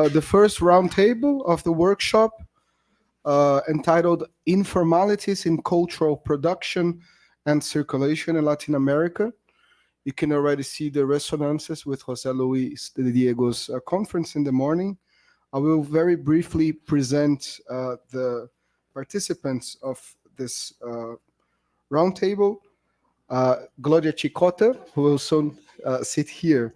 the first roundtable of the workshop entitled Informalities in Cultural Production and Circulation in Latin America. You can already see the resonances with José Luis de Diego's conference in the morning. I will very briefly present the participants of this roundtable. Gloria Chicote, who will soon sit here,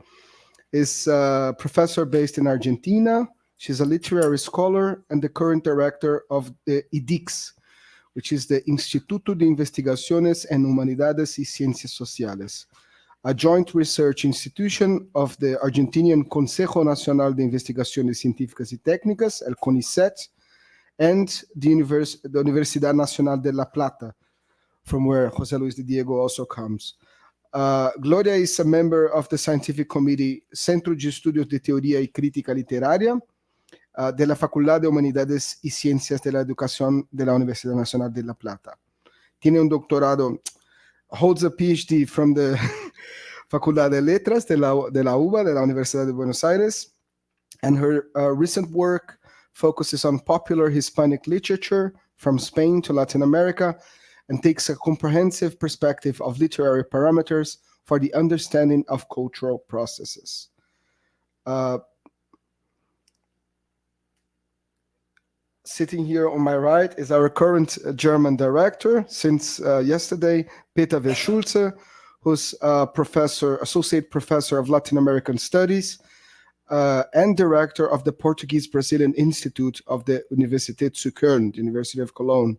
is a professor based in Argentina. She's a literary scholar and the current director of the IDIX, which is the Instituto de Investigaciones en Humanidades y Ciencias Sociales, a joint research institution of the Argentinian Consejo Nacional de Investigaciones Científicas y Técnicas, el CONICET, and the Universidad Nacional de La Plata, from where José Luis de Diego also comes. Gloria is a member of the scientific committee Centro de Estudios de Teoría y Crítica Literaria de la Facultad de Humanidades y Ciencias de la Educación de la Universidad Nacional de La Plata. Tiene un doctorado, holds a PhD from the Facultad de Letras de la UBA, de la Universidad de Buenos Aires, and her recent work focuses on popular Hispanic literature from Spain to Latin America and takes a comprehensive perspective of literary parameters for the understanding of cultural processes. Sitting here on my right is our current German director since yesterday, Peter W. Schulze, who's associate professor of Latin American Studies and director of the Portuguese-Brazilian Institute of the Universität zu Köln, the University of Cologne.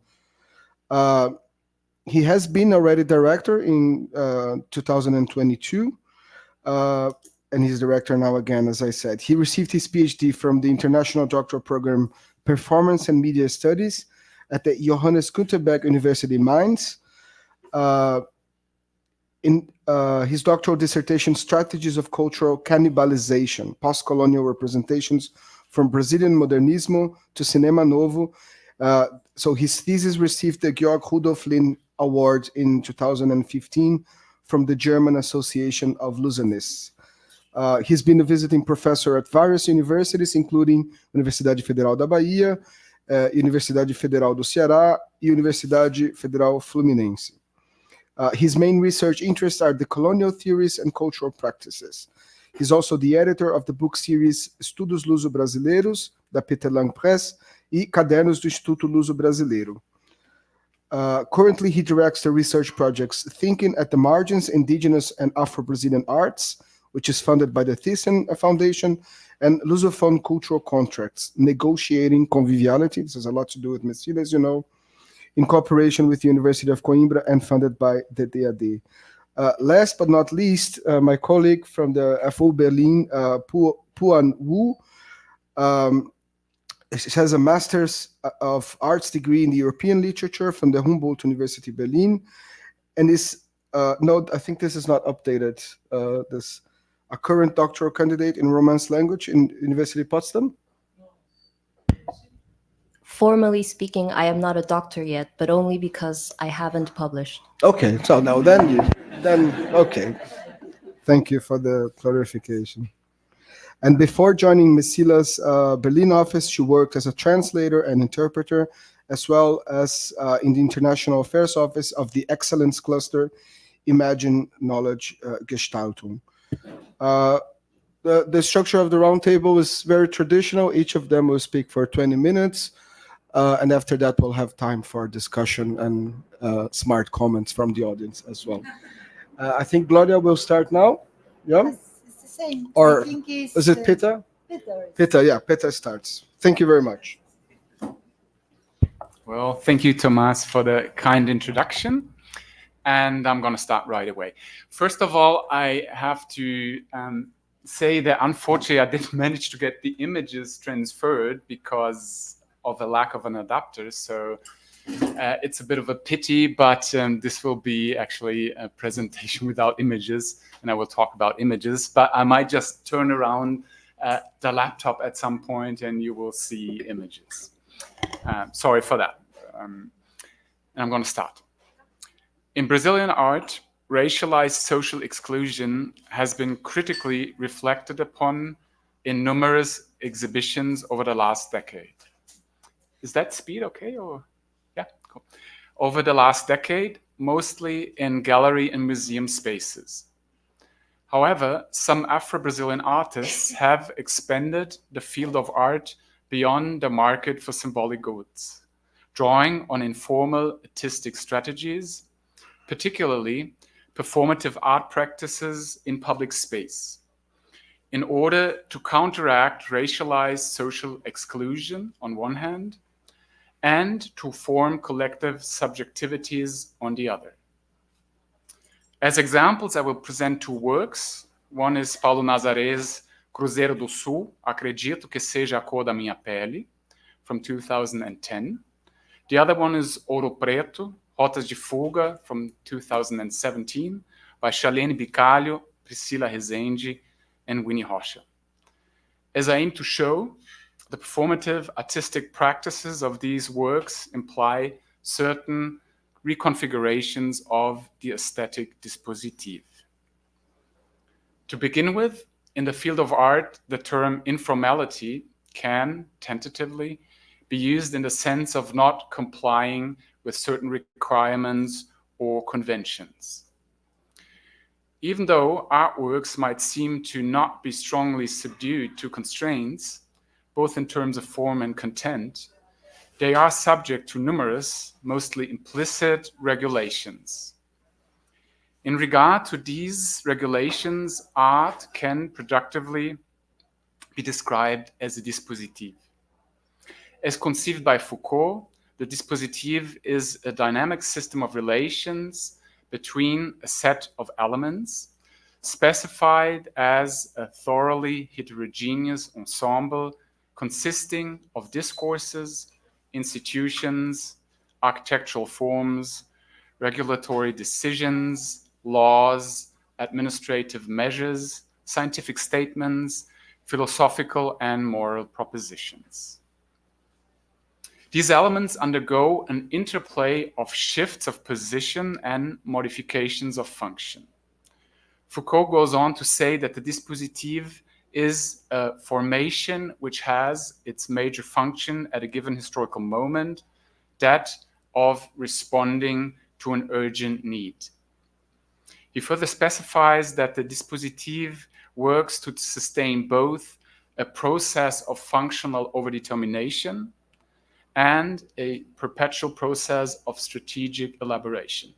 He has been already director in 2022, and he's director now again, as I said. He received his PhD from the International Doctoral Program Performance and Media Studies at the Johannes Gutenberg University Mainz. In his doctoral dissertation, Strategies of Cultural Cannibalization, Post-Colonial Representations from Brazilian Modernismo to Cinema Novo. So his thesis received the Georg Rudolf Linn Award in 2015 from the German Association of Lausannists. He's been a visiting professor at various universities, including Universidade Federal da Bahia, Universidade Federal do Ceará, e Universidade Federal Fluminense. His main research interests are the colonial theories and cultural practices. He's also the editor of the book series Estudos Luso-Brasileiros, da Peter Lang Press, e Cadernos do Instituto Luso-Brasileiro. Currently, he directs the research projects Thinking at the Margins, Indigenous and Afro-Brazilian Arts, which is funded by the Thyssen Foundation, and Lusophone Cultural Contracts, Negotiating Conviviality. This has a lot to do with Mecila, as you know, in cooperation with the University of Coimbra and funded by the DAD. Last but not least, my colleague from the FU Berlin, Puo-an Wu, she has a Master's of Arts degree in the European Literature from the Humboldt University Berlin, and is, no, I think this is not updated, this a current doctoral candidate in Romance language in University of Potsdam. Formally speaking, I am not a doctor yet, but only because I haven't published. Okay, so now okay. Thank you for the clarification. And before joining Mecila's Berlin office, she worked as a translator and interpreter, as well as in the International Affairs Office of the Excellence Cluster, Imagine Knowledge Gestaltung. The structure of the roundtable is very traditional. Each of them will speak for 20 minutes. And after that, we'll have time for discussion and smart comments from the audience as well. I think Gloria will start now. Yeah? Yes, it's the same. Or I think it's, is it Peter? Peter, yeah, Peter starts. Thank you very much. Well, thank you, Thomas, for the kind introduction. And I'm going to start right away. First of all, I have to say that unfortunately I didn't manage to get the images transferred because of a lack of an adapter. So it's a bit of a pity, but this will be actually a presentation without images, and I will talk about images. But I might just turn around the laptop at some point and you will see images. Sorry for that. And I'm going to start. In Brazilian art, racialized social exclusion has been critically reflected upon in numerous exhibitions over the last decade. Is that speed okay? Or yeah, cool. Over the last decade, mostly in gallery and museum spaces. However, some Afro-Brazilian artists have expanded the field of art beyond the market for symbolic goods, drawing on informal artistic strategies, particularly performative art practices in public space, in order to counteract racialized social exclusion on one hand, and to form collective subjectivities on the other. As examples, I will present two works. One is Paulo Nazaré's Cruzeiro do Sul, Acredito que seja a cor da minha pele, from 2010. The other one is Ouro Preto, Rotas de Fuga, from 2017, by Charlene Bicalho, Priscila Rezende, and Winnie Rocha. As I aim to show, the performative artistic practices of these works imply certain reconfigurations of the aesthetic dispositif. To begin with, in the field of art, the term informality can, tentatively, be used in the sense of not complying with certain requirements or conventions. Even though artworks might seem to not be strongly subdued to constraints, both in terms of form and content, they are subject to numerous, mostly implicit regulations. In regard to these regulations, art can productively be described as a dispositif. As conceived by Foucault, the dispositif is a dynamic system of relations between a set of elements, specified as a thoroughly heterogeneous ensemble consisting of discourses, institutions, architectural forms, regulatory decisions, laws, administrative measures, scientific statements, philosophical and moral propositions. These elements undergo an interplay of shifts of position and modifications of function. Foucault goes on to say that the dispositif is a formation which has its major function at a given historical moment, that of responding to an urgent need. He further specifies that the dispositif works to sustain both a process of functional overdetermination and a perpetual process of strategic elaboration.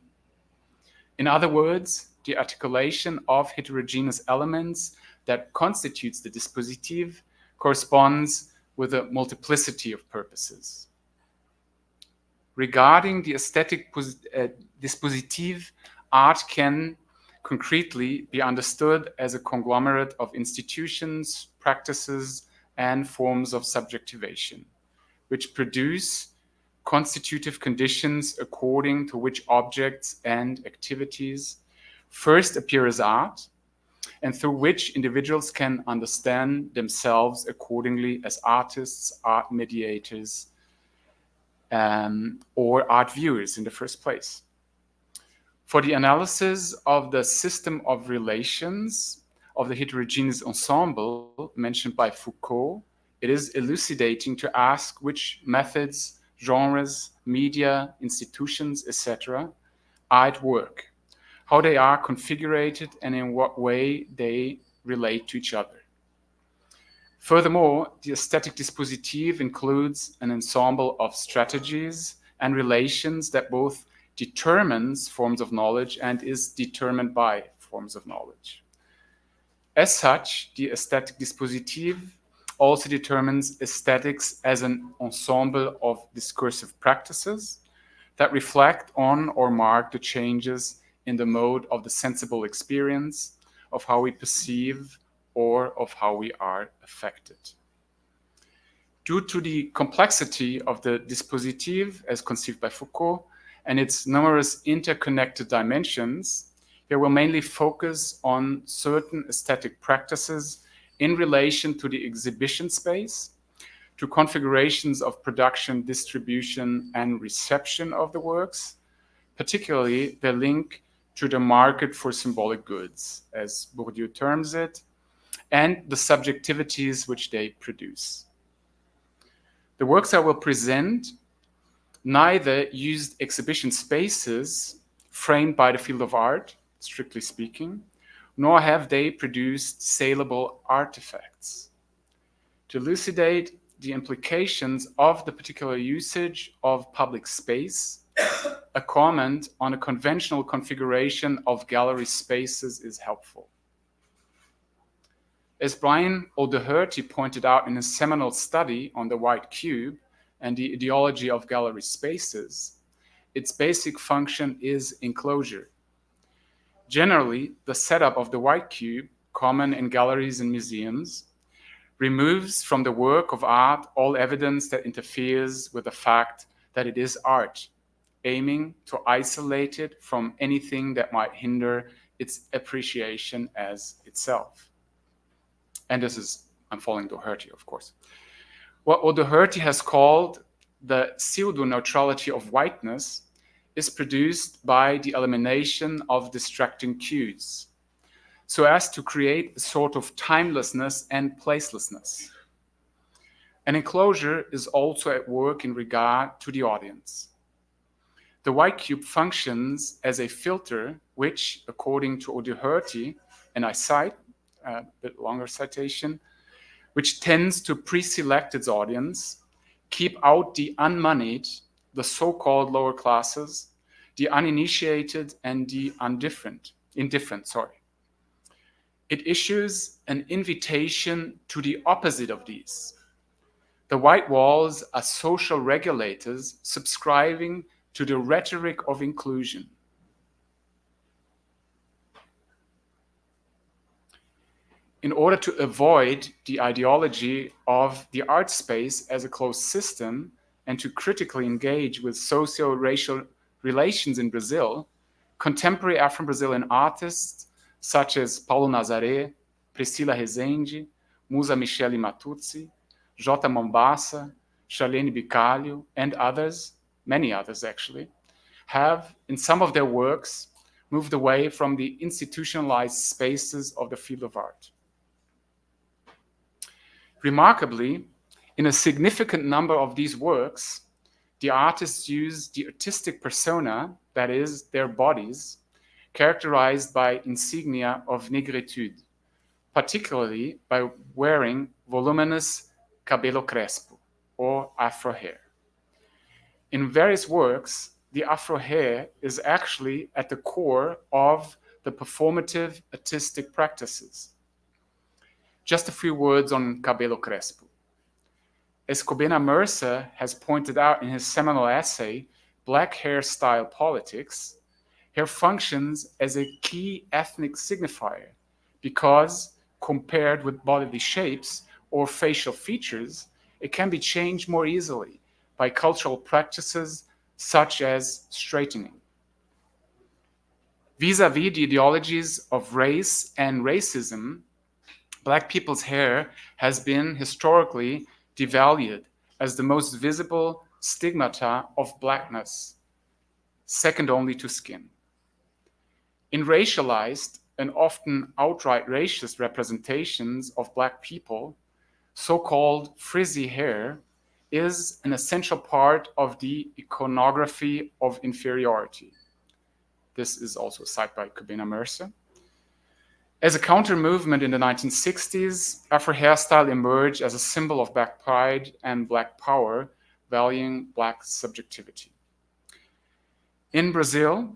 In other words, the articulation of heterogeneous elements that constitutes the dispositif corresponds with a multiplicity of purposes. Regarding the aesthetic dispositif, art can concretely be understood as a conglomerate of institutions, practices, and forms of subjectivation, which produce constitutive conditions according to which objects and activities first appear as art, and through which individuals can understand themselves accordingly as artists, art mediators, or art viewers in the first place. For the analysis of the system of relations of the heterogeneous ensemble mentioned by Foucault, it is elucidating to ask which methods, genres, media, institutions, etc. are at work, how they are configured, and in what way they relate to each other. Furthermore, the aesthetic dispositif includes an ensemble of strategies and relations that both determines forms of knowledge and is determined by forms of knowledge. As such, the aesthetic dispositif also determines aesthetics as an ensemble of discursive practices that reflect on or mark the changes in the mode of the sensible experience, of how we perceive, or of how we are affected. Due to the complexity of the dispositif as conceived by Foucault and its numerous interconnected dimensions, here we'll mainly focus on certain aesthetic practices in relation to the exhibition space, to configurations of production, distribution, and reception of the works, particularly the link to the market for symbolic goods, as Bourdieu terms it, and the subjectivities which they produce. The works I will present neither used exhibition spaces framed by the field of art, strictly speaking, nor have they produced saleable artifacts. To elucidate the implications of the particular usage of public space, a comment on a conventional configuration of gallery spaces is helpful. As Brian O'Doherty pointed out in his seminal study on the white cube and the ideology of gallery spaces, its basic function is enclosure. Generally, the setup of the white cube, common in galleries and museums, removes from the work of art all evidence that interferes with the fact that it is art, aiming to isolate it from anything that might hinder its appreciation as itself. And this is, I'm following Doherty, of course. What O'Doherty has called the pseudo-neutrality of whiteness is produced by the elimination of distracting cues, so as to create a sort of timelessness and placelessness. An enclosure is also at work in regard to the audience. The white cube functions as a filter which, according to O'Doherty, and I cite a bit longer citation, which tends to pre-select its audience, keep out the unmoneyed, the so-called lower classes, the uninitiated, and the indifferent. It issues an invitation to the opposite of these. The white walls are social regulators subscribing to the rhetoric of inclusion. In order to avoid the ideology of the art space as a closed system and to critically engage with socio-racial relations in Brazil, contemporary Afro-Brazilian artists such as Paulo Nazaré, Priscila Rezende, Musa Michele Matuzzi, Jota Mombassa, Charlene Bicalho, and others, many others actually, have, in some of their works, moved away from the institutionalized spaces of the field of art. Remarkably, in a significant number of these works, the artists use the artistic persona, that is, their bodies, characterized by insignia of negritude, particularly by wearing voluminous cabelo crespo, or afro hair. In various works, the afro hair is actually at the core of the performative artistic practices. Just a few words on cabelo crespo. As Kobena Mercer has pointed out in his seminal essay, Black Hairstyle Politics, hair functions as a key ethnic signifier because, compared with bodily shapes or facial features, it can be changed more easily by cultural practices such as straightening. Vis-a-vis the ideologies of race and racism, Black people's hair has been historically devalued as the most visible stigmata of Blackness, second only to skin. In racialized and often outright racist representations of Black people, so-called frizzy hair is an essential part of the iconography of inferiority. This is also cited by Kobena Mercer. As a counter-movement in the 1960s, Afro hairstyle emerged as a symbol of Black pride and Black power, valuing Black subjectivity. In Brazil,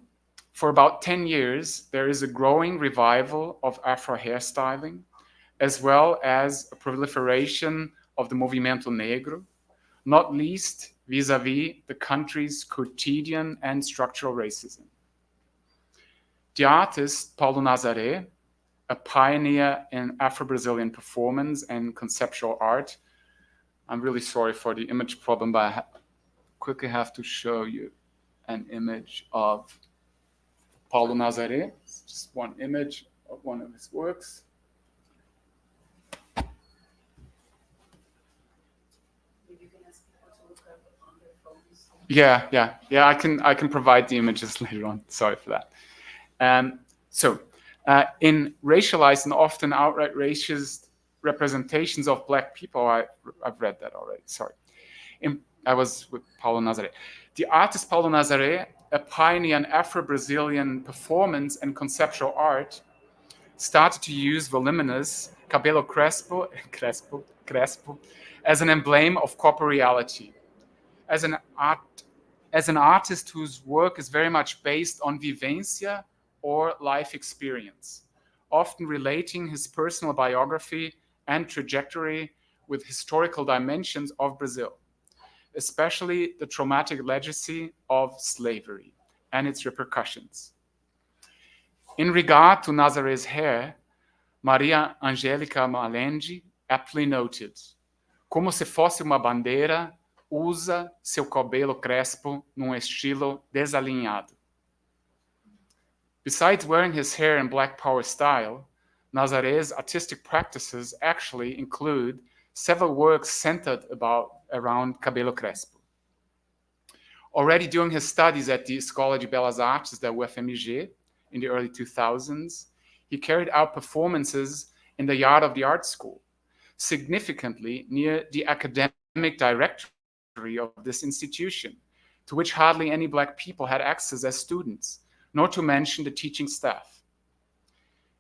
for about 10 years, there is a growing revival of Afro hairstyling, as well as a proliferation of the movimiento negro, not least vis-a-vis the country's quotidian and structural racism. The artist Paulo Nazaré, a pioneer in Afro-Brazilian performance and conceptual art. I'm really sorry for the image problem, but I quickly have to show you an image of Paulo Nazaré. It's just one image of one of his works. Yeah. I can provide the images later on. Sorry for that. in racialized and often outright racist representations of Black people. I've read that already, sorry. I was with Paulo Nazaré. The artist Paulo Nazaré, a pioneer in Afro-Brazilian performance and conceptual art, started to use voluminous cabelo crespo as an emblem of corporeality. As an artist whose work is very much based on vivencia or life experience, often relating his personal biography and trajectory with historical dimensions of Brazil, especially the traumatic legacy of slavery and its repercussions. In regard to Nazaré's hair, Maria Angélica Malende aptly noted, como se fosse uma bandeira, usa seu cabelo crespo num estilo desalinhado. Besides wearing his hair in Black Power style, Nazaré's artistic practices actually include several works centered around cabelo crespo. Already during his studies at the Escola de Belas Artes da UFMG in the early 2000s, he carried out performances in the yard of the art school, significantly near the academic directory of this institution, to which hardly any Black people had access as students, nor to mention the teaching staff.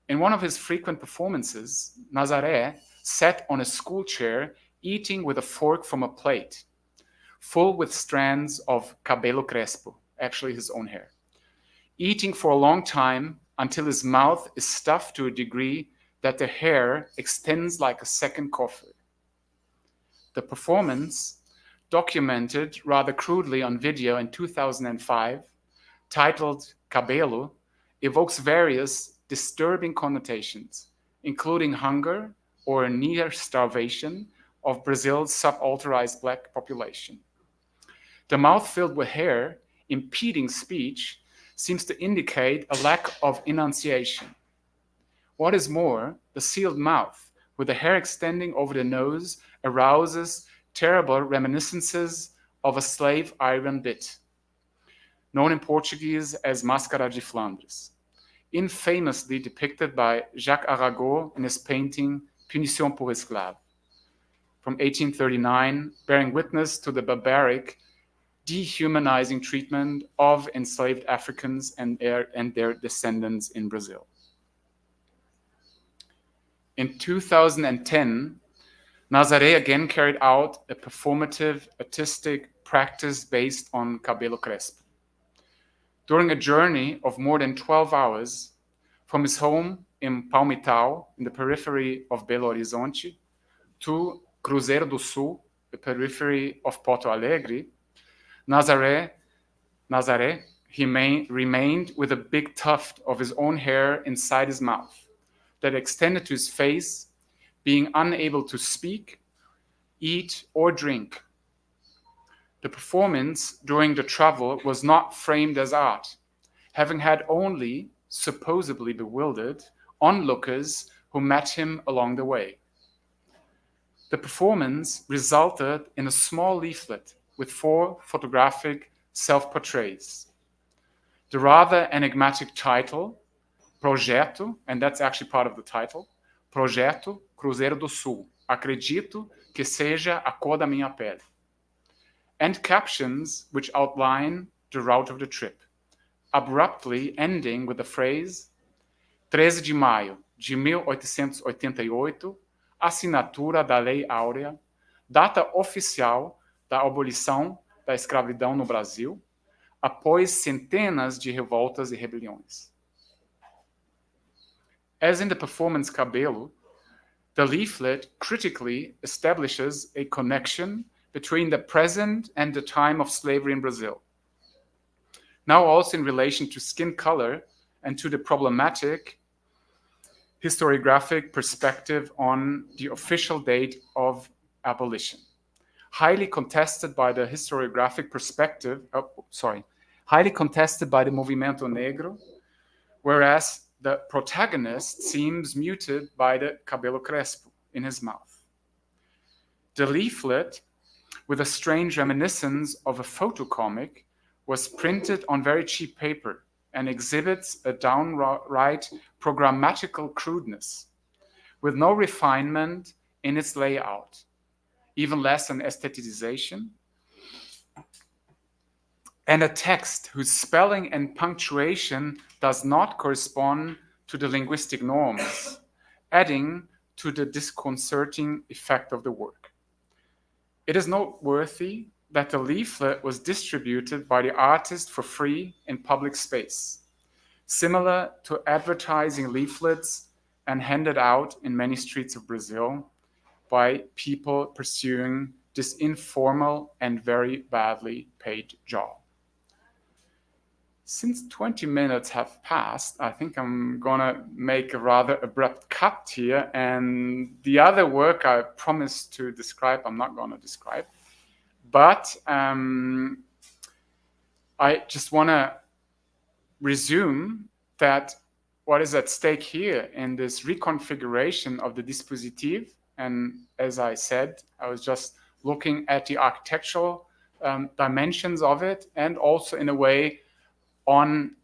In one of his frequent performances, Nazaré sat on a school chair eating with a fork from a plate, full with strands of cabelo crespo, actually his own hair, eating for a long time until his mouth is stuffed to a degree that the hair extends like a second coffer. The performance, documented rather crudely on video in 2005, titled Cabelo, evokes various disturbing connotations, including hunger or near starvation of Brazil's subalterized Black population. The mouth filled with hair, impeding speech, seems to indicate a lack of enunciation. What is more, the sealed mouth, with the hair extending over the nose, arouses terrible reminiscences of a slave iron bit, known in Portuguese as Máscara de Flandres, infamously depicted by Jacques Arago in his painting Punition pour Esclaves, from 1839, bearing witness to the barbaric, dehumanizing treatment of enslaved Africans and their descendants in Brazil. In 2010, Nazaré again carried out a performative artistic practice based on cabelo crespo. During a journey of more than 12 hours from his home in Palmitau, in the periphery of Belo Horizonte, to Cruzeiro do Sul, the periphery of Porto Alegre, Nazaré remained with a big tuft of his own hair inside his mouth that extended to his face, being unable to speak, eat, or drink. The performance during the travel was not framed as art, having had only, supposedly bewildered, onlookers who met him along the way. The performance resulted in a small leaflet with 4 photographic self-portraits. The rather enigmatic title, Projeto, and that's actually part of the title, Projeto Cruzeiro do Sul, acredito que seja a cor da minha pele, and captions which outline the route of the trip, abruptly ending with the phrase 13 de maio de 1888, assinatura da Lei Áurea, data oficial da abolição da escravidão no Brasil, após centenas de revoltas e rebeliões. As in the performance Cabelo, the leaflet critically establishes a connection between the present and the time of slavery in Brazil. Now also in relation to skin color and to the problematic historiographic perspective on the official date of abolition. Highly contested by the historiographic perspective, highly contested by the Movimiento Negro, whereas the protagonist seems muted by the cabelo crespo in his mouth. The leaflet, with a strange reminiscence of a photocomic, was printed on very cheap paper and exhibits a downright programmatical crudeness, with no refinement in its layout, even less an aestheticization, and a text whose spelling and punctuation does not correspond to the linguistic norms, adding to the disconcerting effect of the work. It is noteworthy that the leaflet was distributed by the artist for free in public space, similar to advertising leaflets and handed out in many streets of Brazil by people pursuing this informal and very badly paid job. Since 20 minutes have passed, I think I'm gonna make a rather abrupt cut here, and the other work I promised to describe, I'm not gonna describe, but I just wanna resume that what is at stake here in this reconfiguration of the Dispositif, and as I said, I was just looking at the architectural dimensions of it, and also in a way on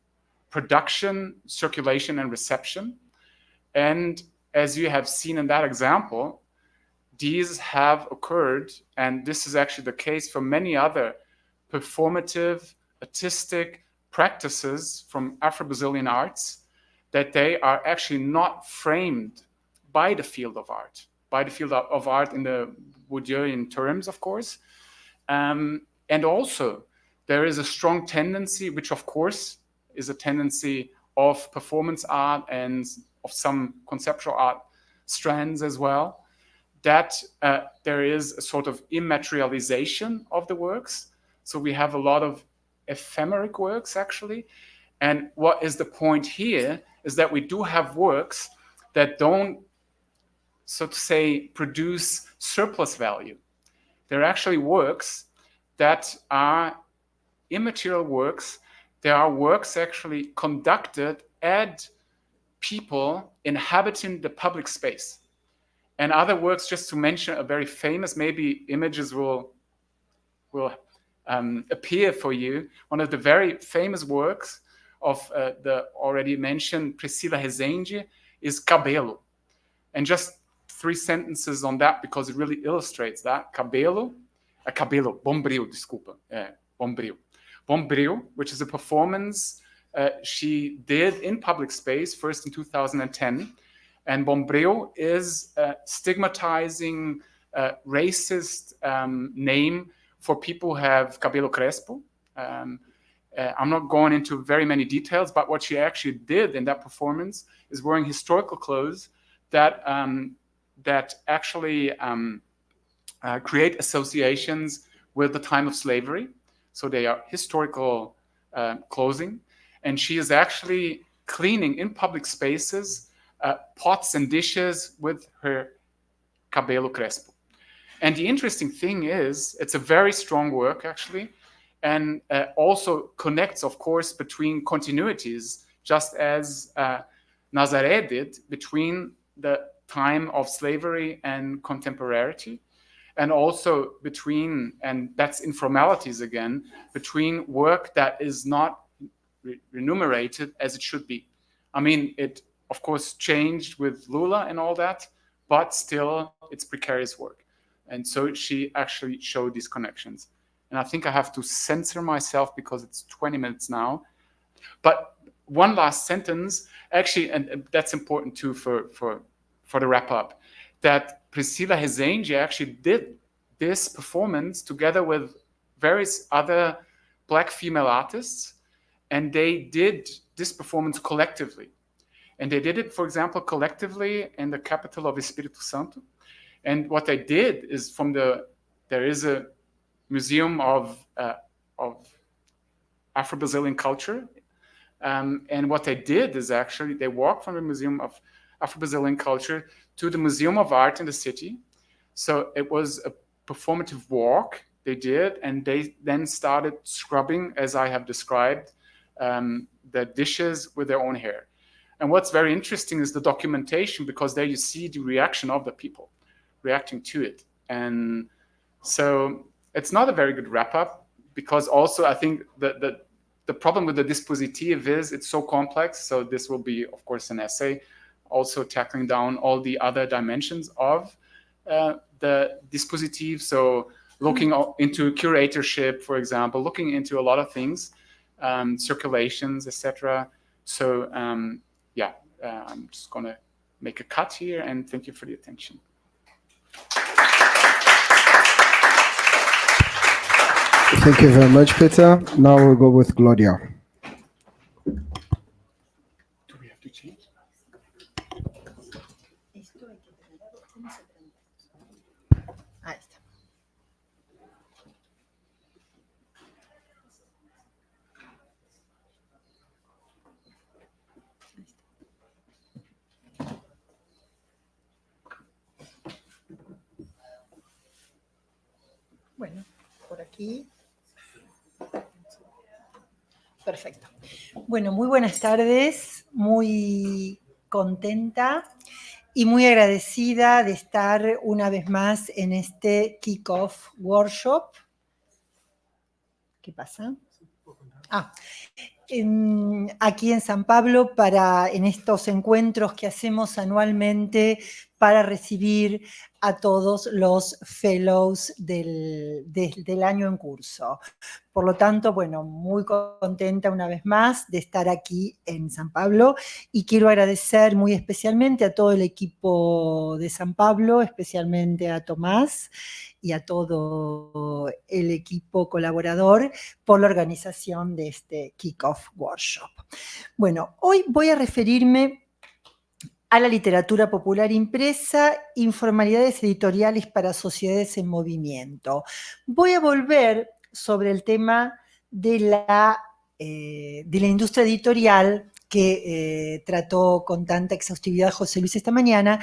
production, circulation, and reception. And as you have seen in that example, these have occurred, and this is actually the case for many other performative, artistic practices from Afro-Brazilian arts, that they are actually not framed by the field of art, in the Bourdieuian terms, of course. And also, there is a strong tendency, which of course is a tendency of performance art and of some conceptual art strands as well, that there is a sort of immaterialization of the works. So we have a lot of ephemeric works, actually. And what is the point here is that we do have works that don't, so to say, produce surplus value. They're actually works that are immaterial works. There are works actually conducted at people inhabiting the public space. And other works, just to mention a very famous, maybe images will appear for you. One of the very famous works of the already mentioned Mecila Rezende is Cabelo. And just 3 sentences on that, because it really illustrates that. Cabelo, Bombril, desculpa, Bombril. Bombril, which is a performance she did in public space, first in 2010. And Bombril is a stigmatizing, racist name for people who have cabelo crespo. I'm not going into very many details, but what she actually did in that performance is wearing historical clothes that actually create associations with the time of slavery. So they are historical clothing. And she is actually cleaning in public spaces pots and dishes with her cabelo crespo. And the interesting thing is, it's a very strong work, actually, and also connects, of course, between continuities, just as Nazaré did between the time of slavery and contemporaneity, and also between, and that's informalities again, between work that is not remunerated as it should be. I mean, it, of course, changed with Lula and all that, but still it's precarious work. And so she actually showed these connections. And I think I have to censor myself because it's 20 minutes now. But one last sentence, actually, and that's important too for the wrap up, that Mecila Rezende actually did this performance together with various other Black female artists, and they did this performance collectively. And they did it, for example, collectively in the capital of Espírito Santo. And what they did is there is a museum of Afro-Brazilian culture. And what they did is actually, they walked from the Museum of Afro-Brazilian Culture to the Museum of Art in the city. So it was a performative walk they did, and they then started scrubbing, as I have described, the dishes with their own hair. And what's very interesting is the documentation, because there you see the reaction of the people reacting to it. And so it's not a very good wrap up, because also I think the the problem with the Dispositif is it's so complex. So this will be, of course, an essay also tackling down all the other dimensions of the Dispositif. So looking into curatorship, for example, looking into a lot of things, circulations, etc. So yeah, I'm just going to make a cut here, and thank you for the attention. Thank you very much, Peter. Now we'll go with Gloria. Do we have to change? Ahí está. Bueno, por aquí. Perfecto. Bueno, muy buenas tardes, muy contenta y muy agradecida de estar una vez más en este kick-off workshop. ¿Qué pasa? Aquí en San Pablo, en estos encuentros que hacemos anualmente para recibir a todos los fellows del año en curso. Por lo tanto, bueno, muy contenta una vez más de estar aquí en San Pablo y quiero agradecer muy especialmente a todo el equipo de San Pablo, especialmente a Tomás y a todo el equipo colaborador por la organización de este Kick-Off Workshop. Bueno, hoy voy a referirme a la literatura popular impresa, informalidades editoriales para sociedades en movimiento. Voy a volver sobre el tema de la industria editorial que trató con tanta exhaustividad José Luis esta mañana,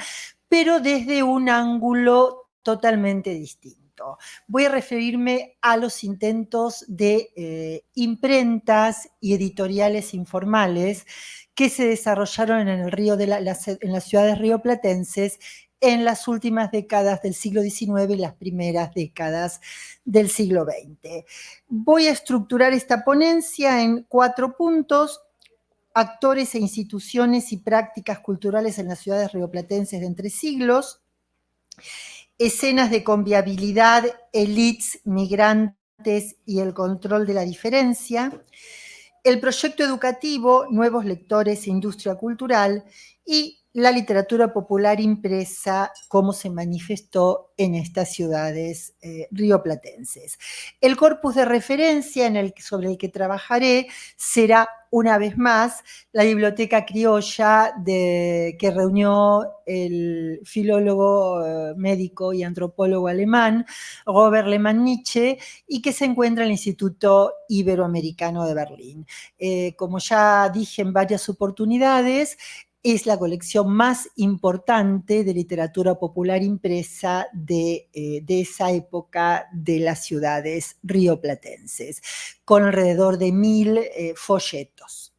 pero desde un ángulo totalmente distinto. Voy a referirme a los intentos de imprentas y editoriales informales que se desarrollaron en las ciudades rioplatenses en las últimas décadas del siglo XIX y las primeras décadas del siglo XX. Voy a estructurar esta ponencia en 4 puntos: actores e instituciones y prácticas culturales en las ciudades rioplatenses de entre siglos, escenas de convivialidad, élites, migrantes y el control de la diferencia, el proyecto educativo, nuevos lectores e industria cultural, y la literatura popular impresa, cómo se manifestó en estas ciudades rioplatenses. El corpus de referencia sobre el que trabajaré será, una vez más, la biblioteca criolla que reunió el filólogo, médico y antropólogo alemán Robert Lehmann-Nietzsche, y que se encuentra en el Instituto Iberoamericano de Berlín. Como ya dije en varias oportunidades, es la colección más importante de literatura popular impresa de esa época de las ciudades rioplatenses, con alrededor de 1000 folletos.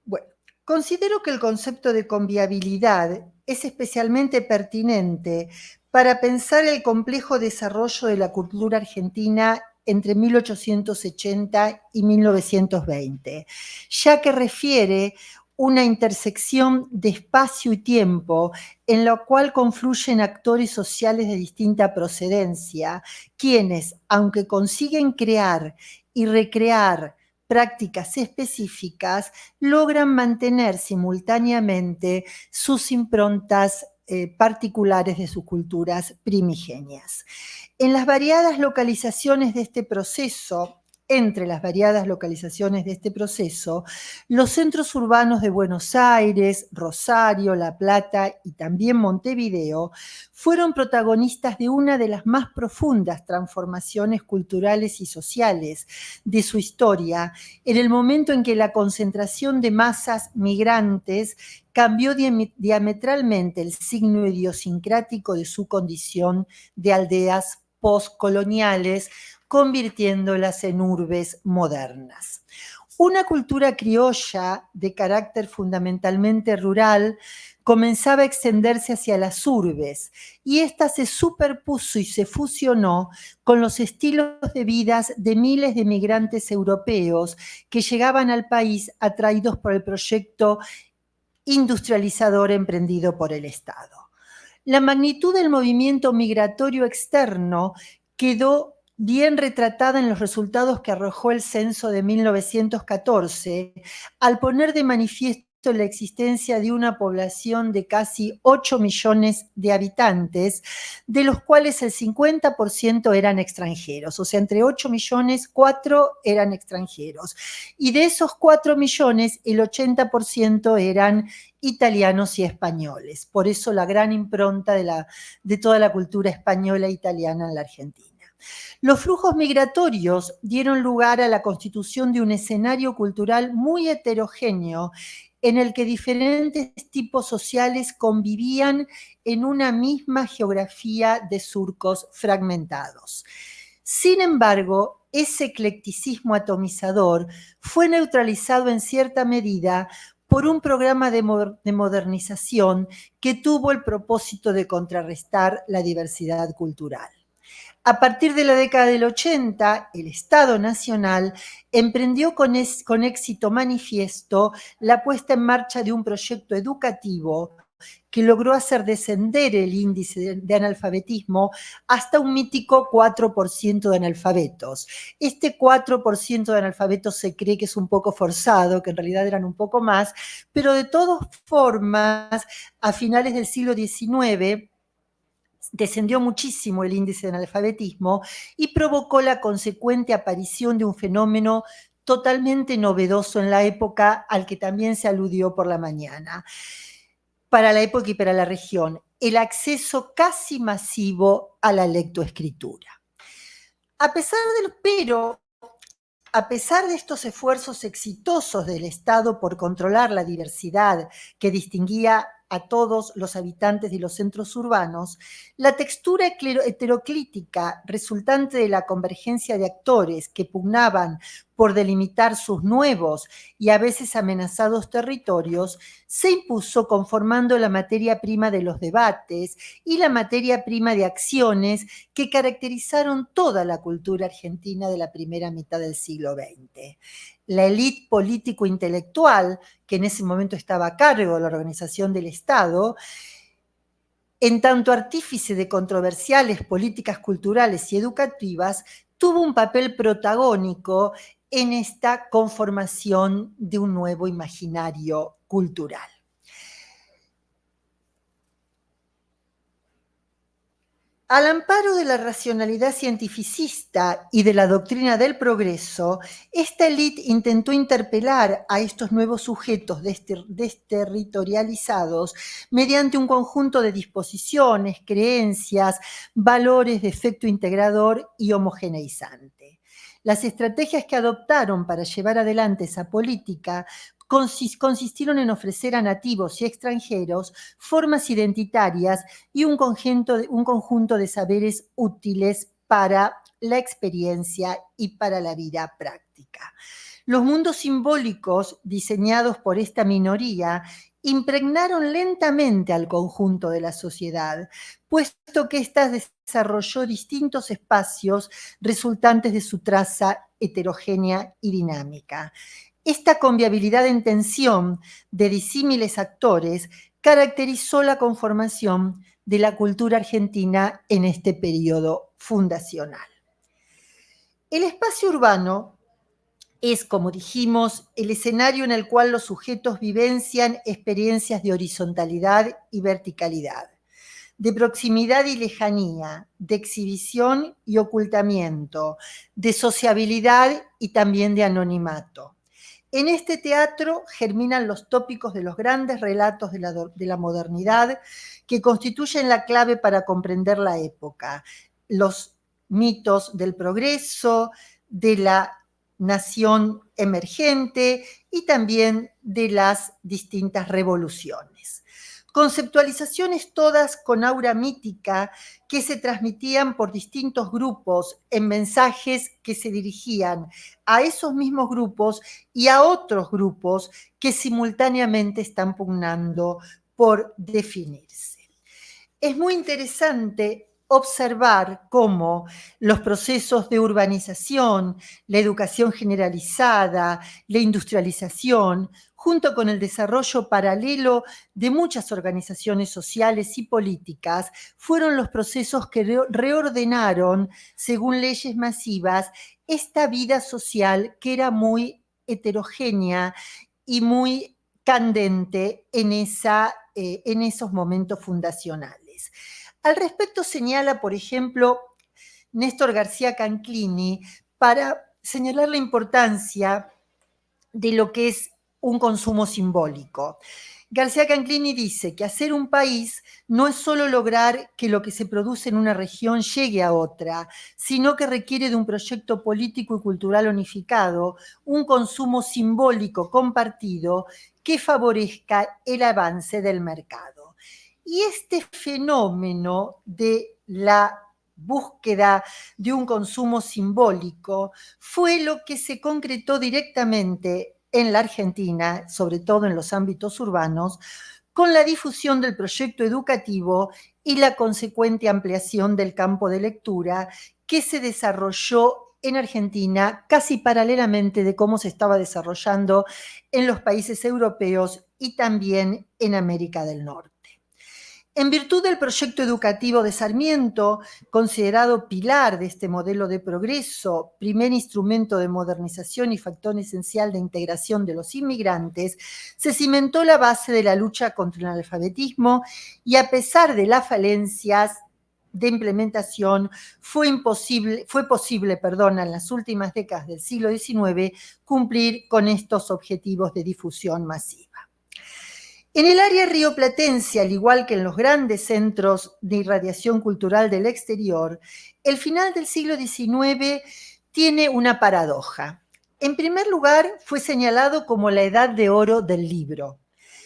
Bueno, considero que el concepto de convivialidad es especialmente pertinente para pensar el complejo desarrollo de la cultura argentina entre 1880 y 1920, ya que refiere una intersección de espacio y tiempo en la cual confluyen actores sociales de distinta procedencia, quienes, aunque consiguen crear y recrear prácticas específicas, logran mantener simultáneamente sus improntas particulares de sus culturas primigenias. En las variadas localizaciones de este proceso, entre las variadas localizaciones de este proceso, los centros urbanos de Buenos Aires, Rosario, La Plata y también Montevideo fueron protagonistas de una de las más profundas transformaciones culturales y sociales de su historia, en el momento en que la concentración de masas migrantes cambió diametralmente el signo idiosincrático de su condición de aldeas postcoloniales, convirtiéndolas en urbes modernas. Una cultura criolla de carácter fundamentalmente rural comenzaba a extenderse hacia las urbes, y ésta se superpuso y se fusionó con los estilos de vidas de miles de migrantes europeos que llegaban al país atraídos por el proyecto industrializador emprendido por el Estado. La magnitud del movimiento migratorio externo quedó bien retratada en los resultados que arrojó el censo de 1914, al poner de manifiesto la existencia de una población de casi 8 millones de habitantes, de los cuales el 50% eran extranjeros. O sea, entre 8 millones, 4 eran extranjeros. Y de esos 4 millones, el 80% eran italianos y españoles. Por eso la gran impronta de toda la cultura española e italiana en la Argentina. Los flujos migratorios dieron lugar a la constitución de un escenario cultural muy heterogéneo en el que diferentes tipos sociales convivían en una misma geografía de surcos fragmentados. Sin embargo, ese eclecticismo atomizador fue neutralizado en cierta medida por un programa de modernización que tuvo el propósito de contrarrestar la diversidad cultural. A partir de la década del 80, el Estado Nacional emprendió con éxito manifiesto la puesta en marcha de un proyecto educativo que logró hacer descender el índice de analfabetismo hasta un mítico 4% de analfabetos. Este 4% de analfabetos se cree que es un poco forzado, que en realidad eran un poco más, pero de todas formas, a finales del siglo XIX, descendió muchísimo el índice de analfabetismo y provocó la consecuente aparición de un fenómeno totalmente novedoso en la época, al que también se aludió por la mañana, para la época y para la región, el acceso casi masivo a la lectoescritura. A pesar de estos esfuerzos exitosos del Estado por controlar la diversidad que distinguía a todos los habitantes de los centros urbanos, la textura heteroclítica resultante de la convergencia de actores que pugnaban por delimitar sus nuevos y a veces amenazados territorios, se impuso conformando la materia prima de los debates y la materia prima de acciones que caracterizaron toda la cultura argentina de la primera mitad del siglo XX. La élite político-intelectual, que en ese momento estaba a cargo de la organización del Estado, en tanto artífice de controversiales políticas culturales y educativas, tuvo un papel protagónico en esta conformación de un nuevo imaginario cultural. Al amparo de la racionalidad cientificista y de la doctrina del progreso, esta élite intentó interpelar a estos nuevos sujetos desterritorializados mediante un conjunto de disposiciones, creencias, valores de efecto integrador y homogeneizante. Las estrategias que adoptaron para llevar adelante esa política consistieron en ofrecer a nativos y extranjeros formas identitarias y un conjunto de saberes útiles para la experiencia y para la vida práctica. Los mundos simbólicos diseñados por esta minoría impregnaron lentamente al conjunto de la sociedad, puesto que ésta desarrolló distintos espacios resultantes de su traza heterogénea y dinámica. Esta conviabilidad en tensión de disímiles actores caracterizó la conformación de la cultura argentina en este periodo fundacional. El espacio urbano es, como dijimos, el escenario en el cual los sujetos vivencian experiencias de horizontalidad y verticalidad, de proximidad y lejanía, de exhibición y ocultamiento, de sociabilidad y también de anonimato. En este teatro germinan los tópicos de los grandes relatos de la modernidad que constituyen la clave para comprender la época, los mitos del progreso, de la nación emergente y también de las distintas revoluciones. Conceptualizaciones todas con aura mítica que se transmitían por distintos grupos en mensajes que se dirigían a esos mismos grupos y a otros grupos que simultáneamente están pugnando por definirse. Es muy interesante observar cómo los procesos de urbanización, la educación generalizada, la industrialización, junto con el desarrollo paralelo de muchas organizaciones sociales y políticas, fueron los procesos que reordenaron, según leyes masivas, esta vida social que era muy heterogénea y muy candente en esos momentos fundacionales. Al respecto señala, por ejemplo, Néstor García Canclini, para señalar la importancia de lo que es un consumo simbólico. García Canclini dice que hacer un país no es solo lograr que lo que se produce en una región llegue a otra, sino que requiere de un proyecto político y cultural unificado, un consumo simbólico compartido que favorezca el avance del mercado. Y este fenómeno de la búsqueda de un consumo simbólico fue lo que se concretó directamente en la Argentina, sobre todo en los ámbitos urbanos, con la difusión del proyecto educativo y la consecuente ampliación del campo de lectura que se desarrolló en Argentina casi paralelamente de cómo se estaba desarrollando en los países europeos y también en América del Norte. En virtud del proyecto educativo de Sarmiento, considerado pilar de este modelo de progreso, primer instrumento de modernización y factor esencial de integración de los inmigrantes, se cimentó la base de la lucha contra el analfabetismo y a pesar de las falencias de implementación, fue posible en las últimas décadas del siglo XIX cumplir con estos objetivos de difusión masiva. En el área rioplatense, al igual que en los grandes centros de irradiación cultural del exterior, el final del siglo XIX tiene una paradoja. En primer lugar, fue señalado como la edad de oro del libro,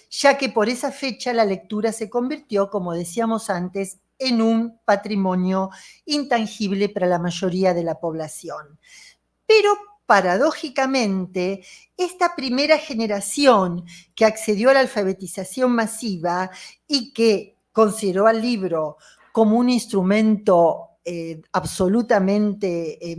ya que por esa fecha la lectura se convirtió, como decíamos antes, en un patrimonio intangible para la mayoría de la población. Pero paradójicamente, esta primera generación que accedió a la alfabetización masiva y que consideró al libro como un instrumento absolutamente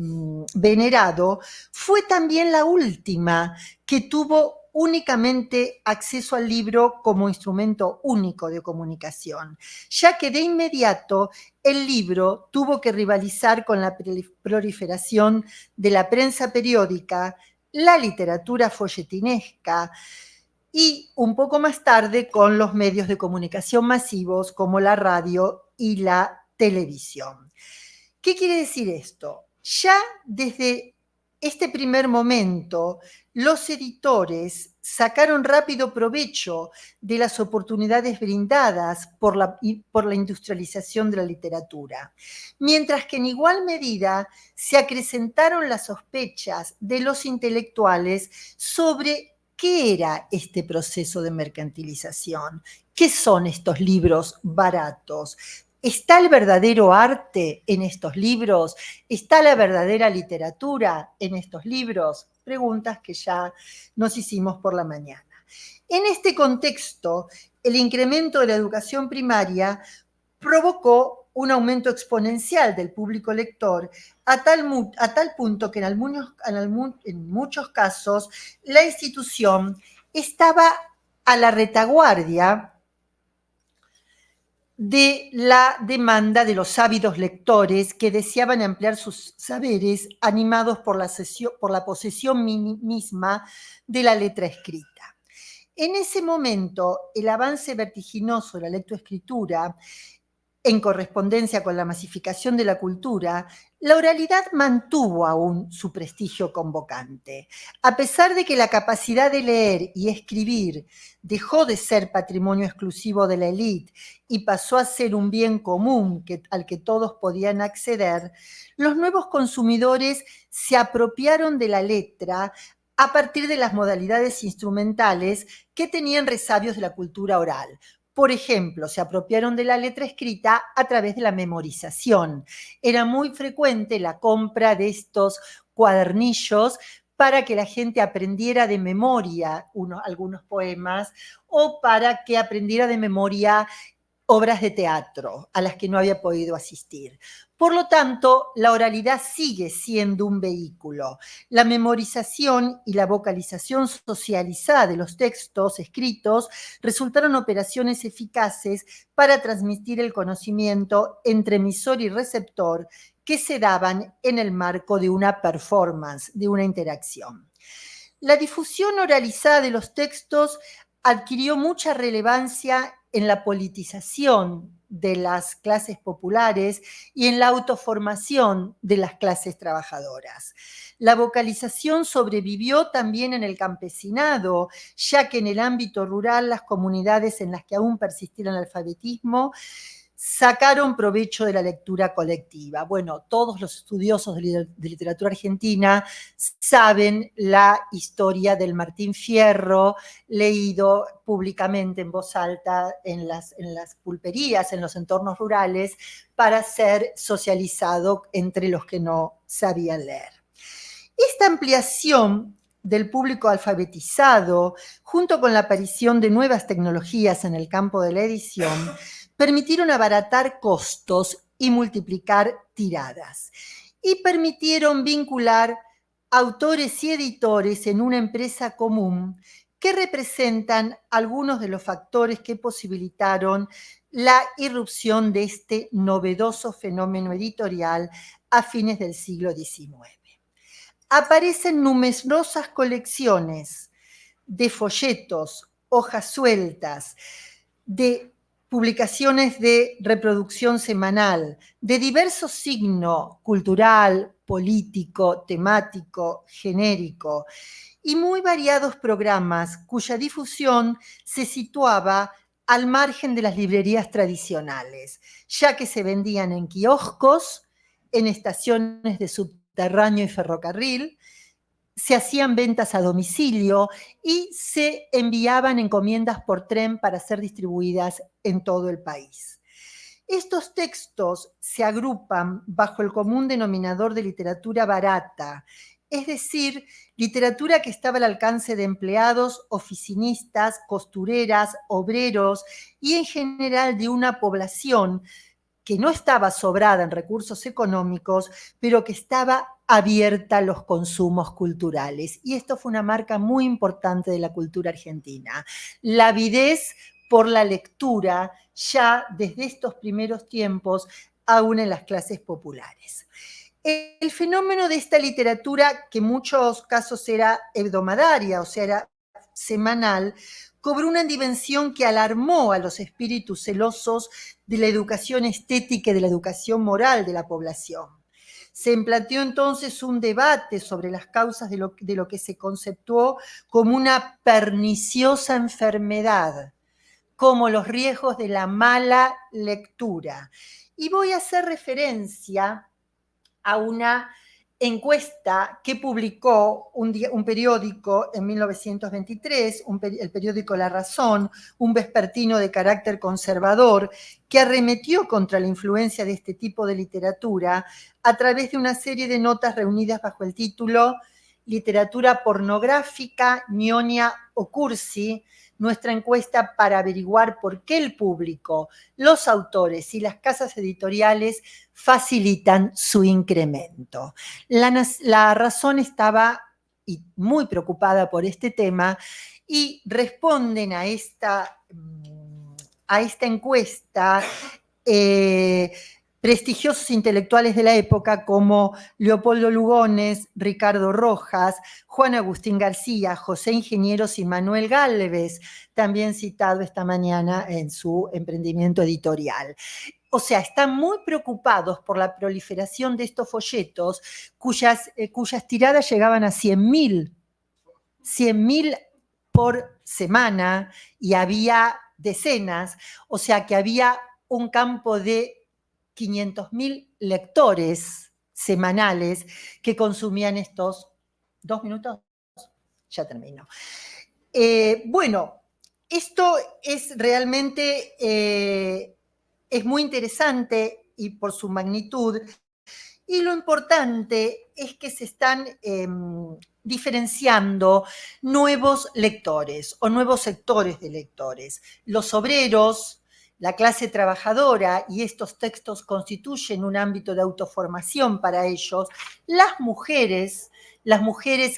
venerado, fue también la última que tuvo únicamente acceso al libro como instrumento único de comunicación, ya que de inmediato el libro tuvo que rivalizar con la proliferación de la prensa periódica, la literatura folletinesca y un poco más tarde con los medios de comunicación masivos como la radio y la televisión. ¿Qué quiere decir esto? Ya desde este primer momento, los editores sacaron rápido provecho de las oportunidades brindadas por la industrialización de la literatura, mientras que en igual medida se acrecentaron las sospechas de los intelectuales sobre qué era este proceso de mercantilización, qué son estos libros baratos. ¿Está el verdadero arte en estos libros? ¿Está la verdadera literatura en estos libros? Preguntas que ya nos hicimos por la mañana. En este contexto, el incremento de la educación primaria provocó un aumento exponencial del público lector a tal punto que en muchos casos la institución estaba a la retaguardia de la demanda de los ávidos lectores que deseaban ampliar sus saberes animados por la posesión misma de la letra escrita. En ese momento, el avance vertiginoso de la lectoescritura, en correspondencia con la masificación de la cultura, la oralidad mantuvo aún su prestigio convocante. A pesar de que la capacidad de leer y escribir dejó de ser patrimonio exclusivo de la élite y pasó a ser un bien común al que todos podían acceder, los nuevos consumidores se apropiaron de la letra a partir de las modalidades instrumentales que tenían resabios de la cultura oral. Por ejemplo, se apropiaron de la letra escrita a través de la memorización. Era muy frecuente la compra de estos cuadernillos para que la gente aprendiera de memoria algunos poemas o para que aprendiera de memoria obras de teatro a las que no había podido asistir. Por lo tanto, la oralidad sigue siendo un vehículo. La memorización y la vocalización socializada de los textos escritos resultaron operaciones eficaces para transmitir el conocimiento entre emisor y receptor que se daban en el marco de una performance, de una interacción. La difusión oralizada de los textos adquirió mucha relevancia en la politización de las clases populares y en la autoformación de las clases trabajadoras. La vocalización sobrevivió también en el campesinado, ya que en el ámbito rural las comunidades en las que aún persistía el analfabetismo sacaron provecho de la lectura colectiva. Bueno, todos los estudiosos de literatura argentina saben la historia del Martín Fierro, leído públicamente en voz alta en las pulperías, en los entornos rurales, para ser socializado entre los que no sabían leer. Esta ampliación del público alfabetizado, junto con la aparición de nuevas tecnologías en el campo de la edición, permitieron abaratar costos y multiplicar tiradas. Y permitieron vincular autores y editores en una empresa común que representan algunos de los factores que posibilitaron la irrupción de este novedoso fenómeno editorial a fines del siglo XIX. Aparecen numerosas colecciones de folletos, hojas sueltas, de publicaciones de reproducción semanal, de diverso signo cultural, político, temático, genérico, y muy variados programas cuya difusión se situaba al margen de las librerías tradicionales, ya que se vendían en kioscos, en estaciones de subterráneo y ferrocarril, se hacían ventas a domicilio y se enviaban encomiendas por tren para ser distribuidas en todo el país. Estos textos se agrupan bajo el común denominador de literatura barata, es decir, literatura que estaba al alcance de empleados, oficinistas, costureras, obreros y en general de una población que no estaba sobrada en recursos económicos, pero que estaba abierta a los consumos culturales. Y esto fue una marca muy importante de la cultura argentina. La avidez por la lectura ya desde estos primeros tiempos, aún en las clases populares. El fenómeno de esta literatura, que en muchos casos era hebdomadaria, o sea, era semanal, cobró una dimensión que alarmó a los espíritus celosos de la educación estética y de la educación moral de la población. Se planteó entonces un debate sobre las causas de lo que se conceptuó como una perniciosa enfermedad, como los riesgos de la mala lectura. Y voy a hacer referencia a una encuesta que publicó un periódico en 1923, el periódico La Razón, un vespertino de carácter conservador, que arremetió contra la influencia de este tipo de literatura a través de una serie de notas reunidas bajo el título Literatura pornográfica, ñoña o cursi, nuestra encuesta para averiguar por qué el público, los autores y las casas editoriales facilitan su incremento. La Razón estaba muy preocupada por este tema y responden a esta encuesta prestigiosos intelectuales de la época como Leopoldo Lugones, Ricardo Rojas, Juan Agustín García, José Ingenieros y Manuel Gálvez, también citado esta mañana en su emprendimiento editorial. O sea, están muy preocupados por la proliferación de estos folletos cuyas tiradas llegaban a 100.000 por semana y había decenas, o sea que había un campo de 500.000 lectores semanales que consumían estos 2 minutos. Ya termino. Bueno, esto es realmente es muy interesante y por su magnitud, Y lo importante es que se están diferenciando nuevos lectores o nuevos sectores de lectores. Los obreros, la clase trabajadora, y estos textos constituyen un ámbito de autoformación para ellos. Las mujeres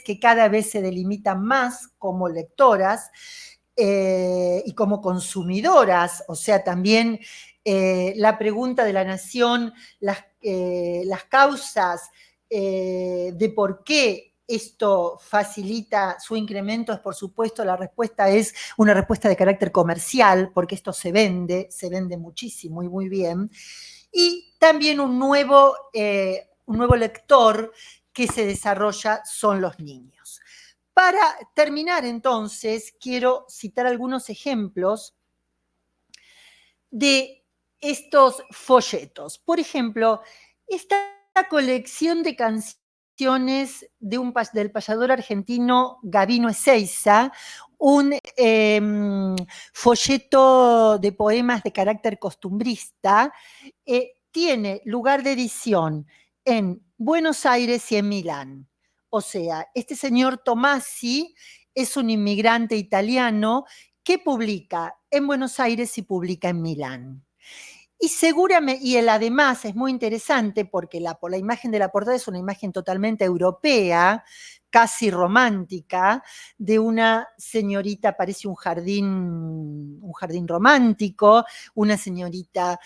que cada vez se delimitan más como lectoras y como consumidoras, o sea, también la pregunta de la Nación, las causas de por qué esto facilita su incremento, es por supuesto, la respuesta es una respuesta de carácter comercial, porque esto se vende muchísimo y muy bien. Y también un nuevo lector que se desarrolla son los niños. Para terminar, entonces, quiero citar algunos ejemplos de estos folletos. Por ejemplo, esta colección de canciones del payador argentino Gabino Ezeiza, un folleto de poemas de carácter costumbrista, tiene lugar de edición en Buenos Aires y en Milán. O sea, este señor Tomasi es un inmigrante italiano que publica en Buenos Aires y publica en Milán. Y seguramente, y él además es muy interesante porque la imagen de la portada es una imagen totalmente europea, casi romántica, de una señorita, parece un jardín romántico, una señorita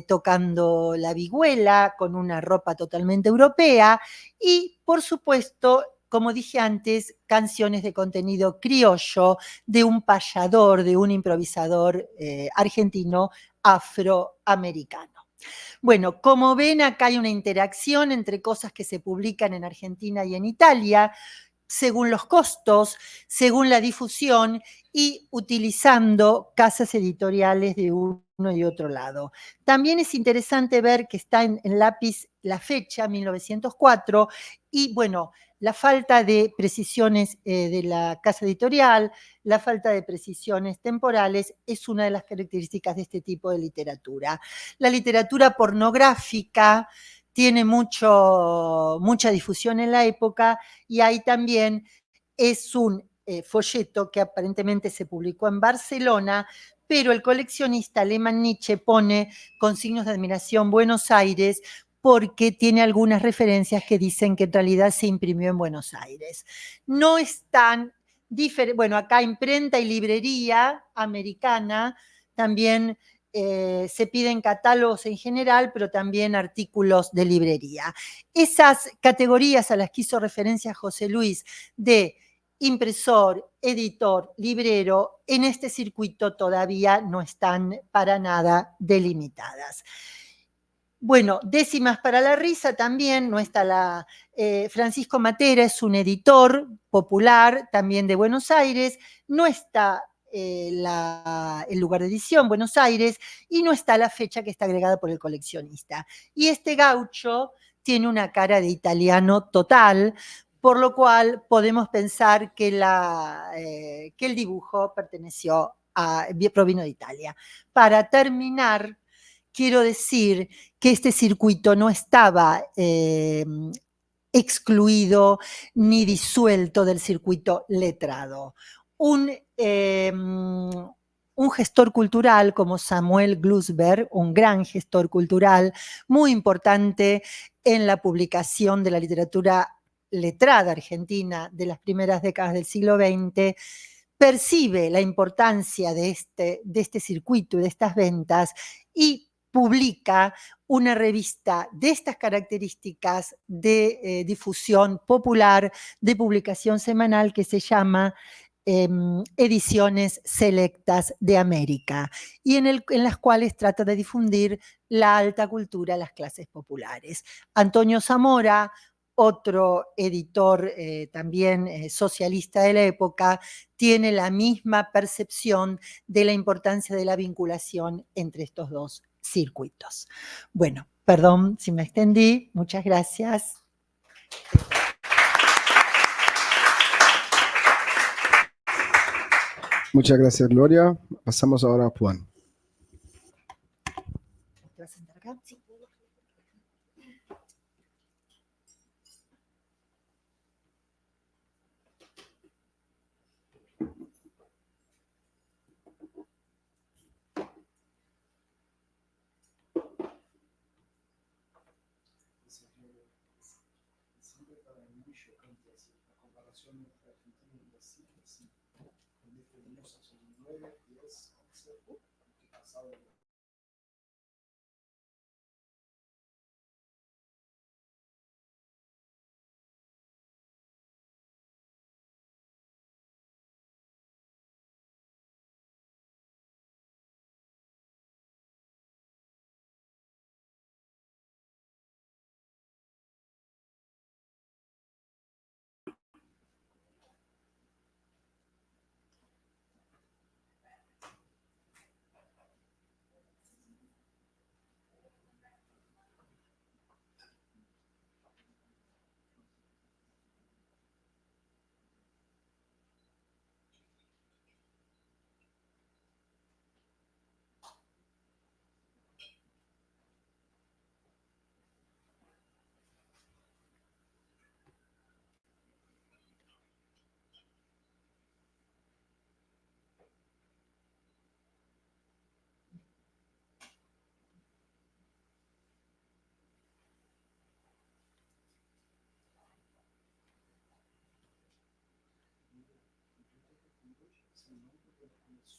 tocando la vihuela con una ropa totalmente europea y, por supuesto, como dije antes, canciones de contenido criollo de un payador, de un improvisador argentino afroamericano. Bueno, como ven, acá hay una interacción entre cosas que se publican en Argentina y en Italia, según los costos, según la difusión y utilizando casas editoriales de uno y otro lado. También es interesante ver que está en lápiz la fecha, 1904, y bueno, la falta de precisiones de la casa editorial, la falta de precisiones temporales es una de las características de este tipo de literatura. La literatura pornográfica tiene mucha difusión en la época y ahí también es un folleto que aparentemente se publicó en Barcelona, pero el coleccionista alemán Nietzsche pone con signos de admiración Buenos Aires porque tiene algunas referencias que dicen que en realidad se imprimió en Buenos Aires. No es tan diferente, bueno, acá imprenta y librería americana, también se piden catálogos en general, pero también artículos de librería. Esas categorías a las que hizo referencia José Luis de impresor, editor, librero, en este circuito todavía no están para nada delimitadas. Bueno, décimas para la risa también, no está Francisco Matera es un editor popular también de Buenos Aires, no está el lugar de edición, Buenos Aires, y no está la fecha que está agregada por el coleccionista. Y este gaucho tiene una cara de italiano total, por lo cual podemos pensar que el dibujo provino de Italia. Para terminar, quiero decir que este circuito no estaba excluido ni disuelto del circuito letrado. Un gestor cultural como Samuel Glusberg, un gran gestor cultural, muy importante en la publicación de la literatura letrada argentina de las primeras décadas del siglo XX, percibe la importancia de este circuito y de estas ventas y publica una revista de estas características de difusión popular, de publicación semanal que se llama Ediciones Selectas de América, y en las cuales trata de difundir la alta cultura, las clases populares. Antonio Zamora, otro editor también socialista de la época, tiene la misma percepción de la importancia de la vinculación entre estos dos circuitos. Bueno, perdón si me extendí, muchas gracias. Muchas gracias, Gloria. Pasamos ahora a Puo-an. ¿Te vas a sentar acá? Sí. chocante así, la comparación entre Argentina y Brasil, así, con este 19, 10, 11, que pasaba.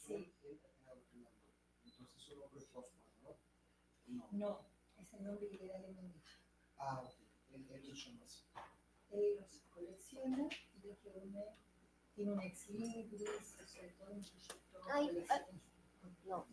Sí. Entonces solo ¿no? No, es el nombre que le da el mundo. Ah, ok. Él lo llama así. Él los colecciona y lo que tiene un ex libris, sobre todo un proyecto coleccionista. No.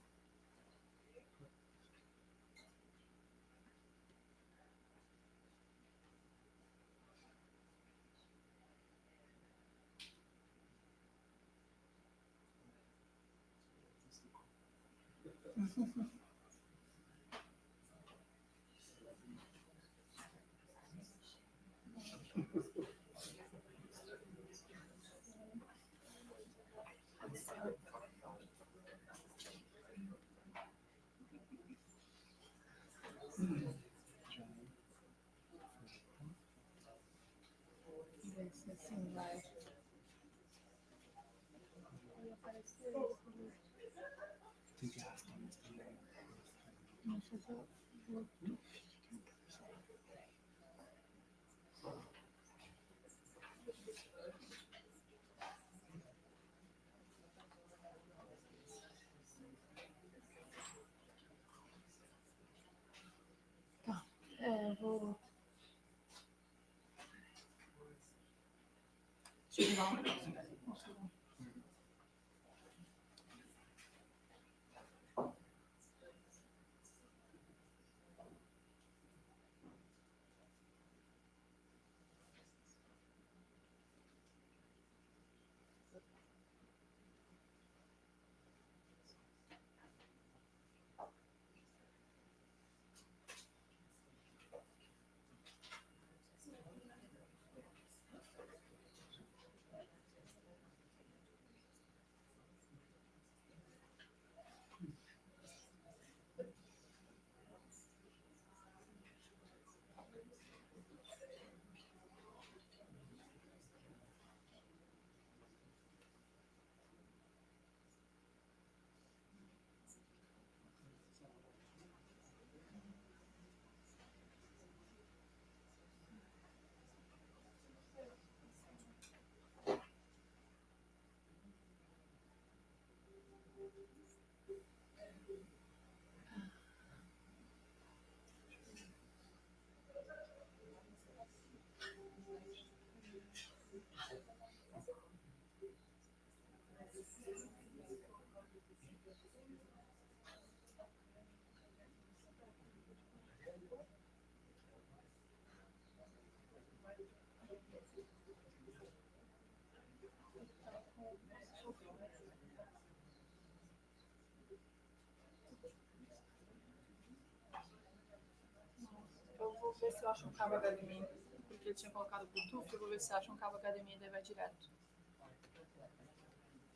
Eu vou ver se eu acho um cabo HDMI, porque eu tinha colocado Bluetooth, eu vou ver se eu acho um cabo HDMI e daí vai direto.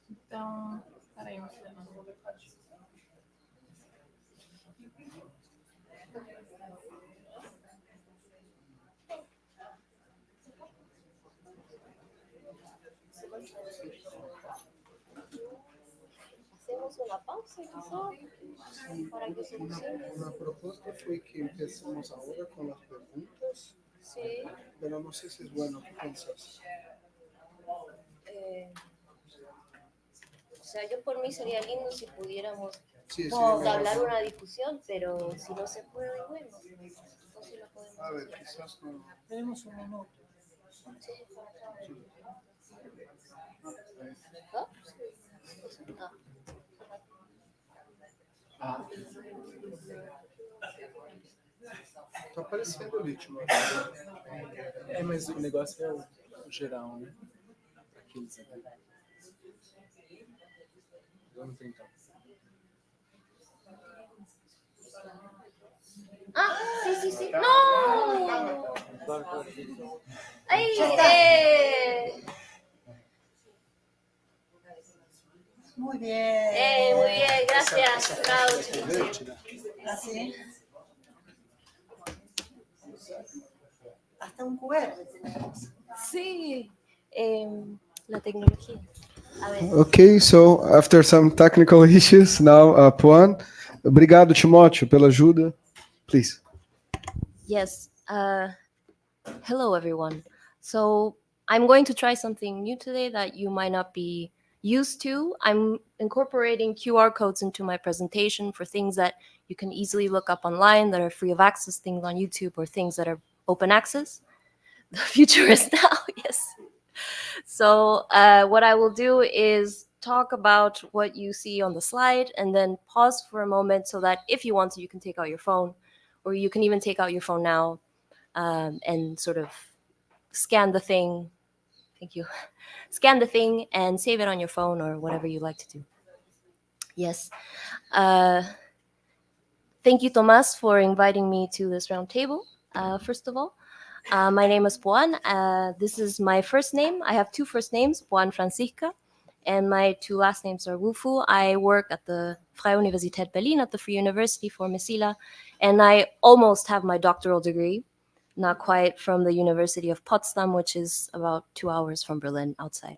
Então, peraí, um segundo, eu vou ver pode. Hacemos una pausa quizá para que se Una propuesta fue que empecemos ahora con las preguntas. Sí. pero no sé si es bueno. ¿Qué piensas? O sea, yo por mí sería lindo si pudiéramos Sí, entablar una discusión, pero si no se puede, bueno, no si lo podemos A ver, hacer. quizás no. Tenemos un minuto. ¿No? Ah. Tá aparecendo ali, Timo. Mas o negócio é o geral, né? Aqueles aqui. Vamos tentar. Ah, sí, sí, sí. ¡No! Claro. ¡Ay! Muy bien. Muy bien, gracias. Chao. Así. Hasta un QR tenemos. Sí, la tecnología. A ver. Okay, so after some technical issues, now Puo-an. Obrigado, Timóteo, pela ajuda. Please. Yes. Hello, everyone. So I'm going to try something new today that you might not be used to. I'm incorporating QR codes into my presentation for things that you can easily look up online that are free of access, things on YouTube, or things that are open access. The future is now, yes. So what I will do is talk about what you see on the slide and then pause for a moment so that if you want to, you can take out your phone, or you can even take out your phone now and sort of scan the thing. Thank you. Scan the thing and save it on your phone or whatever you like to do. Yes. Thank you, Tomas, for inviting me to this roundtable, first of all. My name is Puo-an. This is my first name. I have two first names, Puo-an Francisca, and my two last names are Wu-fu. I work at the Freie Universität Berlin at the Free University for Mecila, and I almost have my doctoral degree, not quite, from the University of Potsdam, which is about 2 hours from Berlin outside.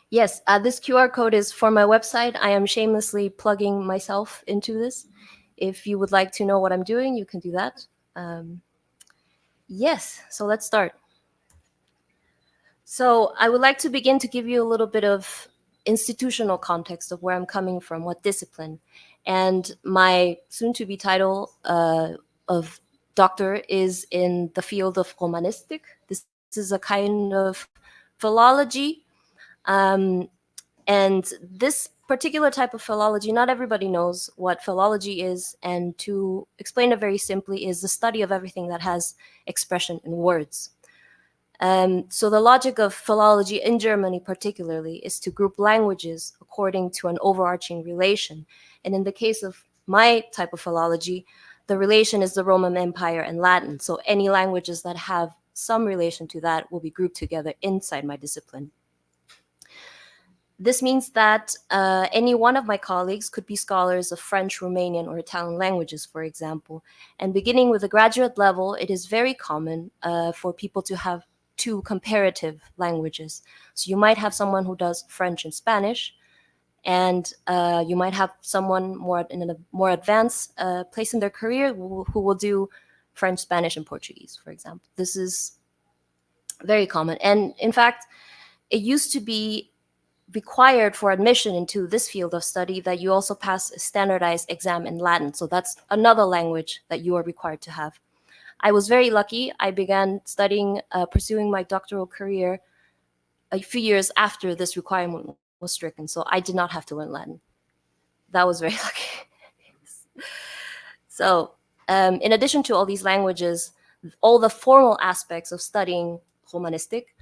Yes, this QR code is for my website. I am shamelessly plugging myself into this. If you would like to know what I'm doing, you can do that. Yes, so let's start. So I would like to begin to give you a little bit of institutional context of where I'm coming from, what discipline. And my soon-to-be title of doctor is in the field of romanistic. This is a kind of philology. And this particular type of philology, not everybody knows what philology is. And to explain it very simply, is the study of everything that has expression in words. So the logic of philology in Germany particularly is to group languages according to an overarching relation. And in the case of my type of philology, the relation is the Roman Empire and Latin. So any languages that have some relation to that will be grouped together inside my discipline. This means that any one of my colleagues could be scholars of French, Romanian, or Italian languages, for example. And beginning with the graduate level, it is very common for people to have two comparative languages. So you might have someone who does French and Spanish, and you might have someone in a more advanced place in their career who will do French, Spanish, and Portuguese, for example. This is very common. And in fact, it used to be required for admission into this field of study that you also pass a standardized exam in Latin. So that's another language that you are required to have. I was very lucky. I began studying, pursuing my doctoral career a few years after this requirement was stricken. So I did not have to learn Latin. That was very lucky. So in addition to all these languages, all the formal aspects of studying Romanistic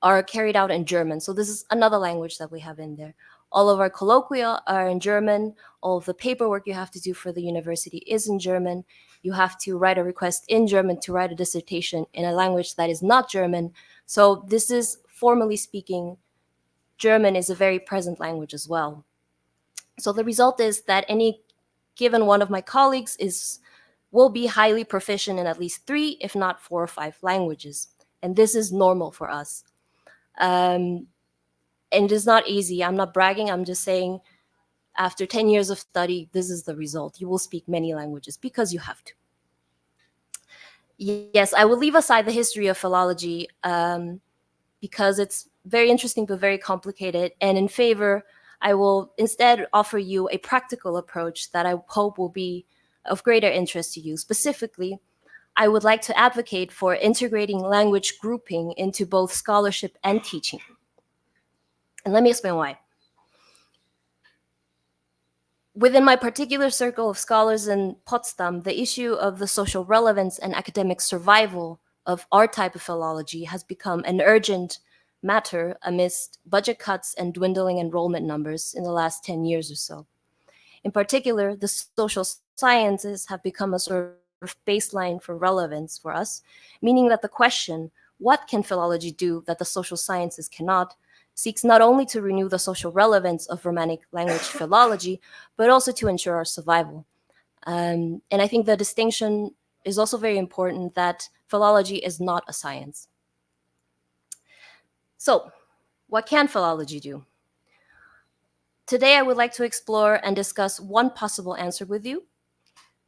are carried out in German. So this is another language that we have in there. All of our colloquia are in German. All of the paperwork you have to do for the university is in German. You have to write a request in German to write a dissertation in a language that is not German. So this is, formally speaking, German is a very present language as well. So the result is that any given one of my colleagues will be highly proficient in at least 3, if not 4 or 5 languages. And this is normal for us. And it is not easy. I'm not bragging. I'm just saying after 10 years of study, this is the result. You will speak many languages because you have to. Yes, I will leave aside the history of philology because it's very interesting but very complicated. And in favor, I will instead offer you a practical approach that I hope will be of greater interest to you. Specifically, I would like to advocate for integrating language grouping into both scholarship and teaching. And let me explain why. Within my particular circle of scholars in Potsdam, the issue of the social relevance and academic survival of our type of philology has become an urgent matter amidst budget cuts and dwindling enrollment numbers in the last 10 years or so. In particular, the social sciences have become a sort of baseline for relevance for us, meaning that the question, what can philology do that the social sciences cannot, seeks not only to renew the social relevance of Romanic language philology, but also to ensure our survival. And I think the distinction is also very important that philology is not a science. So, what can philology do? Today, I would like to explore and discuss one possible answer with you,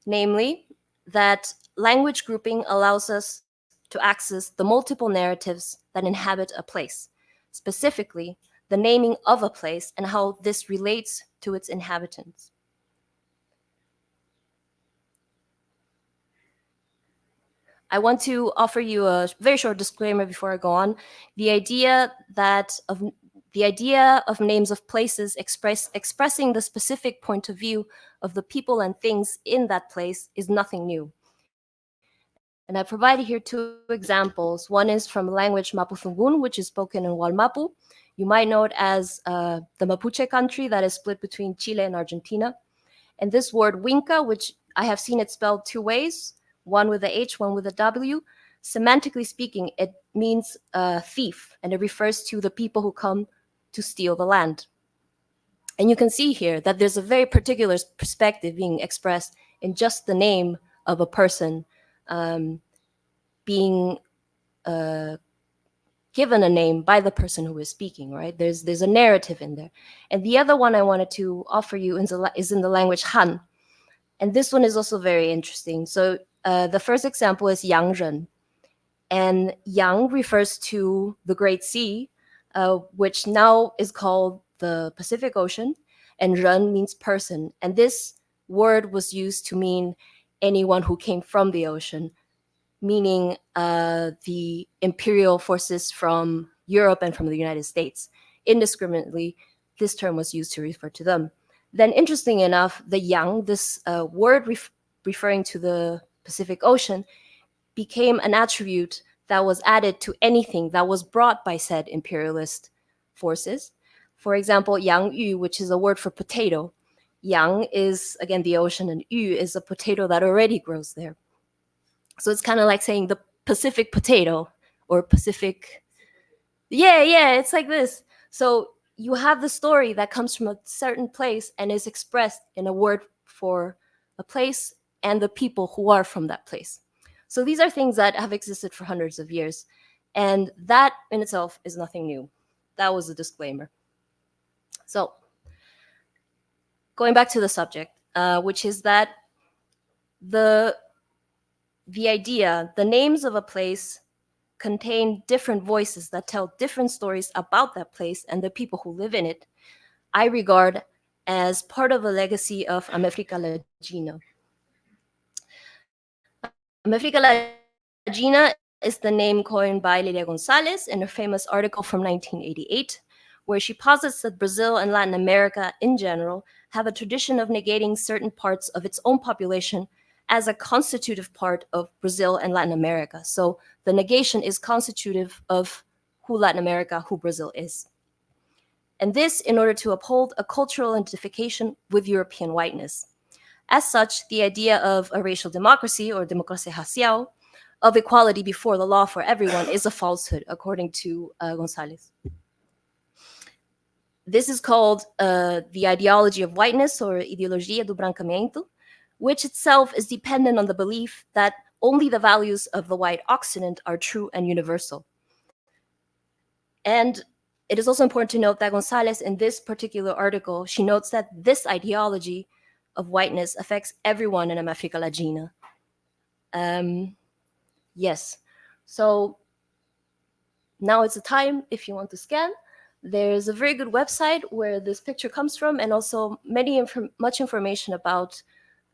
namely that language grouping allows us to access the multiple narratives that inhabit a place, specifically the naming of a place and how this relates to its inhabitants. I want to offer you a very short disclaimer before I go on. The idea of names of places expressing the specific point of view of the people and things in that place is nothing new. And I provided here two examples. One is from the language Mapudungun, which is spoken in Wallmapu. You might know it as the Mapuche country that is split between Chile and Argentina. And this word Winca, which I have seen it spelled two ways, one with a H, one with a W. Semantically speaking, it means thief, and it refers to the people who come to steal the land. And you can see here that there's a very particular perspective being expressed in just the name of a person being given a name by the person who is speaking, right? There's a narrative in there. And the other one I wanted to offer you is in the language Han. And this one is also very interesting. So the first example is Yangren. And Yang refers to the Great Sea, which now is called the Pacific Ocean, and Ren means person. And this word was used to mean anyone who came from the ocean, meaning the imperial forces from Europe and from the United States. Indiscriminately, this term was used to refer to them. Then, interesting enough, the Yang, this word referring to the Pacific Ocean, became an attribute that was added to anything that was brought by said imperialist forces. For example, Yang Yu, which is a word for potato. Yang is, again, the ocean, and Yu is a potato that already grows there. So it's kind of like saying the Pacific potato or Pacific. Yeah, it's like this. So you have the story that comes from a certain place and is expressed in a word for a place and the people who are from that place. So these are things that have existed for hundreds of years. And that in itself is nothing new. That was a disclaimer. So going back to the subject, which is that the idea, the names of a place contain different voices that tell different stories about that place and the people who live in it, I regard as part of a legacy of Améfrica Ladina. Améfrica Ladina is the name coined by Lilia González in her famous article from 1988, where she posits that Brazil and Latin America in general have a tradition of negating certain parts of its own population as a constitutive part of Brazil and Latin America. So the negation is constitutive of who Latin America, who Brazil is. And this in order to uphold a cultural identification with European whiteness. As such, the idea of a racial democracy or democracia racial, of equality before the law for everyone, is a falsehood, according to González. This is called the ideology of whiteness, or ideologia do branqueamento, which itself is dependent on the belief that only the values of the white Occident are true and universal. And it is also important to note that González, in this particular article, she notes that this ideology of whiteness affects everyone in Améfrica Latina. Yes. So now it's the time if you want to scan. There's a very good website where this picture comes from, and also much information about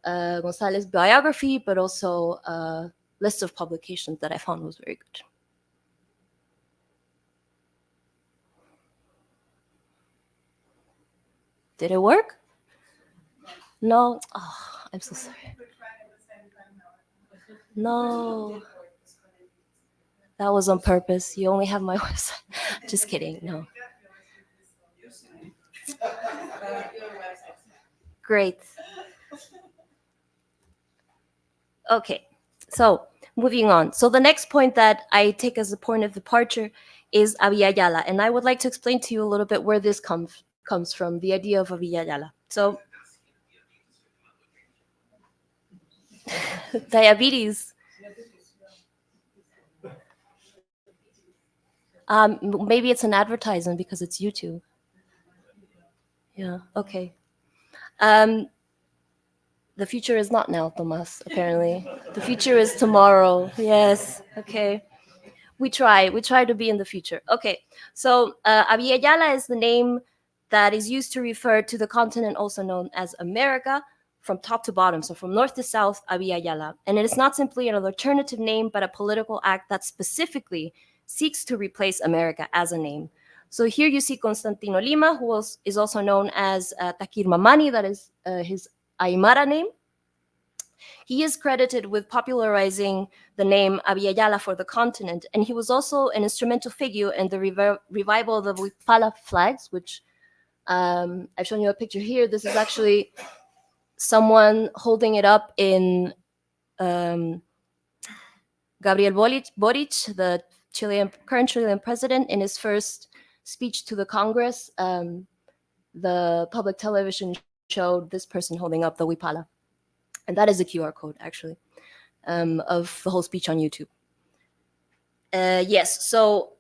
González's biography, but also a list of publications that I found was very good. Did it work? No? Oh, I'm so sorry. No. That was on purpose. You only have my website. Just kidding. No. Great. Okay. So moving on. So the next point that I take as a point of departure is Abya Yala. And I would like to explain to you a little bit where this comes from, the idea of Abya Yala. So diabetes. Maybe it's an advertisement because it's YouTube. Yeah, okay. The future is not now, Tomas, apparently. The future is tomorrow. Yes, okay. We try to be in the future. Okay, so Abya Yala is the name that is used to refer to the continent also known as America, from top to bottom, so from north to south, Abya Yala. And it is not simply an alternative name, but a political act that specifically seeks to replace America as a name. So here you see Constantino Lima, who is also known as Takir Mamani, that is his Aymara name. He is credited with popularizing the name Abya Yala for the continent, and he was also an instrumental figure in the revival of the Huipala flags, which I've shown you a picture here. This is actually someone holding it up in Gabriel Boric, the current Chilean president, in his first speech to the Congress. The public television showed this person holding up the Huipala. And that is a QR code, actually, of the whole speech on YouTube. Yes, so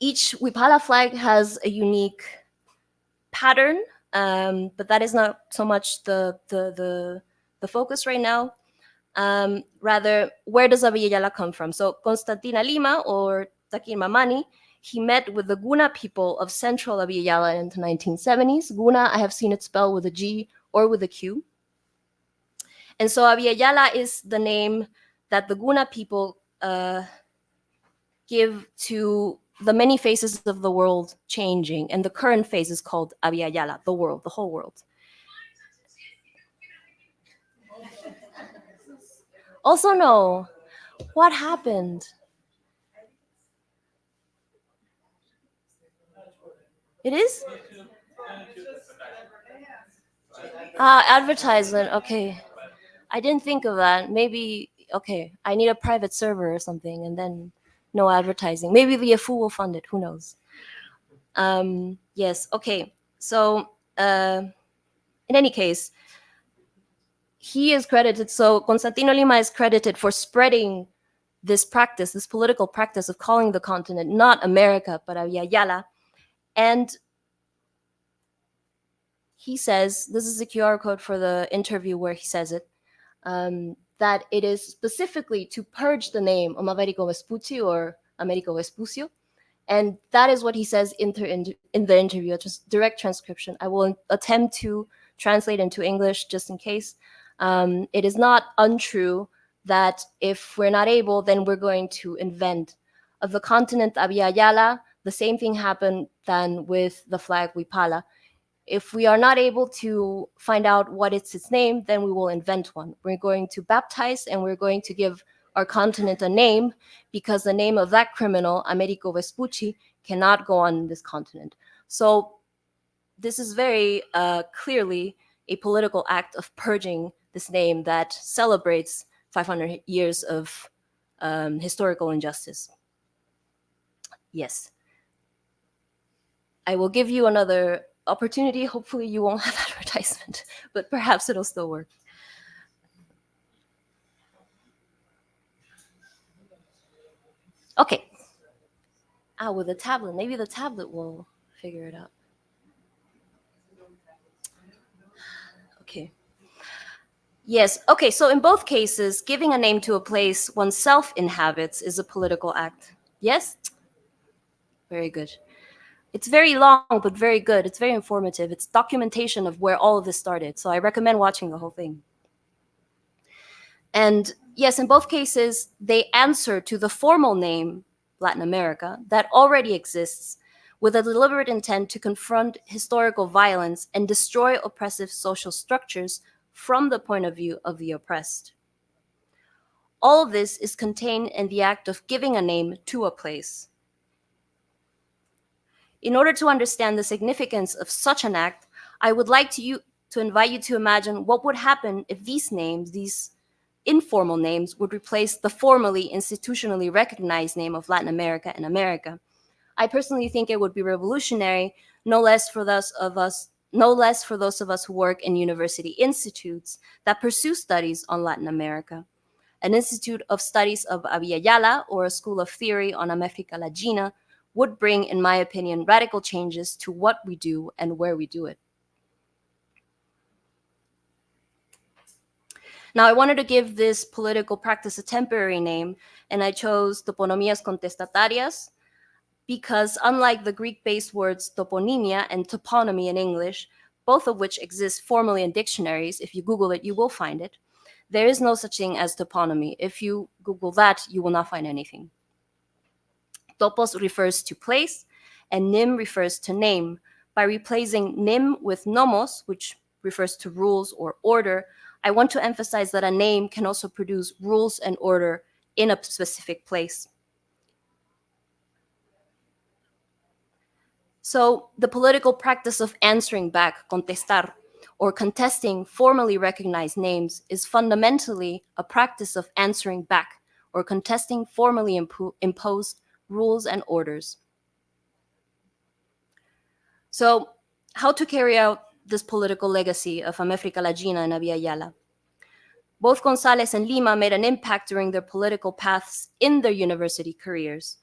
each Huipala flag has a unique pattern, but that is not so much the focus right now. Rather, where does Abya Yala come from? So Constantina Lima, or Takir Mamani, he met with the Guna people of central Abya Yala in the 1970s. Guna, I have seen it spelled with a G or with a Q. And so Abya Yala is the name that the Guna people give to the many faces of the world changing. And the current phase is called Abya Yala, the world, the whole world. Also, no. What happened? It is? Advertisement. Okay. I didn't think of that. Maybe, okay, I need a private server or something, and then no advertising. Maybe the FU will fund it. Who knows? Yes. Okay. So, in any case, he is credited. So Constantino Lima is credited for spreading this practice, this political practice of calling the continent not America, but Abya Yala. And he says, this is a QR code for the interview where he says it, that it is specifically to purge the name of Americo Vespucci or Americo Vespucio. And that is what he says in the interview, just direct transcription. I will attempt to translate into English just in case. It is not untrue that if we're not able, then we're going to invent. Of the continent Abya Yala, the same thing happened than with the flag Huipala. If we are not able to find out what is its name, then we will invent one. We're going to baptize and we're going to give our continent a name, because the name of that criminal, Americo Vespucci, cannot go on this continent. So this is very clearly a political act of purging this name that celebrates 500 years of historical injustice. Yes. I will give you another opportunity. Hopefully you won't have advertisement, but perhaps it'll still work. Okay. With a tablet. Maybe the tablet will figure it out. Okay. Yes. Okay. So in both cases, giving a name to a place oneself inhabits is a political act. Yes? Very good. It's very long, but very good. It's very informative. It's documentation of where all of this started. So I recommend watching the whole thing. And yes, in both cases, they answer to the formal name, Latin America, that already exists with a deliberate intent to confront historical violence and destroy oppressive social structures from the point of view of the oppressed. All of this is contained in the act of giving a name to a place. In order to understand the significance of such an act, I would like to invite you to imagine what would happen if these names, these informal names, would replace the formally, institutionally recognized name of Latin America and America. I personally think it would be revolutionary, no less for those of us who work in university institutes that pursue studies on Latin America. An institute of studies of Abya Yala, or a school of theory on Améfrica Ladina, would bring, in my opinion, radical changes to what we do and where we do it. Now, I wanted to give this political practice a temporary name, and I chose toponomías contestatarias because, unlike the Greek-based words toponymia and toponymy in English, both of which exist formally in dictionaries, if you Google it, you will find it, there is no such thing as toponymy. If you Google that, you will not find anything. Topos refers to place, and nym refers to name. By replacing nym with nomos, which refers to rules or order, I want to emphasize that a name can also produce rules and order in a specific place. So the political practice of answering back, contestar, or contesting formally recognized names is fundamentally a practice of answering back or contesting formally imposed rules and orders. So how to carry out this political legacy of Améfrica Ladina and Abya Yala? Both González and Lima made an impact during their political paths in their university careers.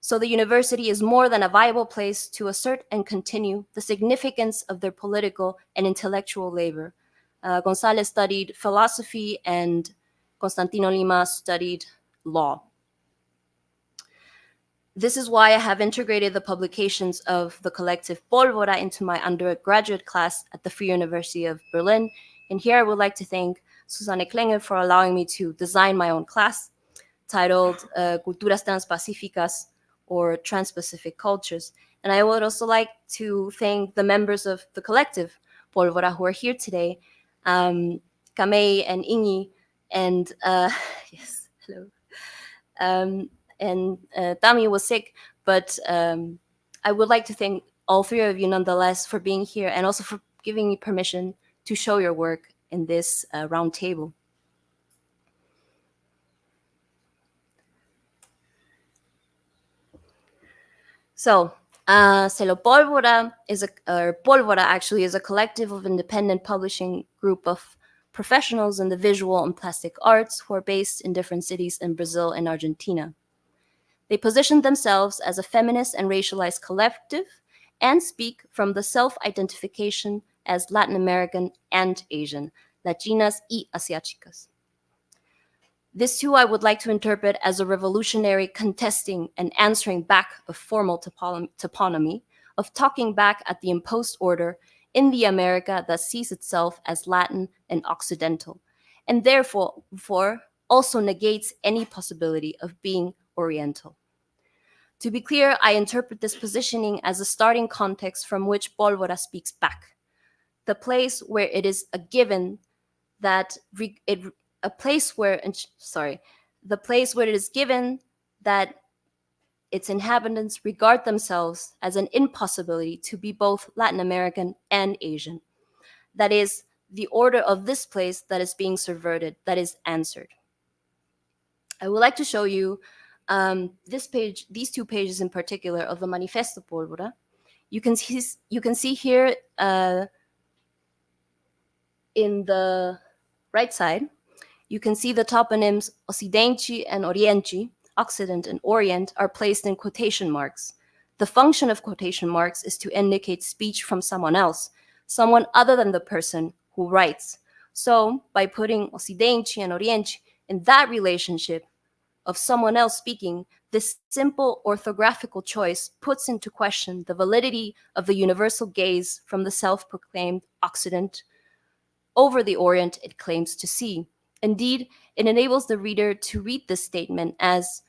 So the university is more than a viable place to assert and continue the significance of their political and intellectual labor. González studied philosophy and Constantino Lima studied law. This is why I have integrated the publications of the collective Pólvora into my undergraduate class at the Freie Universität of Berlin. And here I would like to thank Susanne Klenge for allowing me to design my own class titled Culturas Transpacíficas, or Trans-Pacific Cultures. And I would also like to thank the members of the collective Pólvora who are here today, Kamei and Ingi, and yes, hello. And Tami was sick, but I would like to thank all three of you nonetheless for being here and also for giving me permission to show your work in this round table. So, Pólvora actually is a collective of independent publishing group of professionals in the visual and plastic arts who are based in different cities in Brazil and Argentina. They position themselves as a feminist and racialized collective and speak from the self-identification as Latin American and Asian, Latinas y Asiáticas. This too I would like to interpret as a revolutionary contesting and answering back of formal toponymy, of talking back at the imposed order in the America that sees itself as Latin and Occidental, and therefore also negates any possibility of being Oriental. To be clear, I interpret this positioning as a starting context from which Pólvora speaks back, the place where it is a given that the place where it is given that its inhabitants regard themselves as an impossibility to be both Latin American and Asian. That is the order of this place that is being subverted, that is answered. I would like to show you this page, these two pages in particular of the Manifesto Pólvora. You can see here in the right side, you can see the toponyms Ocidente and Oriente, Occident and Orient, are placed in quotation marks. The function of quotation marks is to indicate speech from someone else, someone other than the person who writes, So by putting Ocidente and Oriente in that relationship of someone else speaking, this simple orthographical choice puts into question the validity of the universal gaze from the self-proclaimed Occident over the Orient it claims to see. Indeed, it enables the reader to read this statement as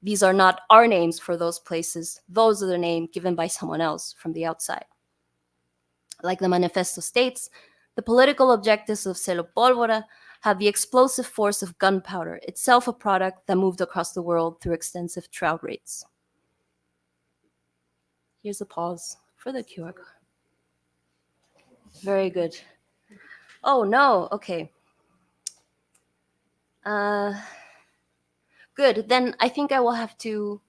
these are not our names for those places, those are the names given by someone else from the outside. Like the manifesto states, the political objectives of Celo Pólvora have the explosive force of gunpowder, itself a product that moved across the world through extensive trade routes. Here's a pause for the QR code. Very good. Oh no, okay. Good, then I think I will have to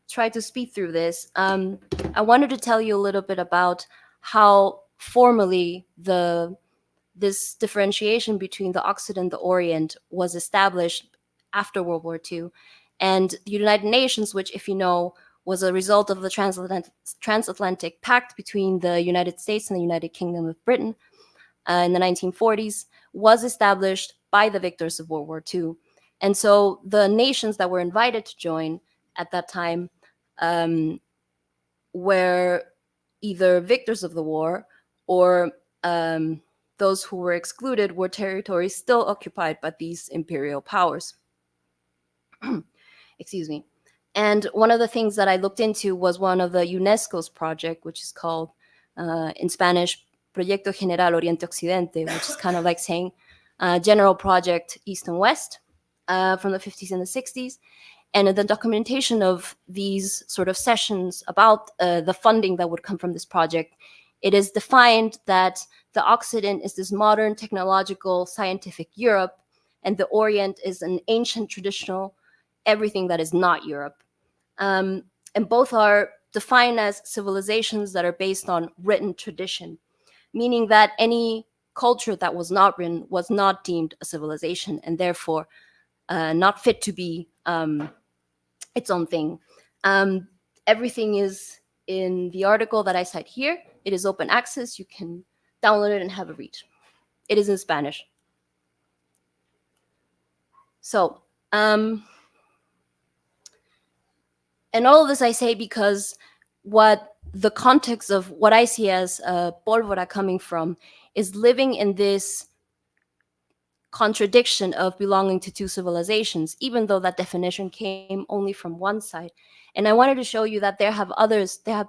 try to speed through this. I wanted to tell you a little bit about how formally this differentiation between the Occident and the Orient was established after World War II. And the United Nations, which, if you know, was a result of the transatlantic pact between the United States and the United Kingdom of Britain in the 1940s, was established by the victors of World War II. And so the nations that were invited to join at that time were either victors of the war or those who were excluded were territories still occupied by these imperial powers. Excuse me. And one of the things that I looked into was one of the UNESCO's project, which is called, in Spanish, Proyecto General Oriente Occidente, which is kind of like saying General Project East and West from the 50s and the 60s. And the documentation of these sort of sessions about the funding that would come from this project, it is defined that the Occident is this modern, technological, scientific Europe, and the Orient is an ancient, traditional, everything that is not Europe. And both are defined as civilizations that are based on written tradition, meaning that any culture that was not written was not deemed a civilization and therefore not fit to be its own thing. Everything is in the article that I cite here. It is open access. You can download it and have a read. It is in Spanish. So, and all of this I say because what the context of what I see as pólvora coming from is living in this contradiction of belonging to two civilizations, even though that definition came only from one side. And I wanted to show you that there have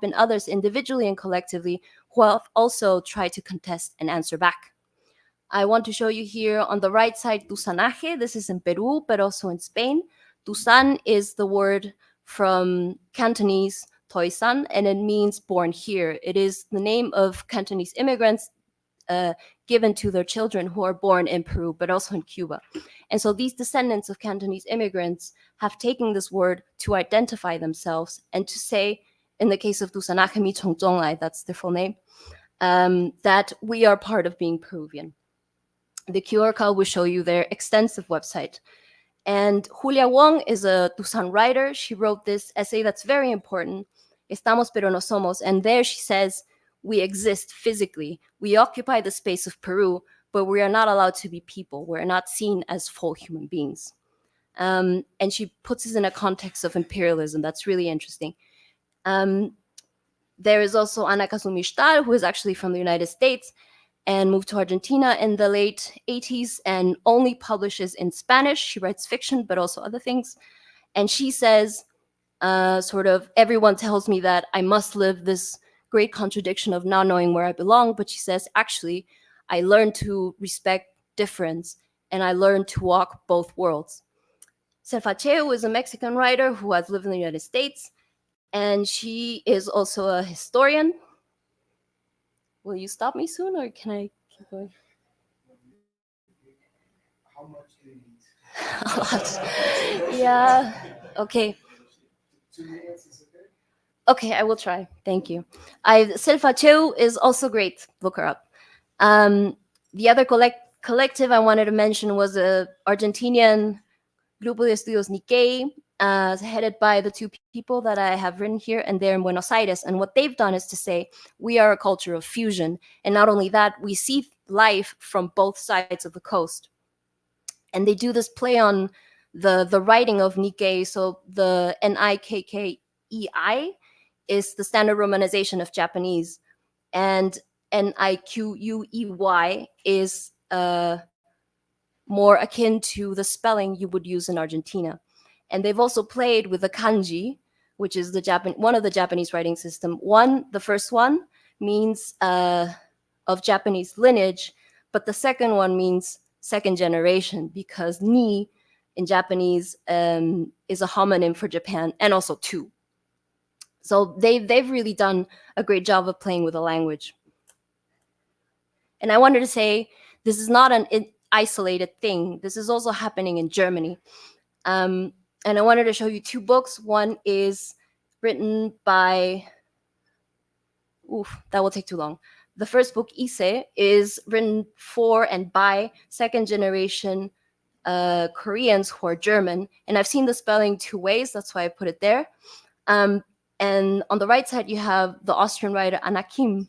been others individually and collectively who have also tried to contest and answer back. I want to show you here on the right side, Tusanaje. This is in Peru, but also in Spain. Tusan is the word from Cantonese, Toisan, and it means born here. It is the name of Cantonese immigrants given to their children who are born in Peru, but also in Cuba. And so these descendants of Cantonese immigrants have taken this word to identify themselves and to say, in the case of Tusanaje mi Chongzonglai, that's their full name, that we are part of being Peruvian. The QR code will show you their extensive website. And Julia Wong is a Tusan writer. She wrote this essay that's very important, Estamos pero no somos. And there she says, we exist physically. We occupy the space of Peru, but we are not allowed to be people. We're not seen as full human beings. And she puts this in a context of imperialism that's really interesting. There is also Ana Kazumi Stahl, who is actually from the United States and moved to Argentina in the late 80s and only publishes in Spanish. She writes fiction, but also other things. And she says, sort of, everyone tells me that I must live this great contradiction of not knowing where I belong. But she says, actually, I learned to respect difference and I learned to walk both worlds. Selfacheu is a Mexican writer who has lived in the United States, and she is also a historian. Will you stop me soon, or can I keep going? How much do you need? A lot. Yeah. Okay. 2 minutes is okay? Okay, I will try. Thank you. Selfacheu is also great. Look her up. The other collective I wanted to mention was a Argentinian Grupo de Estudios Nikkei. headed by the two people that I have written here, and they're in Buenos Aires. And what they've done is to say, we are a culture of fusion. And not only that, we see life from both sides of the coast. And they do this play on the writing of Nikkei. So the Nikkei is the standard romanization of Japanese, and Niquey is more akin to the spelling you would use in Argentina. And they've also played with the kanji, which is one of the Japanese writing system. The first one means of Japanese lineage, but the second one means second generation, because ni in Japanese is a homonym for Japan, and also two. So they've really done a great job of playing with the language. And I wanted to say, this is not an isolated thing. This is also happening in Germany. And I wanted to show you two books. One is written by, that will take too long. The first book, Ise, is written for and by second generation Koreans who are German. And I've seen the spelling two ways, that's why I put it there. And on the right side, you have the Austrian writer Anna Kim,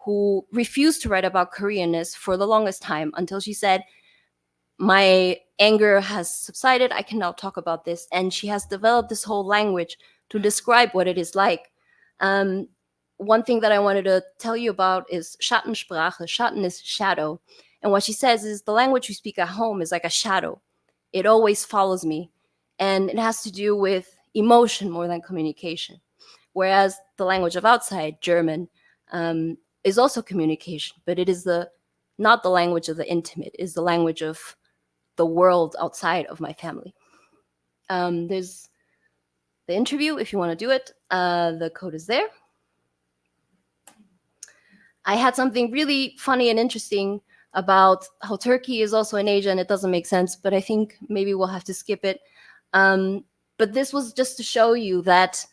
who refused to write about Koreanness for the longest time until she said, my anger has subsided, I can now talk about this. And she has developed this whole language to describe what it is like. One thing that I wanted to tell you about is Schattensprache. Schatten is shadow. And what she says is the language we speak at home is like a shadow. It always follows me. And it has to do with emotion more than communication. Whereas the language of outside, German, is also communication, but it is not the language of the intimate, it is the language of the world outside of my family. There's the interview if you want to do it. The code is there. I had something really funny and interesting about how Turkey is also in Asia, and it doesn't make sense, but I think maybe we'll have to skip it. But this was just to show you that,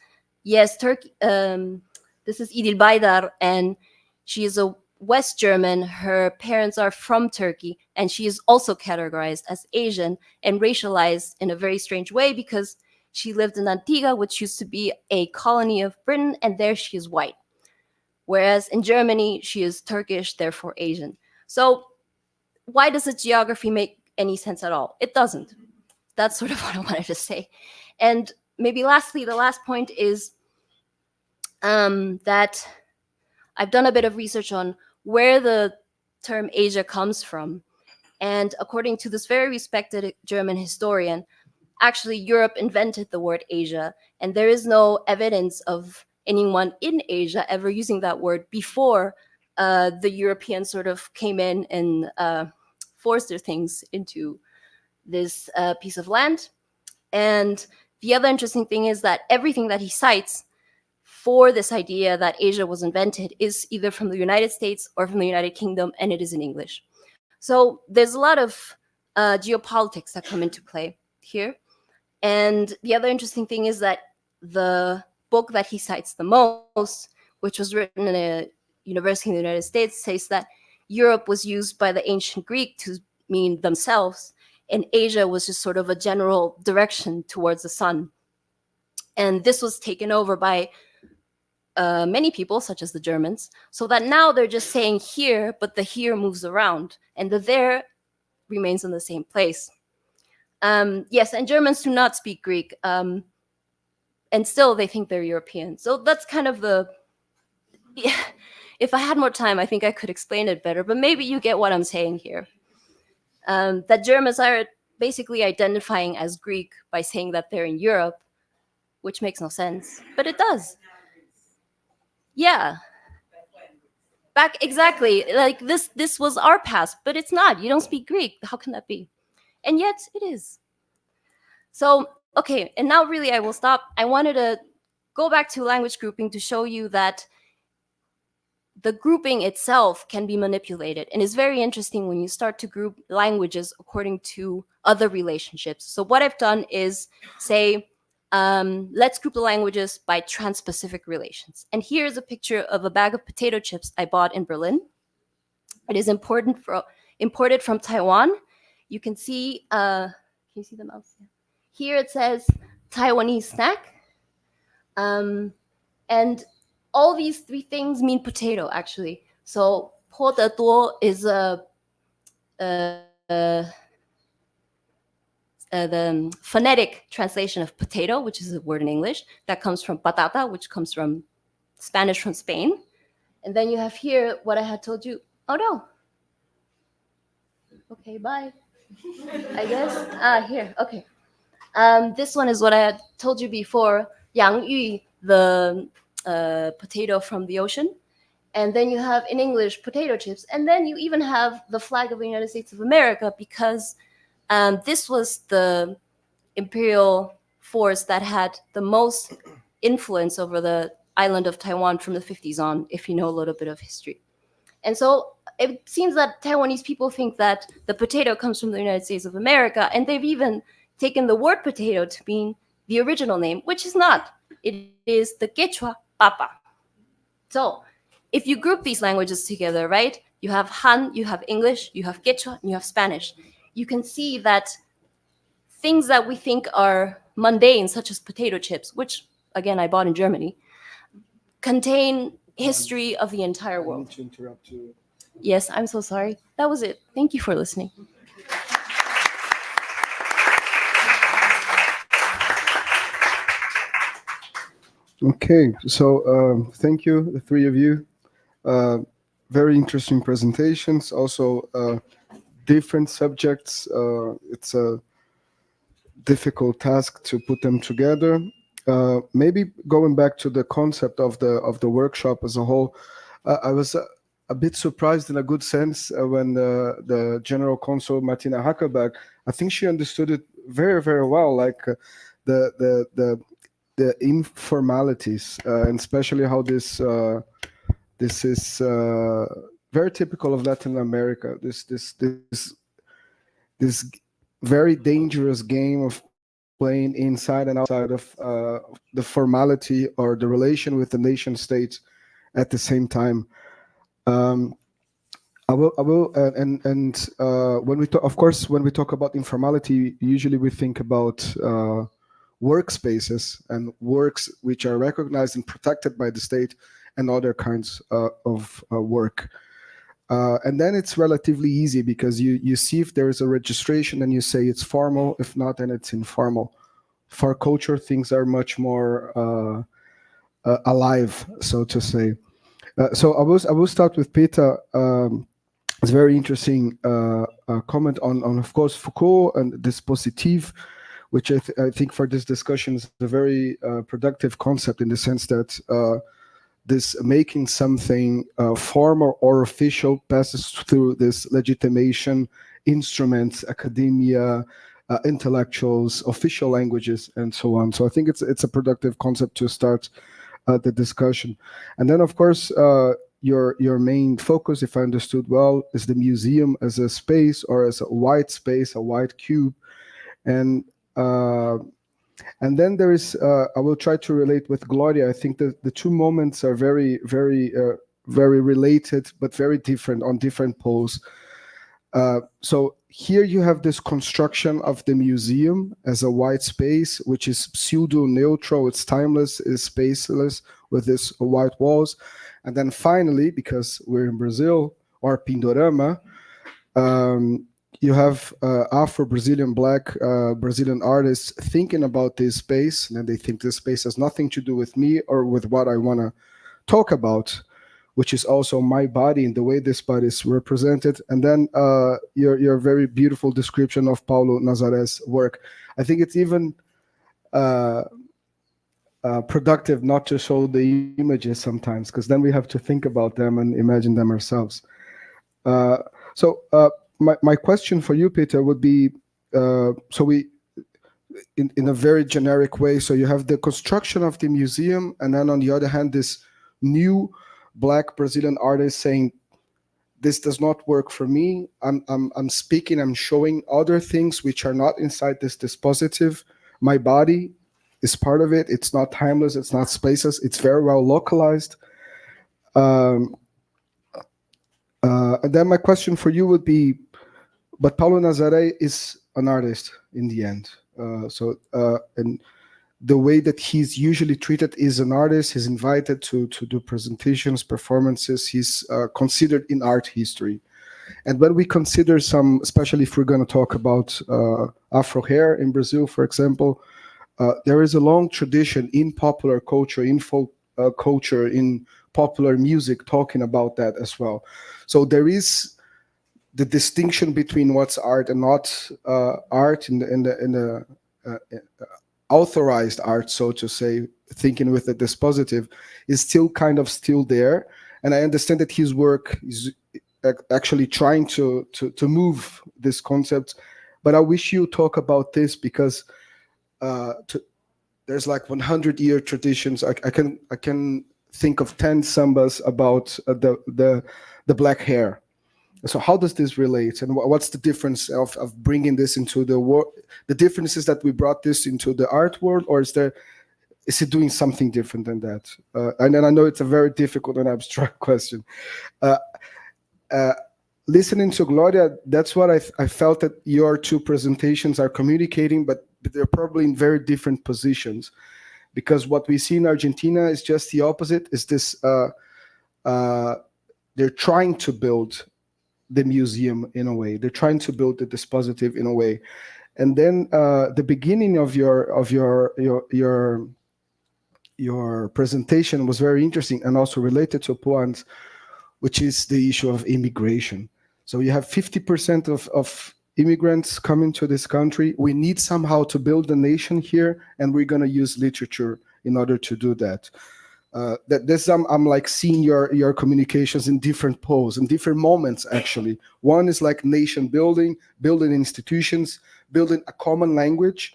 yes, Turkey. This is Idil Baydar, and she is a West German. Her parents are from Turkey, and she is also categorized as Asian and racialized in a very strange way because she lived in Antigua, which used to be a colony of Britain, and there she is white. Whereas in Germany, she is Turkish, therefore Asian. So why does the geography make any sense at all? It doesn't. That's sort of what I wanted to say. And maybe lastly, the last point is that I've done a bit of research on where the term Asia comes from. And according to this very respected German historian, actually Europe invented the word Asia, and there is no evidence of anyone in Asia ever using that word before the Europeans sort of came in and forced their things into this piece of land. And the other interesting thing is that everything that he cites for this idea that Asia was invented is either from the United States or from the United Kingdom, and it is in English. So there's a lot of geopolitics that come into play here. And the other interesting thing is that the book that he cites the most, which was written in a university in the United States, says that Europe was used by the ancient Greek to mean themselves, and Asia was just sort of a general direction towards the sun. And this was taken over by many people, such as the Germans, so that now they're just saying here, but the here moves around, and the there remains in the same place. Yes, and Germans do not speak Greek, and still they think they're European. So that's kind of yeah, if I had more time, I think I could explain it better, but maybe you get what I'm saying here. That Germans are basically identifying as Greek by saying that they're in Europe, which makes no sense, but it does. Yeah. Exactly. Like this was our past, but it's not. You don't speak Greek. How can that be? And yet it is. So, okay, and now really I will stop. I wanted to go back to language grouping to show you that the grouping itself can be manipulated. And it's very interesting when you start to group languages according to other relationships. So what I've done is say, let's group the languages by trans-Pacific relations. And here's a picture of a bag of potato chips I bought in Berlin. It is imported from Taiwan. You can see, can you see the mouse? Here it says Taiwanese snack. And all these three things mean potato, actually. So, 坡得多 is the phonetic translation of potato, which is a word in English that comes from patata, which comes from Spanish from Spain. And then you have here what I had told you. Oh no. Okay, bye. I guess. Here. Okay. This one is what I had told you before. Yang yu, the potato from the ocean. And then you have in English potato chips. And then you even have the flag of the United States of America, because this was the imperial force that had the most influence over the island of Taiwan from the 50s on, if you know a little bit of history. And so it seems that Taiwanese people think that the potato comes from the United States of America, and they've even taken the word potato to mean the original name, which is not. It is the Quechua papa. So if you group these languages together, right, you have Han, you have English, you have Quechua, and you have Spanish. You can see that things that we think are mundane, such as potato chips, which, again, I bought in Germany, contain history of the entire I need world. to interrupt you. Yes, I'm so sorry. That was it. Thank you for listening. Okay, so thank you, the three of you. Very interesting presentations. Also, different subjects. It's a difficult task to put them together. Maybe going back to the concept of the workshop as a whole, I was a bit surprised in a good sense when the General Consul Martina Hackelberg, I think she understood it very, very well, like the informalities, and especially how this is very typical of Latin America. This very dangerous game of playing inside and outside of the formality or the relation with the nation state at the same time. I will, and when we talk, of course, when we talk about informality, usually we think about workspaces and works which are recognized and protected by the state, and other kinds of work. And then it's relatively easy because you see if there is a registration and you say it's formal. If not, then it's informal. For culture, things are much more alive, so to say. So I will start with Peter. It's a very interesting comment on, of course, Foucault and Dispositif, which I think for this discussion is a very productive concept, in the sense that this making something formal or official passes through this legitimation, instruments, academia, intellectuals, official languages, and so on. So I think it's a productive concept to start the discussion. And then, of course, your main focus, if I understood well, is the museum as a space, or as a white space, a white cube. And then there is, I will try to relate with Gloria. I think that the two moments are very, very, very related, but very different on different poles. So here you have this construction of the museum as a white space, which is pseudo-neutral, it's timeless, it's spaceless, with these white walls. And then finally, because we're in Brazil, or Pindorama, you have Afro-Brazilian, Black Brazilian artists thinking about this space, and then they think this space has nothing to do with me or with what I want to talk about, which is also my body and the way this body is represented. And then your very beautiful description of Paulo Nazaré's work. I think it's even productive not to show the images sometimes, because then we have to think about them and imagine them ourselves. My question for you, Peter, would be, so we, in a very generic way, so you have the construction of the museum, and then on the other hand, this new Black Brazilian artist saying, this does not work for me. I'm speaking, I'm showing other things which are not inside this dispositif. My body is part of it. It's not timeless, it's not spaceless, it's very well localized. And then my question for you would be, but Paulo Nazaré is an artist in the end. And the way that he's usually treated is an artist. He's invited to do presentations, performances. He's considered in art history. And when we consider some, especially if we're going to talk about Afro hair in Brazil, for example, there is a long tradition in popular culture, in folk culture, in popular music, talking about that as well. So there is the distinction between what's art and not art in the authorized art, so to say, thinking with the dispositive, is still kind of still there. And I understand that his work is actually trying to move this concept. But I wish you talk about this because there's like 100-year traditions. I can think of 10 sambas about the black hair. So how does this relate, and what's the difference of bringing this into the world? The difference is that we brought this into the art world, or is it doing something different than that? And then I know it's a very difficult and abstract question. Listening to Gloria, that's what I felt that your two presentations are communicating, but they're probably in very different positions, because what we see in Argentina is just the opposite. Is this they're trying to build the museum in a way. They're trying to build the dispositive in a way, and then the beginning of your presentation was very interesting and also related to Puo-an's, which is the issue of immigration. So you have 50% of immigrants coming to this country. We need somehow to build a nation here, and we're going to use literature in order to do that. I'm like seeing your communications in different poles, in different moments, actually. One is like nation building institutions, building a common language.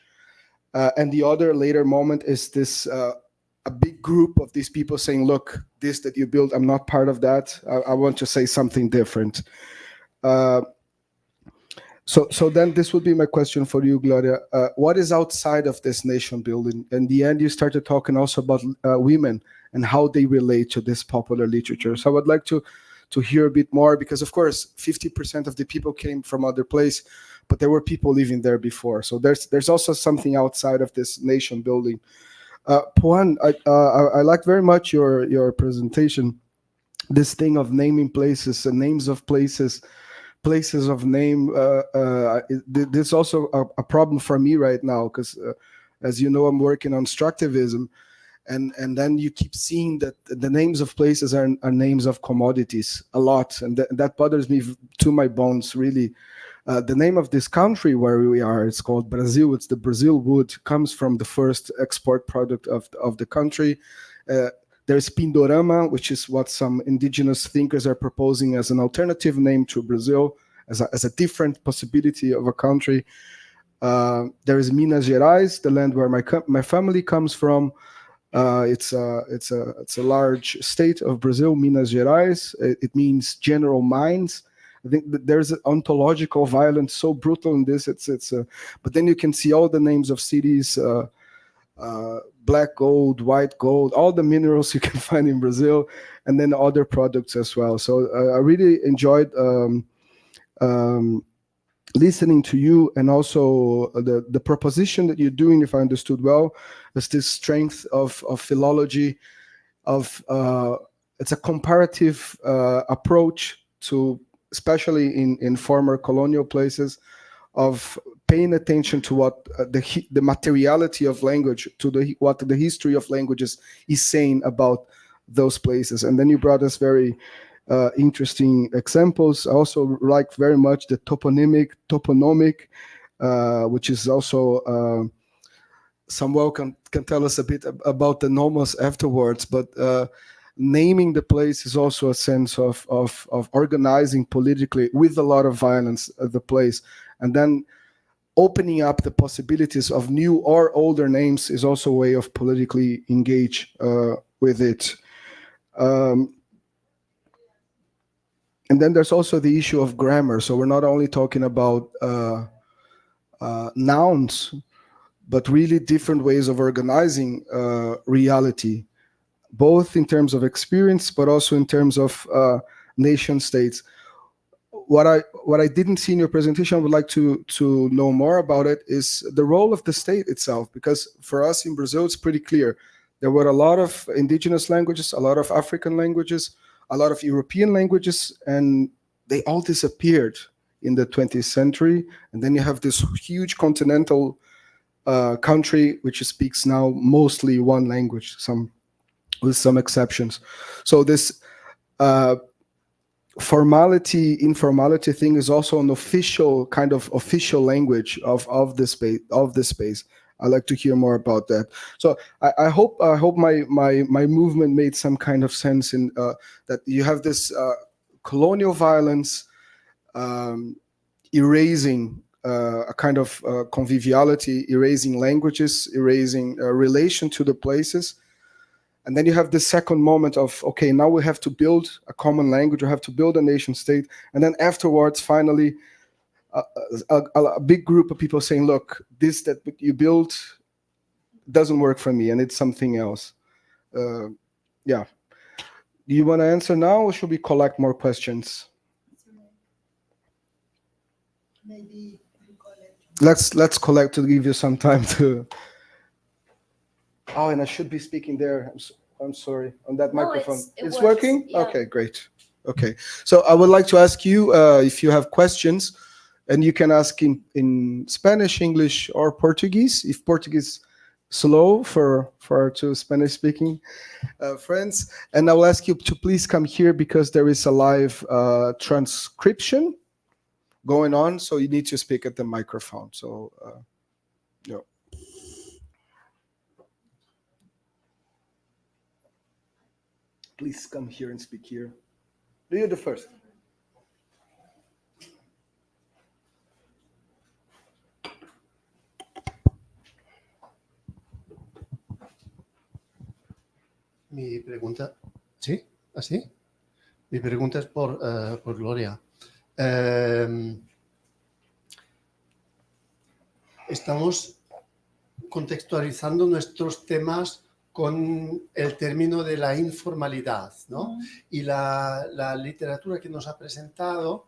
And the other later moment is this a big group of these people saying, look, this that you built, I'm not part of that. I want to say something different. So then this would be my question for you, Gloria. What is outside of this nation building? In the end, you started talking also about women and how they relate to this popular literature. So I would like to hear a bit more, because of course, 50% of the people came from other place, but there were people living there before. So there's also something outside of this nation building. Puo-an, I like very much your presentation, this thing of naming places and names of places of name. This is also a problem for me right now, because as you know, I'm working on structivism, and then you keep seeing that the names of places are names of commodities a lot, and that bothers me to my bones, really. The name of this country where we are, it's called Brazil. It's the Brazil wood, comes from the first export product of the country. There's Pindorama, which is what some indigenous thinkers are proposing as an alternative name to Brazil, as a different possibility of a country. There is Minas Gerais, the land where my family comes from. It's a large state of Brazil, Minas Gerais. It means general mines. I think that there's an ontological violence so brutal in this. But then you can see all the names of cities, black gold, white gold, all the minerals you can find in Brazil, and then other products as well. So I really enjoyed listening to you, and also the proposition that you're doing, if I understood well, is this strength of philology, it's a comparative approach to, especially in former colonial places, of paying attention to what the materiality of language, to what the history of languages is saying about those places. And then you brought us very interesting examples. I also like very much the toponomic, which is also Samuel can tell us a bit about the nomos afterwards, but naming the place is also a sense of organizing politically with a lot of violence the place, and then opening up the possibilities of new or older names is also a way of politically engage with it. And then there's also the issue of grammar. So we're not only talking about nouns, but really different ways of organizing reality, both in terms of experience, but also in terms of nation states. what I didn't see in your presentation, I would like to know more about it, is the role of the state itself. Because for us in Brazil, it's pretty clear. There were a lot of indigenous languages, a lot of African languages, a lot of European languages, and they all disappeared in the 20th century. And then you have this huge continental country which speaks now mostly one language, with some exceptions. So this informality thing is also an official kind of official language of this space. I'd like to hear more about that. So I hope my movement made some kind of sense in that you have this colonial violence erasing a kind of conviviality, erasing languages, erasing relation to the places. And then you have this second moment of, okay, now we have to build a common language, we have to build a nation state. And then afterwards, finally, a big group of people saying, look, this that you built doesn't work for me, and it's something else. Yeah. Do you want to answer now, or should we collect more questions? Maybe let's collect to give you some time to. Oh, and I should be speaking there. I'm sorry, on that No, microphone. it It's works, working? yeah. Okay, great. Okay, so I would like to ask you if you have questions, and you can ask in Spanish, English, or Portuguese. If Portuguese slow for our two Spanish-speaking friends, and I will ask you to please come here because there is a live transcription going on, so you need to speak at the microphone. So, yeah. Please come here and speak here. Do you the first? Mi pregunta, ¿sí? ¿Así? Mi pregunta es por Gloria. Estamos contextualizando nuestros temas con el término de la informalidad, ¿no? Y la literatura que nos ha presentado,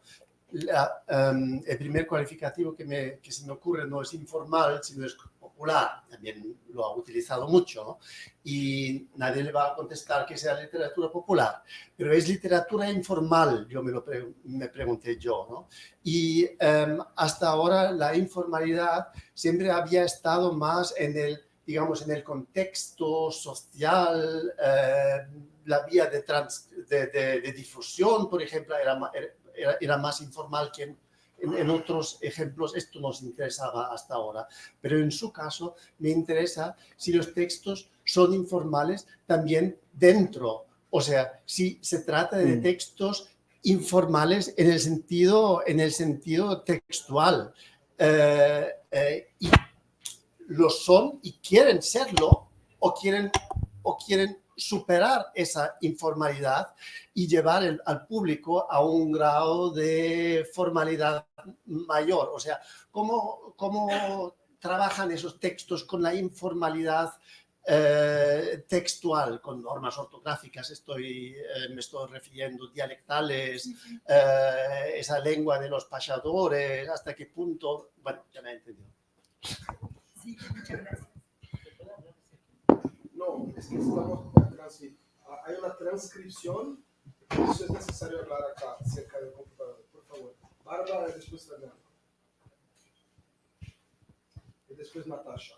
el primer cualificativo que se me ocurre no es informal, sino es popular. También lo ha utilizado mucho, ¿no? Y nadie le va a contestar que sea literatura popular, pero es literatura informal, me pregunté yo, ¿no? Y hasta ahora la informalidad siempre había estado más en el contexto social, la vía de difusión, por ejemplo, era más informal que en otros ejemplos. Esto nos interesaba hasta ahora, pero en su caso me interesa si los textos son informales también dentro, o sea, si se trata de textos informales en el sentido textual, y lo son y quieren serlo, o quieren superar esa informalidad y llevar al público a un grado de formalidad mayor. O sea, ¿cómo trabajan esos textos con la informalidad textual, con normas ortográficas? Me estoy refiriendo, dialectales, esa lengua de los payadores, hasta qué punto. Bueno, ya me he entendido. Sí, muchas gracias. No, es que estamos casi. Hay una transcripción. Eso es necesario hablar acá, cerca del computador. Por favor. Bárbara y después Fernando. Y después Natasha.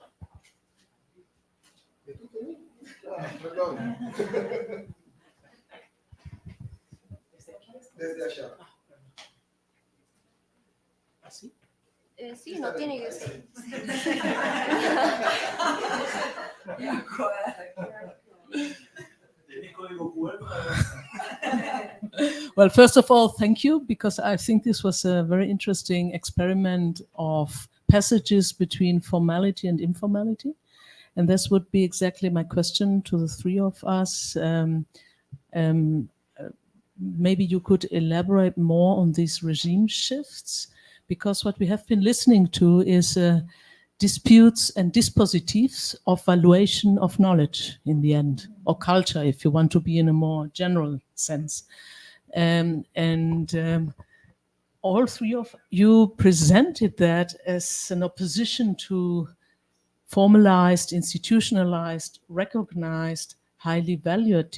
¿Y tú también? Ah, perdón. Desde allá. ¿Así? Sí, no tiene que ser. Well, first of all, thank you, because I think this was a very interesting experiment of passages between formality and informality. And this would be exactly my question to the three of us. Maybe you could elaborate more on these regime shifts, because what we have been listening to is disputes and dispositifs of valuation of knowledge in the end, or culture, if you want to be in a more general sense. all three of you presented that as an opposition to formalized, institutionalized, recognized, highly valued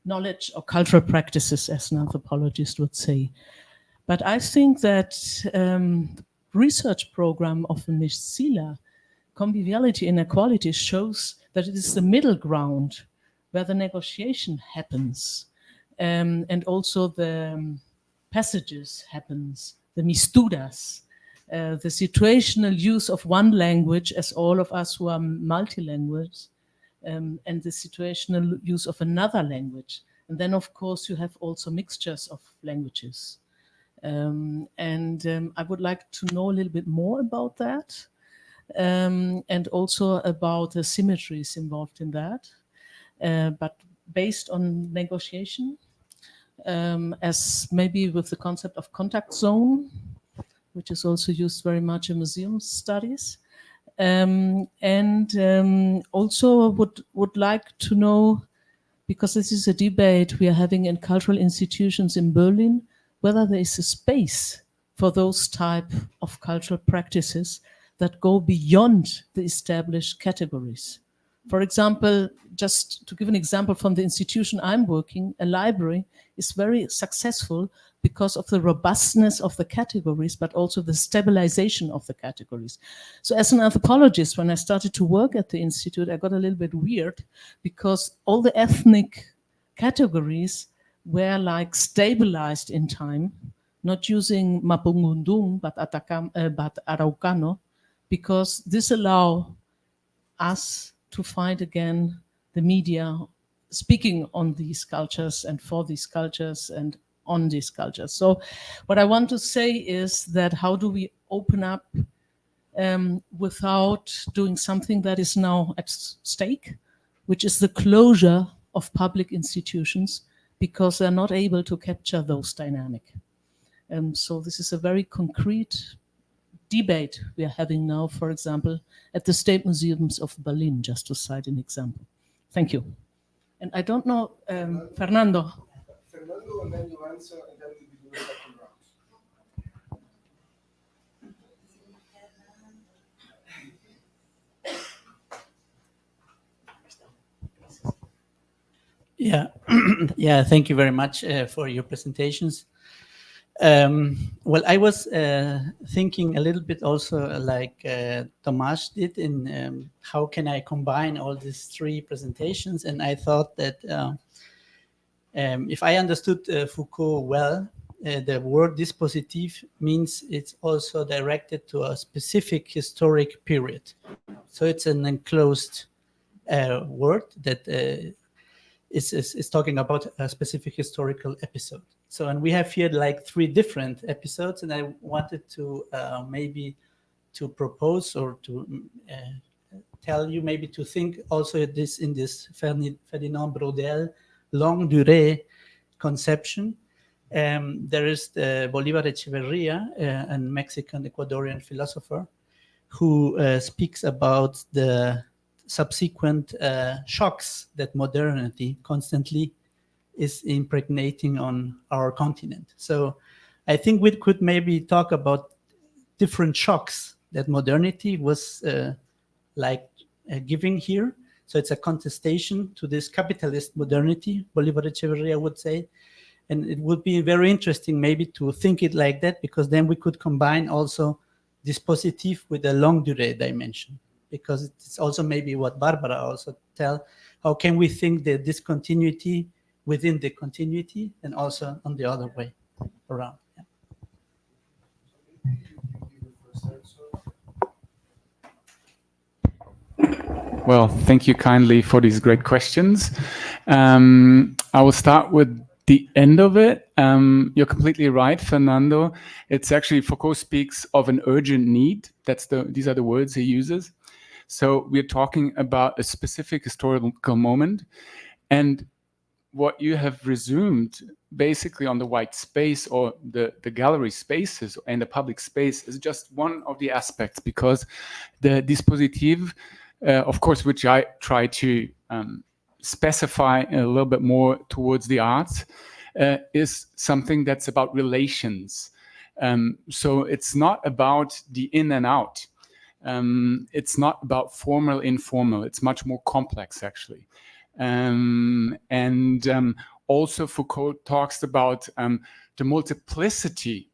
knowledge or cultural practices, as an anthropologist would say. But I think that research program of the Mecila, Conviviality and Equality, shows that it is the middle ground where the negotiation happens, and also the passages happens, the misturas, the situational use of one language, as all of us who are multilinguals, and the situational use of another language. And then, of course, you have also mixtures of languages. I would like to know a little bit more about that, and also about the symmetries involved in that, but based on negotiation, as maybe with the concept of contact zone, which is also used very much in museum studies. Also would like to know, because this is a debate we are having in cultural institutions in Berlin, whether there is a space for those type of cultural practices that go beyond the established categories. For example, just to give an example from the institution I'm working, a library is very successful because of the robustness of the categories, but also the stabilization of the categories. So as an anthropologist, when I started to work at the Institute, I got a little bit weird because all the ethnic categories were like stabilized in time, not using Mapungundung, but Araucano, because this allows us to find again the media speaking on these cultures and for these cultures and on these cultures. So what I want to say is that how do we open up without doing something that is now at stake, which is the closure of public institutions because they're not able to capture those dynamics. So this is a very concrete debate we are having now, for example, at the State Museums of Berlin, just to cite an example. Thank you. And I don't know, Fernando. Fernando, and then you answer, and then we do a second round. Yeah, yeah. Thank you very much for your presentations. Well, I was thinking a little bit also like Tomas did in how can I combine all these three presentations, and I thought that if I understood Foucault well, the word dispositif means it's also directed to a specific historic period. So it's an enclosed word that is talking about a specific historical episode. So, and we have here like three different episodes, and I wanted to maybe to propose or to tell you maybe to think also this in this Ferdinand Braudel longue durée conception. There is the Bolívar Echeverría, a Mexican Ecuadorian philosopher, who speaks about the subsequent shocks that modernity constantly is impregnating on our continent. So I think we could maybe talk about different shocks that modernity was giving here. So it's a contestation to this capitalist modernity, Bolívar Echeverría would say. And it would be very interesting maybe to think it like that, because then we could combine also dispositif with a longue durée dimension, because it's also maybe what Barbara also tell, how can we think the discontinuity within the continuity and also on the other way around. Yeah. Well, thank you kindly for these great questions. I will start with the end of it. You're completely right, Fernando. It's actually, Foucault speaks of an urgent need. These are the words he uses. So we're talking about a specific historical moment, and what you have resumed basically on the white space or the gallery spaces and the public space is just one of the aspects, because the dispositif, of course, which I try to specify a little bit more towards the arts, is something that's about relations. So it's not about the in and out. It's not about formal, informal. It's much more complex, actually. Also Foucault talks about the multiplicity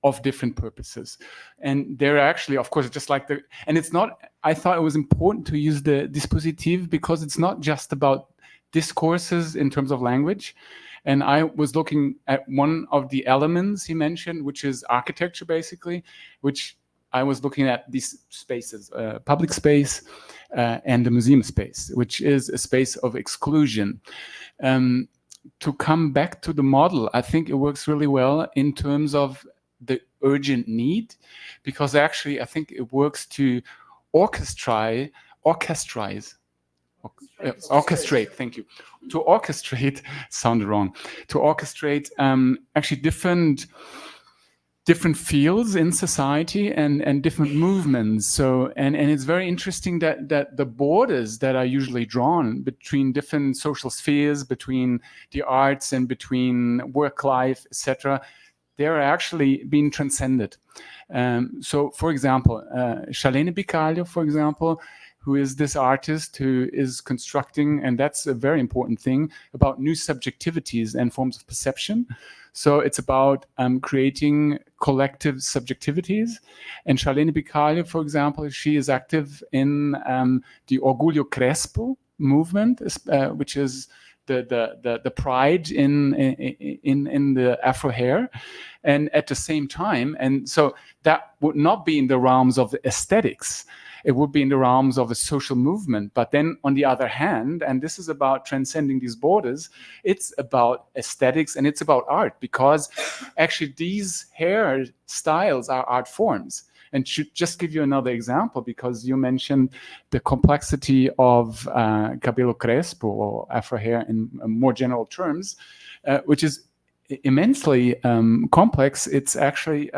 of different purposes. And they're actually, of course, just like and it's not, I thought it was important to use the dispositif because it's not just about discourses in terms of language. And I was looking at one of the elements he mentioned, which is architecture, basically, which I was looking at these spaces, public space and the museum space, which is a space of exclusion. To come back to the model, I think it works really well in terms of the urgent need, because actually I think it works to orchestrate, thank you. To orchestrate, sounded wrong, to orchestrate actually different fields in society and different movements. So, and it's very interesting that the borders that are usually drawn between different social spheres, between the arts and between work life, etc., they're actually being transcended. So, for example, Charlene Bicalho, for example, who is this artist who is constructing, and that's a very important thing, about new subjectivities and forms of perception. So it's about creating collective subjectivities. And Charlene Bicalho, for example, she is active in the Orgulho Crespo movement, which is the pride in the Afro hair, and at the same time, and so that would not be in the realms of aesthetics. It would be in the realms of a social movement. But then on the other hand, and this is about transcending these borders, it's about aesthetics and it's about art, because actually these hair styles are art forms. And should just give you another example, because you mentioned the complexity of cabelo crespo or Afro hair in more general terms, which is immensely complex. It's actually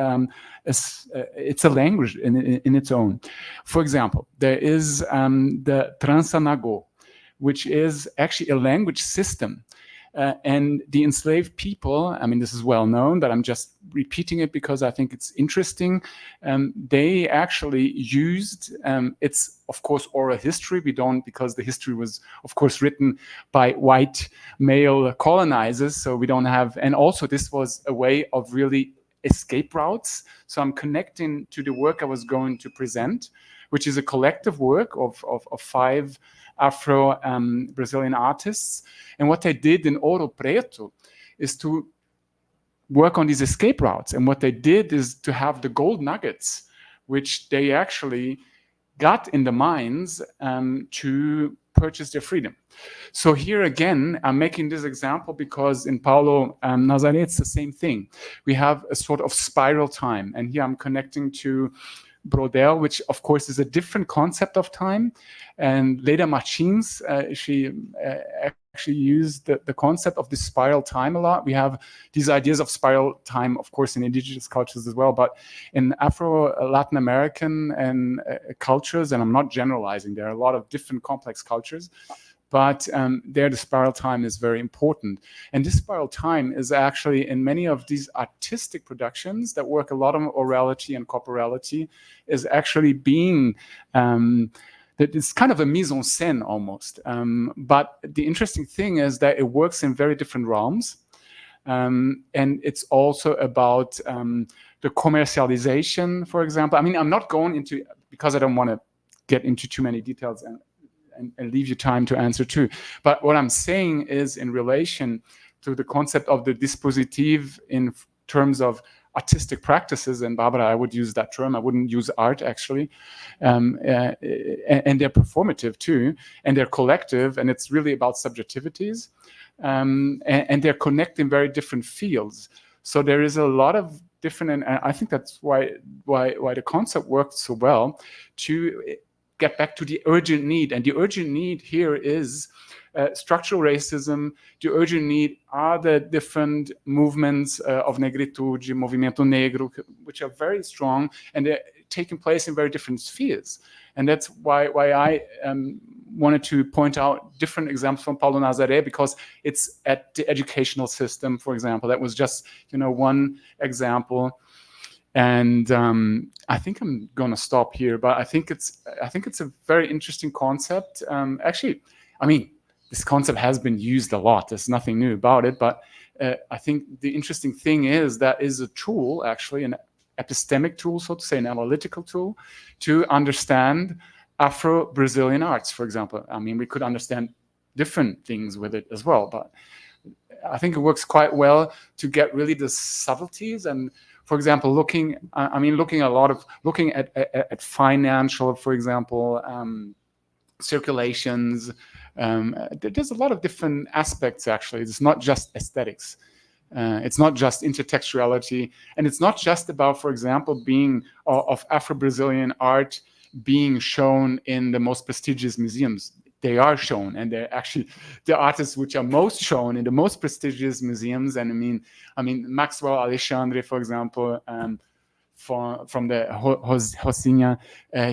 it's a language in its own. For example, there is the transoceanic, which is actually a language system. And the enslaved people, I mean, this is well known, but I'm just repeating it because I think it's interesting. They actually used, it's of course oral history. We don't, because the history was of course written by white male colonizers. So we don't have, and also this was a way of really escape routes. So I'm connecting to the work I was going to present, which is a collective work of 5 Afro-Brazilian artists. And what they did in Ouro Preto is to work on these escape routes. And what they did is to have the gold nuggets, which they actually got in the mines to purchase their freedom. So here again, I'm making this example because in Paulo Nazaré, it's the same thing. We have a sort of spiral time. And here I'm connecting to Brodel, which of course is a different concept of time. And Leda Martins, she actually used the concept of this spiral time a lot. We have these ideas of spiral time, of course, in indigenous cultures as well, but in Afro-Latin American and cultures, and I'm not generalizing, there are a lot of different complex cultures, but there the spiral time is very important. And this spiral time is actually in many of these artistic productions that work a lot on orality and corporality, is actually being that it's kind of a mise en scène almost. But the interesting thing is that it works in very different realms. And it's also about the commercialization, for example. I mean, I'm not going into, because I don't want to get into too many details and leave you time to answer too. But what I'm saying is in relation to the concept of the dispositif in terms of artistic practices, and Barbara, I would use that term, I wouldn't use art actually, and they're performative too, and they're collective, and it's really about subjectivities, and they're connecting very different fields. So there is a lot of different, and I think that's why the concept worked so well, to get back to the urgent need. And the urgent need here is structural racism. The urgent need are the different movements of negritude, movimiento negro, which are very strong, and they're taking place in very different spheres. And that's why I wanted to point out different examples from Paulo Nazaré, because it's at the educational system, for example. That was just, one example. And I think I'm going to stop here, but I think it's a very interesting concept. Actually, I mean, this concept has been used a lot. There's nothing new about it, but I think the interesting thing is that is a tool, actually, an epistemic tool, so to say, an analytical tool, to understand Afro-Brazilian arts, for example. I mean, we could understand different things with it as well, but I think it works quite well to get really the subtleties. And for example, looking at financial, for example, circulations. There's a lot of different aspects, actually. It's not just aesthetics. It's not just intertextuality. And it's not just about, for example, being of Afro-Brazilian art being shown in the most prestigious museums. They are shown, and they're actually the artists which are most shown in the most prestigious museums. And I mean, Maxwell Alexandre, for example, from the Rocinha,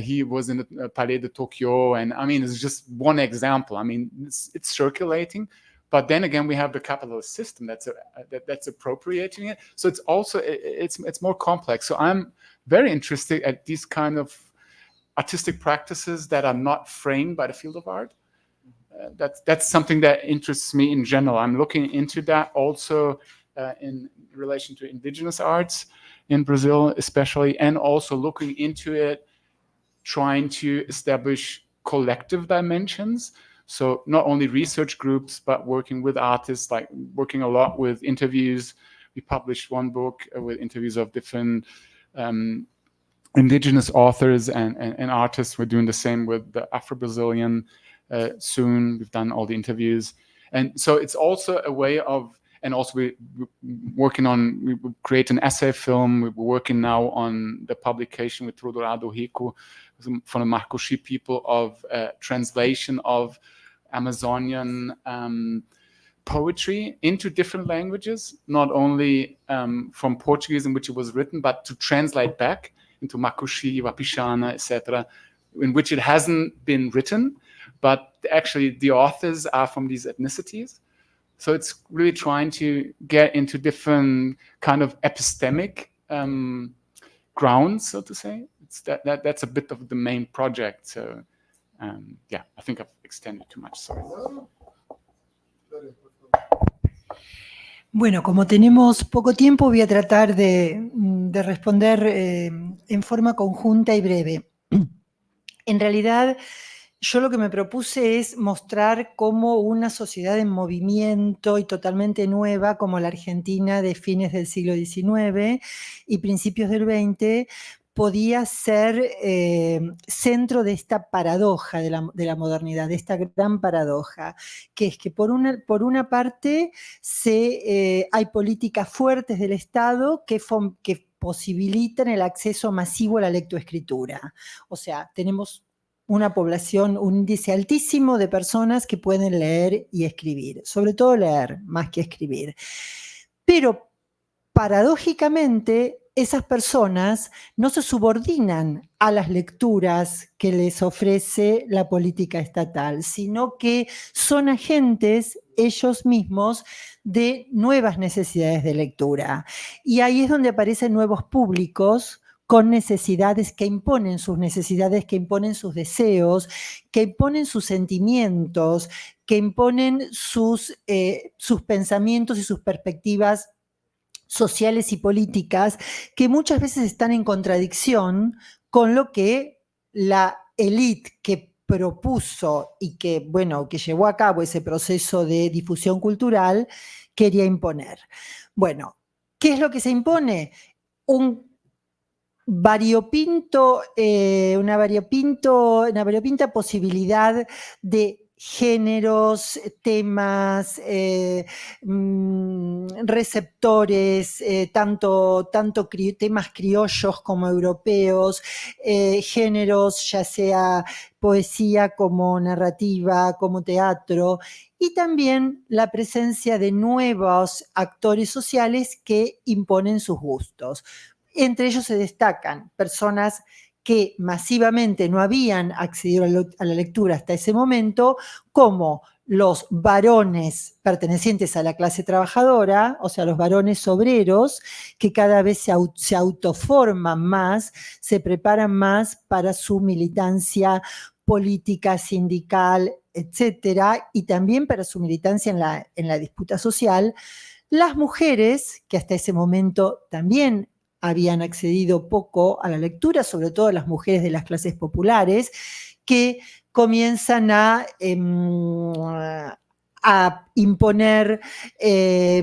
he was in the Palais de Tokyo, and I mean, it's just one example. I mean, it's circulating, but then again, we have the capitalist system that's appropriating it. So it's also it's more complex. So I'm very interested at these kind of artistic practices that are not framed by the field of art. That's something that interests me in general. I'm looking into that also in relation to indigenous arts in Brazil, especially, and also looking into it, trying to establish collective dimensions. So not only research groups, but working with artists, like working a lot with interviews. We published one book with interviews of different indigenous authors and artists. We're doing the same with the Afro-Brazilian soon. We've done all the interviews. And so it's also a way of, and also we're working on, we create an essay film. We're working now on the publication with Rodorado Rico from the Makushi people of translation of Amazonian poetry into different languages, not only from Portuguese in which it was written, but to translate back into Makushi, Wapixana, etc., in which it hasn't been written, but actually the authors are from these ethnicities. So it's really trying to get into different kind of epistemic grounds, so to say. That's a bit of the main project. So yeah, I think I've extended too much, sorry. Bueno, como tenemos poco tiempo, voy a tratar de responder en forma conjunta y breve. En realidad, yo lo que me propuse es mostrar cómo una sociedad en movimiento y totalmente nueva, como la Argentina de fines del siglo XIX y principios del XX, podía ser centro de esta paradoja de la modernidad, de esta gran paradoja, que es que por una parte hay políticas fuertes del Estado que posibilitan el acceso masivo a la lectoescritura. O sea, tenemos una población, un índice altísimo de personas que pueden leer y escribir, sobre todo leer más que escribir. Pero paradójicamente, esas personas no se subordinan a las lecturas que les ofrece la política estatal, sino que son agentes ellos mismos de nuevas necesidades de lectura. Y ahí es donde aparecen nuevos públicos con necesidades que imponen sus necesidades, que imponen sus deseos, que imponen sus sentimientos, que imponen sus pensamientos y sus perspectivas sociales y políticas, que muchas veces están en contradicción con lo que la élite que propuso y que, bueno, que llevó a cabo ese proceso de difusión cultural quería imponer. Bueno, ¿qué es lo que se impone? Una variopinta posibilidad de géneros, temas, receptores, tanto temas criollos como europeos, géneros ya sea poesía como narrativa, como teatro, y también la presencia de nuevos actores sociales que imponen sus gustos. Entre ellos se destacan personas que masivamente no habían accedido a la lectura hasta ese momento, como los varones pertenecientes a la clase trabajadora, o sea, los varones obreros, que cada vez se autoforman más, se preparan más para su militancia política, sindical, etcétera, y también para su militancia en la disputa social. Las mujeres, que hasta ese momento también habían accedido poco a la lectura, sobre todo las mujeres de las clases populares, que comienzan a imponer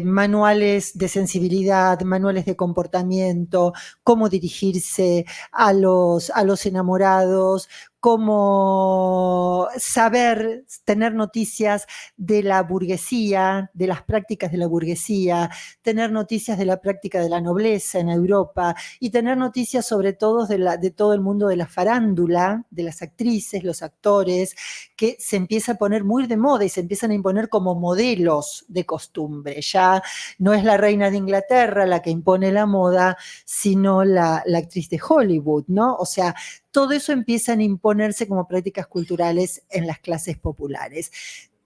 manuales de sensibilidad, manuales de comportamiento, cómo dirigirse a los enamorados, cómo saber tener noticias de la burguesía, de las prácticas de la burguesía, tener noticias de la práctica de la nobleza en Europa y tener noticias sobre todo de todo el mundo de la farándula, de las actrices, los actores, que se empieza a poner muy de moda y se empiezan a imponer como modelos de costumbre. Ya no es la reina de Inglaterra la que impone la moda, sino la actriz de Hollywood, ¿no? O sea, todo eso empiezan a imponerse como prácticas culturales en las clases populares.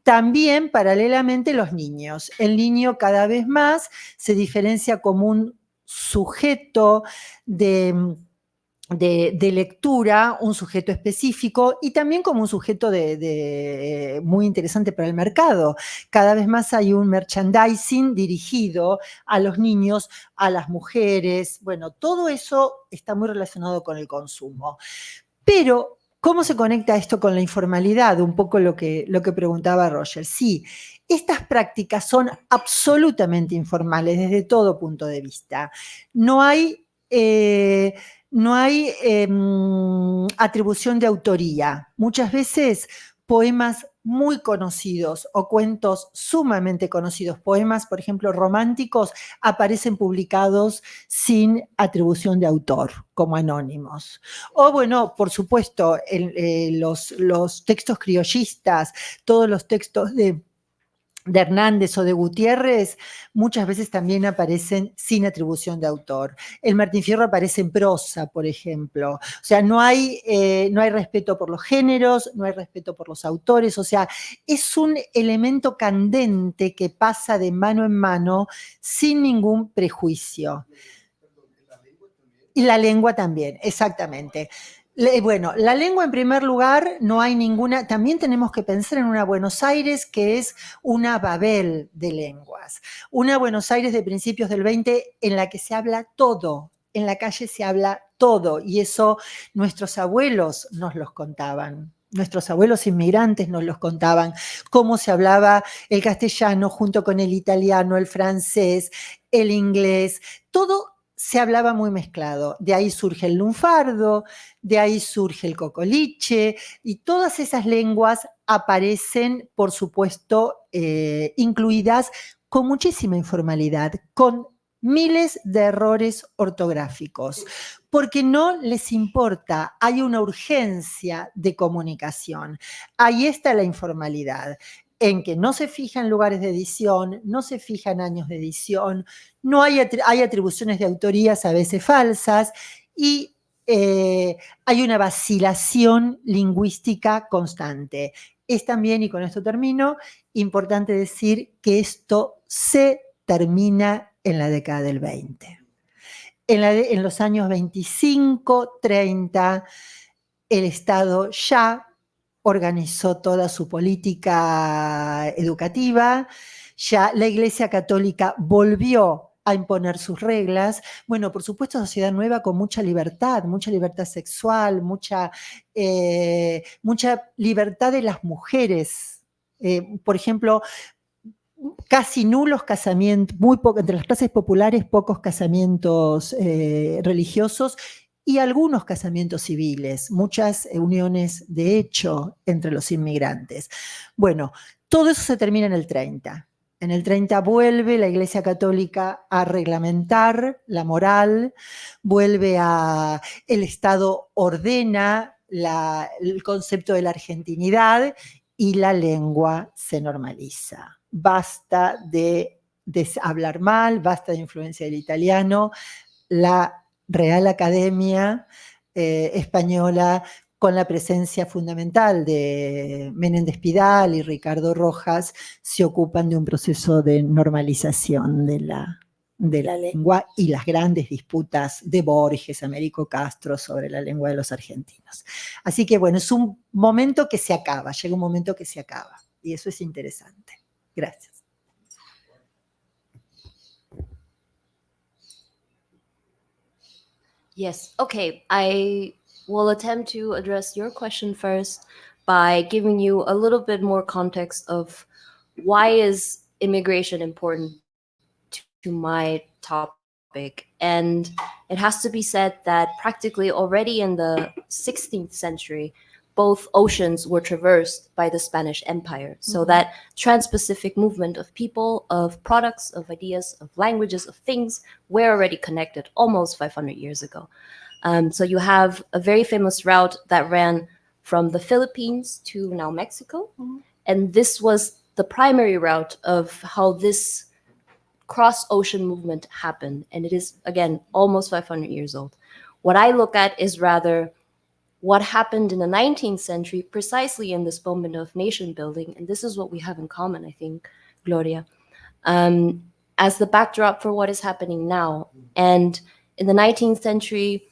También, paralelamente, los niños. El niño cada vez más se diferencia como un sujeto de lectura, un sujeto específico y también como un sujeto muy interesante para el mercado. Cada vez más hay un merchandising dirigido a los niños, a las mujeres. Bueno, todo eso está muy relacionado con el consumo. Pero, ¿cómo se conecta esto con la informalidad? Un poco lo que preguntaba Roger. Sí, estas prácticas son absolutamente informales desde todo punto de vista. No hay atribución de autoría. Muchas veces poemas muy conocidos o cuentos sumamente conocidos, poemas, por ejemplo, románticos, aparecen publicados sin atribución de autor, como anónimos. O bueno, por supuesto, los textos criollistas, todos los textos de Hernández o de Gutiérrez, muchas veces también aparecen sin atribución de autor. El Martín Fierro aparece en prosa, por ejemplo. O sea, no hay respeto por los géneros, no hay respeto por los autores. O sea, es un elemento candente que pasa de mano en mano sin ningún prejuicio. Y la lengua también, exactamente. Bueno, la lengua en primer lugar, no hay ninguna, también tenemos que pensar en una Buenos Aires que es una Babel de lenguas, una Buenos Aires de principios del 20 en la que se habla todo, en la calle se habla todo, y eso nuestros abuelos nos los contaban. Nuestros abuelos inmigrantes nos los contaban, cómo se hablaba el castellano junto con el italiano, el francés, el inglés, todo se hablaba muy mezclado. De ahí surge el lunfardo, de ahí surge el cocoliche, y todas esas lenguas aparecen, por supuesto, incluidas con muchísima informalidad, con miles de errores ortográficos, porque no les importa, hay una urgencia de comunicación. Ahí está la informalidad, en que no se fijan lugares de edición, no se fijan años de edición, no hay atribuciones de autorías a veces falsas y hay una vacilación lingüística constante. Es también, y con esto termino, importante decir que esto se termina en la década del 20. En los años 25, 30, el Estado ya organizó toda su política educativa, ya la Iglesia Católica volvió a imponer sus reglas. Bueno, por supuesto, sociedad nueva con mucha libertad sexual, mucha libertad de las mujeres. Por ejemplo, casi nulos casamientos, entre las clases populares, pocos casamientos religiosos y algunos casamientos civiles, muchas uniones de hecho entre los inmigrantes. Bueno, todo eso se termina en el 30. En el 30 vuelve la Iglesia Católica a reglamentar la moral, el Estado ordena el concepto de la argentinidad y la lengua se normaliza. Basta de hablar mal, basta de influencia del italiano. La Real Academia Española con la presencia fundamental de Menéndez Pidal y Ricardo Rojas, se ocupan de un proceso de normalización de la lengua y las grandes disputas de Borges, Américo Castro sobre la lengua de los argentinos. Así que bueno, es un momento que se acaba, llega un momento que se acaba, y eso es interesante. Gracias. Yes, okay. I will attempt to address your question first by giving you a little bit more context of why is immigration important to my topic. And it has to be said that practically already in the 16th century, both oceans were traversed by the Spanish Empire. So that trans-Pacific movement of people, of products, of ideas, of languages, of things were already connected almost 500 years ago. So you have a very famous route that ran from the Philippines to now Mexico. And this was the primary route of how this cross-ocean movement happened. And it is, again, almost 500 years old. What I look at is rather what happened in the 19th century, precisely in this moment of nation building. And this is what we have in common, I think, Gloria, as the backdrop for what is happening now. And in the 19th century,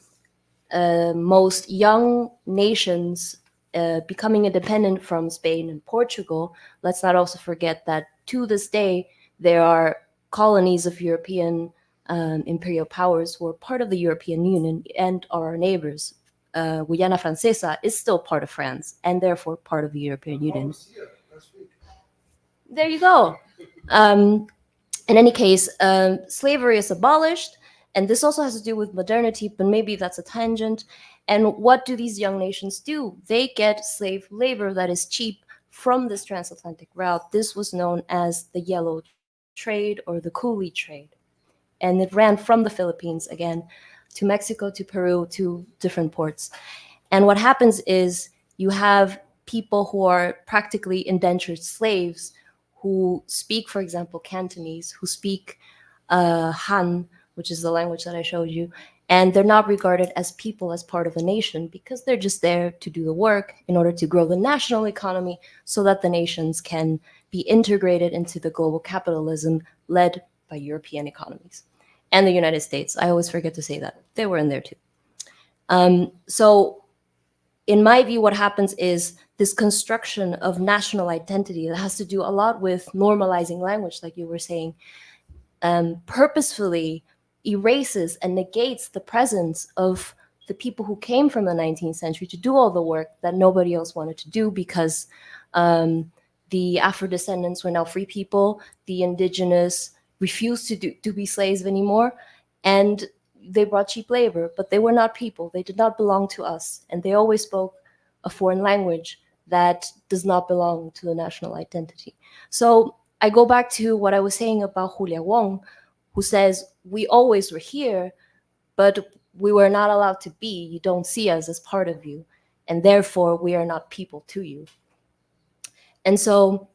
most young nations becoming independent from Spain and Portugal, let's not also forget that to this day, there are colonies of European imperial powers who are part of the European Union and are our neighbors. Guyana Francesa is still part of France and therefore part of the European Union. There you go. In any case, slavery is abolished, and this also has to do with modernity, but maybe that's a tangent. And what do these young nations do? They get slave labor that is cheap from this transatlantic route. This was known as the yellow trade or the coolie trade. And it ran from the Philippines, again, to Mexico, to Peru, to different ports. And what happens is you have people who are practically indentured slaves who speak, for example, Cantonese, who speak Han, which is the language that I showed you, and they're not regarded as people, as part of a nation, because they're just there to do the work in order to grow the national economy so that the nations can be integrated into the global capitalism led by European economies. And the United States. I always forget to say that. They were in there too. So in my view, what happens is this construction of national identity that has to do a lot with normalizing language, like you were saying, purposefully erases and negates the presence of the people who came from the 19th century to do all the work that nobody else wanted to do because the Afro-descendants were now free people, the indigenous refused to be slaves anymore, and they brought cheap labor, but they were not people. They did not belong to us, and they always spoke a foreign language that does not belong to the national identity. So I go back to what I was saying about Julia Wong, who says, we always were here, but we were not allowed to be. You don't see us as part of you, and therefore we are not people to you. And so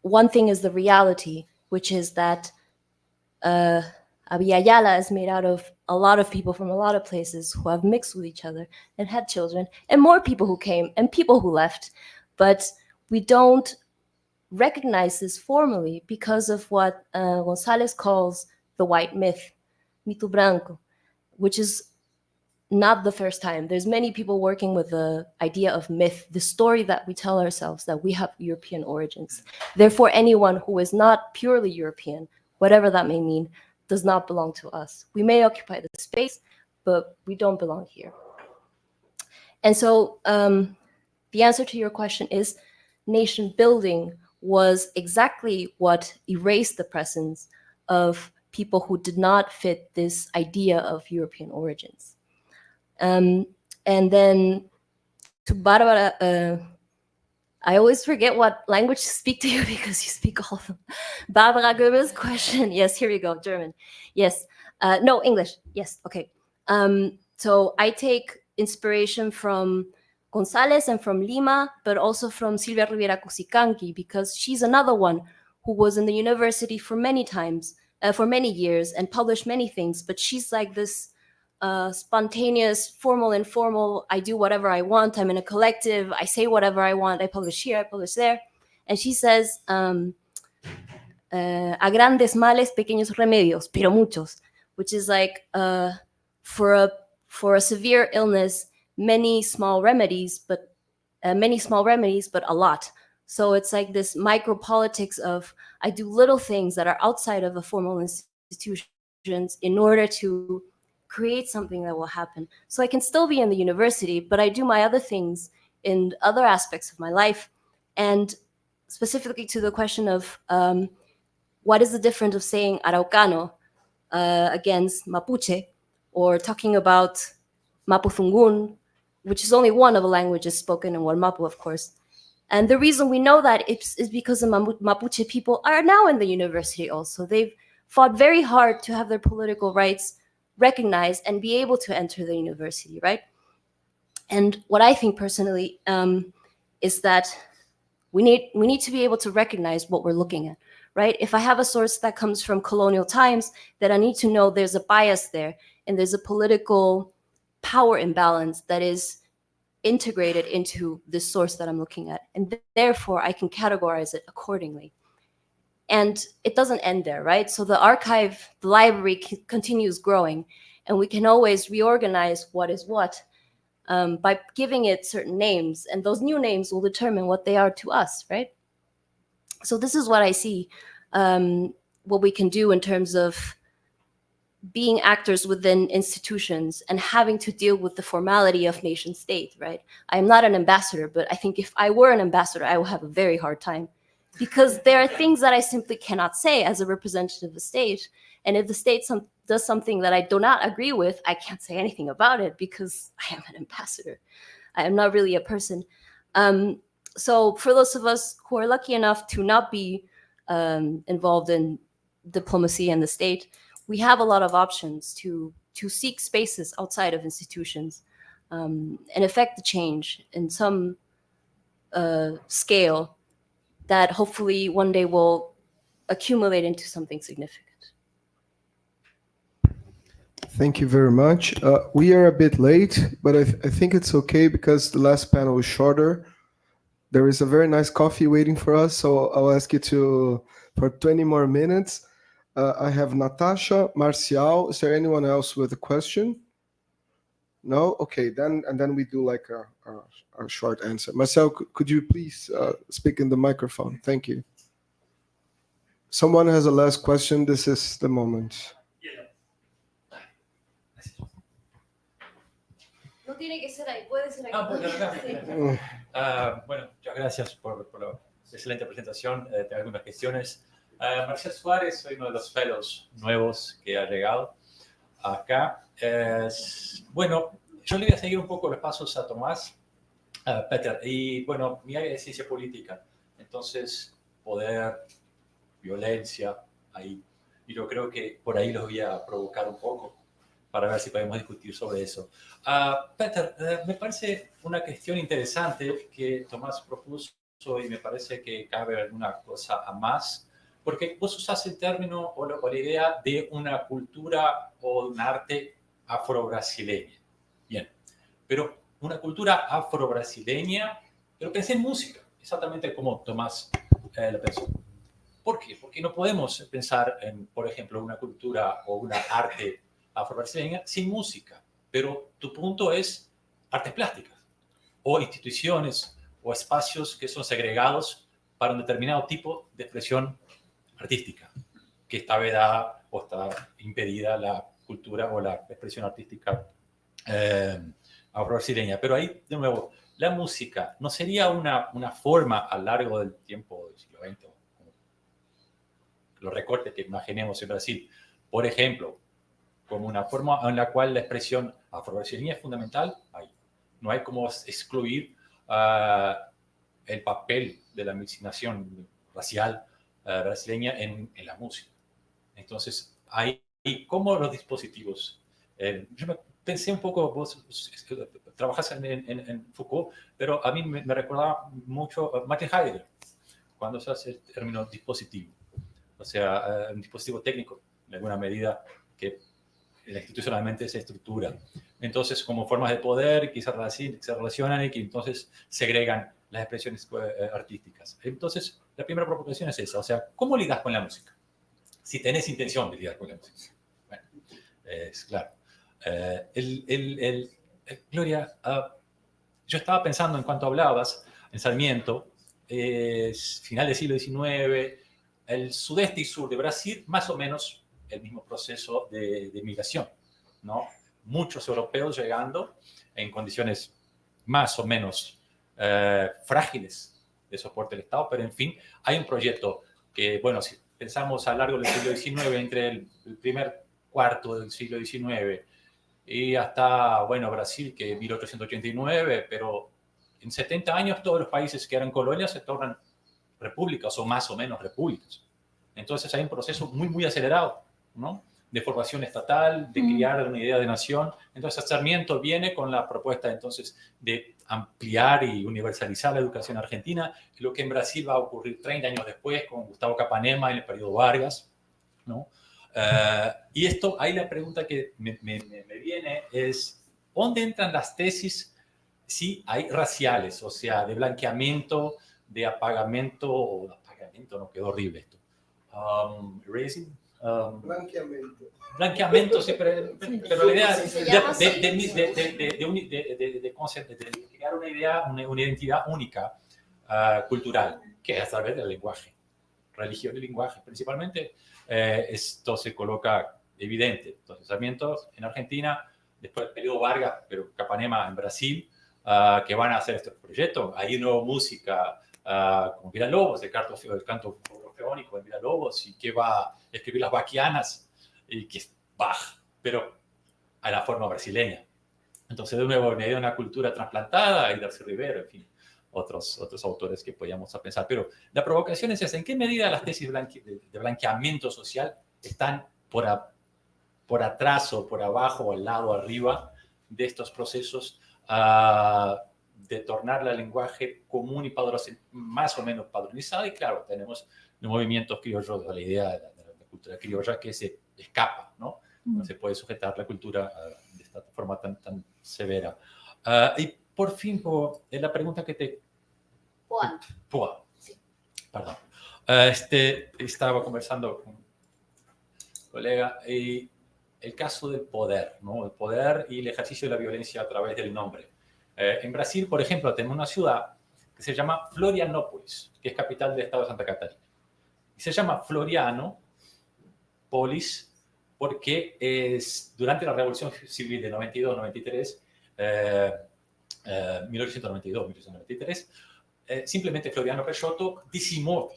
one thing is the reality, which is that Abya Yala is made out of a lot of people from a lot of places who have mixed with each other and had children, and more people who came and people who left. But we don't recognize this formally because of what Gonzalez calls the white myth, mito branco, which is not the first time. There's many people working with the idea of myth, the story that we tell ourselves that we have European origins. Therefore, anyone who is not purely European, whatever that may mean, does not belong to us. We may occupy the space, but we don't belong here. And so the answer to your question is nation building was exactly what erased the presence of people who did not fit this idea of European origins. And then to Barbara, I always forget what language to speak to you because you speak all of them. Barbara Goebbels' question. Yes, here we go, German. Yes, no, English. Yes, okay. So I take inspiration from Gonzalez and from Lima, but also from Silvia Rivera Cusicanqui, because she's another one who was in the university for many times, for many years, and published many things, but she's like this spontaneous, formal, informal, I do whatever I want, I'm in a collective, I say whatever I want, I publish here, I publish there. And she says, a grandes males, pequeños remedios, pero muchos, which is like, for a severe illness, many small remedies, but a lot. So it's like this micro politics of, I do little things that are outside of a formal institutions in order to create something that will happen. So I can still be in the university, but I do my other things in other aspects of my life. And specifically to the question of what is the difference of saying Araucano against Mapuche, or talking about Mapudungun, which is only one of the languages spoken in Wallmapu, of course. And the reason we know that is because the Mapuche people are now in the university also. They've fought very hard to have their political rights recognized and be able to enter the university, right? And what I think personally is that we need to be able to recognize what we're looking at, right? If I have a source that comes from colonial times, then I need to know there's a bias there and there's a political power imbalance that is integrated into this source that I'm looking at. And therefore, I can categorize it accordingly. And it doesn't end there, right? So the archive, the library continues growing, and we can always reorganize what is what by giving it certain names, and those new names will determine what they are to us, right? So this is what I see, what we can do in terms of being actors within institutions and having to deal with the formality of nation state, right? I am not an ambassador, but I think if I were an ambassador, I would have a very hard time, because there are things that I simply cannot say as a representative of the state. And if the state does something that I do not agree with, I can't say anything about it because I am an ambassador. I am not really a person. So for those of us who are lucky enough to not be involved in diplomacy and the state, we have a lot of options to seek spaces outside of institutions and affect the change in some scale that hopefully one day will accumulate into something significant. Thank you very much. We are a bit late, but I think it's okay because the last panel is shorter. There is a very nice coffee waiting for us, so I'll ask you for 20 more minutes. I have Natasha, Marcial. Is there anyone else with a question? No? Okay, then we do like a short answer. Marcial, could you please speak in the microphone? Thank you. Someone has a last question. This is the moment. No tiene que ser ahí, puede ser aquí. Bueno, muchas gracias por la excelente presentación. Tengo algunas cuestiones. Marcial Suárez, soy uno de los fellows nuevos que ha llegado acá. Bueno, yo le voy a seguir un poco los pasos a Tomás, Peter. Y bueno, mi área es ciencia política. Entonces, poder, violencia, ahí. Y yo creo que por ahí los voy a provocar un poco para ver si podemos discutir sobre eso. Peter, me parece una cuestión interesante que Tomás propuso y me parece que cabe alguna cosa a más, porque vos usás el término o la idea de una cultura o un arte afro-brasileña. Bien, pero una cultura afro-brasileña, pero pensé en música, exactamente como Tomás lo pensó. ¿Por qué? Porque no podemos pensar en, por ejemplo, una cultura o una arte afro-brasileña sin música, pero tu punto es artes plásticas o instituciones o espacios que son segregados para un determinado tipo de expresión artística, que está vedada o está impedida la cultura o la expresión artística afro-brasileña. Pero ahí, de nuevo, la música no sería una forma a lo largo del tiempo del siglo XX, los recortes que imaginemos en Brasil, por ejemplo, como una forma en la cual la expresión afro-brasileña es fundamental, ahí. No hay como excluir el papel de la miscigenación racial brasileña en la música. Entonces, ahí, ¿cómo los dispositivos? Yo pensé un poco, vos trabajás en Foucault, pero a mí me recordaba mucho Martin Heidegger, cuando se hace el término dispositivo. O sea, un dispositivo técnico, en alguna medida, que institucionalmente se estructura. Entonces, como formas de poder que se relacionan y que entonces segregan las expresiones artísticas. Entonces, la primera provocación es esa, o sea, ¿cómo ligas con la música? Si tenés intención de ligar con la música. Bueno, es claro. Gloria, yo estaba pensando en cuanto hablabas, en Sarmiento, final del siglo XIX, el sudeste y sur de Brasil, más o menos el mismo proceso de migración, ¿no? Muchos europeos llegando en condiciones más o menos frágiles de soporte del Estado, pero en fin, hay un proyecto que, bueno, si pensamos a lo largo del siglo XIX, entre el primer cuarto del siglo XIX y hasta, bueno, Brasil, que en 1889, pero en 70 años todos los países que eran colonias se tornan repúblicas o más o menos repúblicas. Entonces hay un proceso muy, muy acelerado, ¿no? De formación estatal, de crear una idea de nación. Entonces Sarmiento viene con la propuesta entonces de ampliar y universalizar la educación argentina, lo que en Brasil va a ocurrir 30 años después con Gustavo Capanema en el periodo Vargas, ¿no? Y esto, ahí la pregunta que me viene es, ¿dónde entran las tesis si hay raciales? O sea, de blanqueamiento, de apagamiento, no, quedó horrible esto. Erasing. Blanqueamiento, sí, pero la idea de crear una idea, una identidad única cultural, que es a través del lenguaje, religión y lenguaje. Principalmente esto se coloca evidente. Entonces, Sarmiento en Argentina, después del periodo Vargas, pero Capanema en Brasil, que van a hacer este proyecto. Hay una nueva música como Villalobos, el canto orfeónico de Villalobos, y que va a escribir las baquianas, y que es Bach, pero a la forma brasileña. Entonces, de nuevo, me dio una cultura trasplantada, y Darcy Rivero, en fin, otros autores que podíamos pensar. Pero la provocación es esa: ¿en qué medida las tesis de blanqueamiento social están por atrás o por abajo o al lado, arriba de estos procesos de tornar el lenguaje común y más o menos padronizado? Y claro, tenemos los movimientos criollos, la idea de la cultura criolla que se escapa, ¿no? No se puede sujetar la cultura de esta forma tan severa. Y por fin, la pregunta que te... Puo-an. Sí. Perdón. Estaba conversando con un colega y el caso del poder, ¿no? El poder y el ejercicio de la violencia a través del nombre. En Brasil, por ejemplo, tenemos una ciudad que se llama Florianópolis, que es capital del estado de Santa Catarina. Y se llama Floriano Polis porque durante la Revolución Civil de 92-93, 1892-1893, simplemente Floriano Peixoto disimó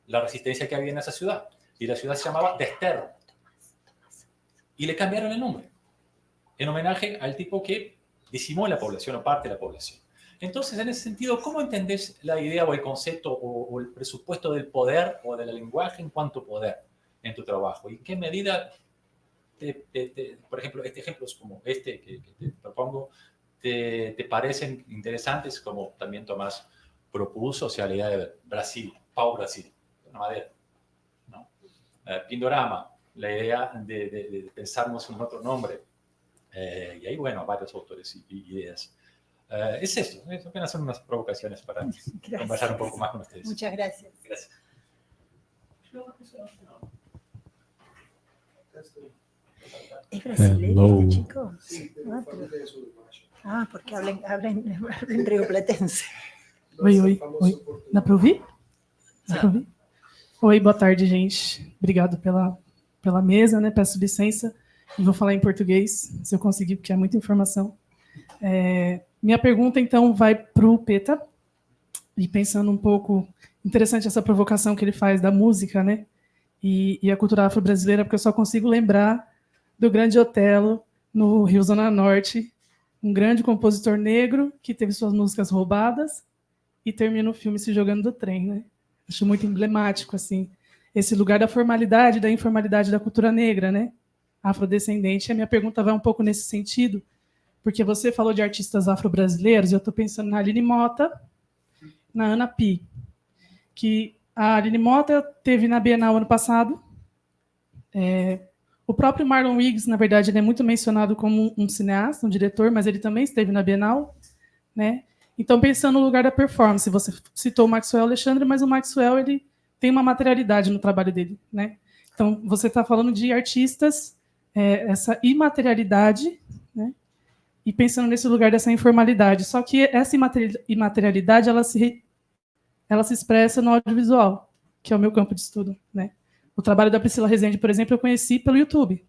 la resistencia que había en esa ciudad. Y la ciudad se llamaba Desterro. Y le cambiaron el nombre, en homenaje al tipo que disimó la población o parte de la población. Entonces, en ese sentido, ¿cómo entendés la idea o el concepto o el presupuesto del poder o del lenguaje en cuanto a poder en tu trabajo? ¿Y en qué medida, por ejemplo, ejemplos como este que te propongo, te parecen interesantes, como también Tomás propuso, o sea, la idea de Brasil, Pau-Brasil, una madera, ¿no? Pindorama, la idea de pensarnos en otro nombre. Y ahí, bueno, varios autores y ideas. Es esto, apenas son unas provocaciones para conversar un poco más con ustedes. Muchas gracias. Gracias. ¿Es brasileño este chico? Sí. Porque hablan rioplatense. Oi. Dá para ouvir? Dá para ouvir? Oi, boa tarde, gente. Obrigado pela mesa, né? Peço licença e vou falar em português, se eu conseguir, porque é muita informação. Minha pergunta, então, vai para o Peta, e pensando um pouco, interessante essa provocação que ele faz da música, né? E a cultura afro-brasileira, porque eu só consigo lembrar do Grande Otelo, no Rio Zona Norte, um grande compositor negro que teve suas músicas roubadas e termina o filme se jogando do trem, né? Acho muito emblemático, assim, esse lugar da formalidade, da informalidade da cultura negra, né? Afrodescendente. A minha pergunta vai um pouco nesse sentido, porque você falou de artistas afro-brasileiros, e eu estou pensando na Aline Mota, na Ana Pi, que a Aline Mota teve na Bienal ano passado, O próprio Marlon Wiggs, na verdade, ele é muito mencionado como um cineasta, um diretor, mas ele também esteve na Bienal, né? Então, pensando no lugar da performance, você citou o Maxwell Alexandre, mas o Maxwell ele tem uma materialidade no trabalho dele, né? Então, você está falando de artistas, essa imaterialidade, né? E pensando nesse lugar dessa informalidade. Só que essa imaterialidade ela se expressa no audiovisual, que é o meu campo de estudo, né? O trabalho da Priscila Rezende, por exemplo, eu conheci pelo YouTube,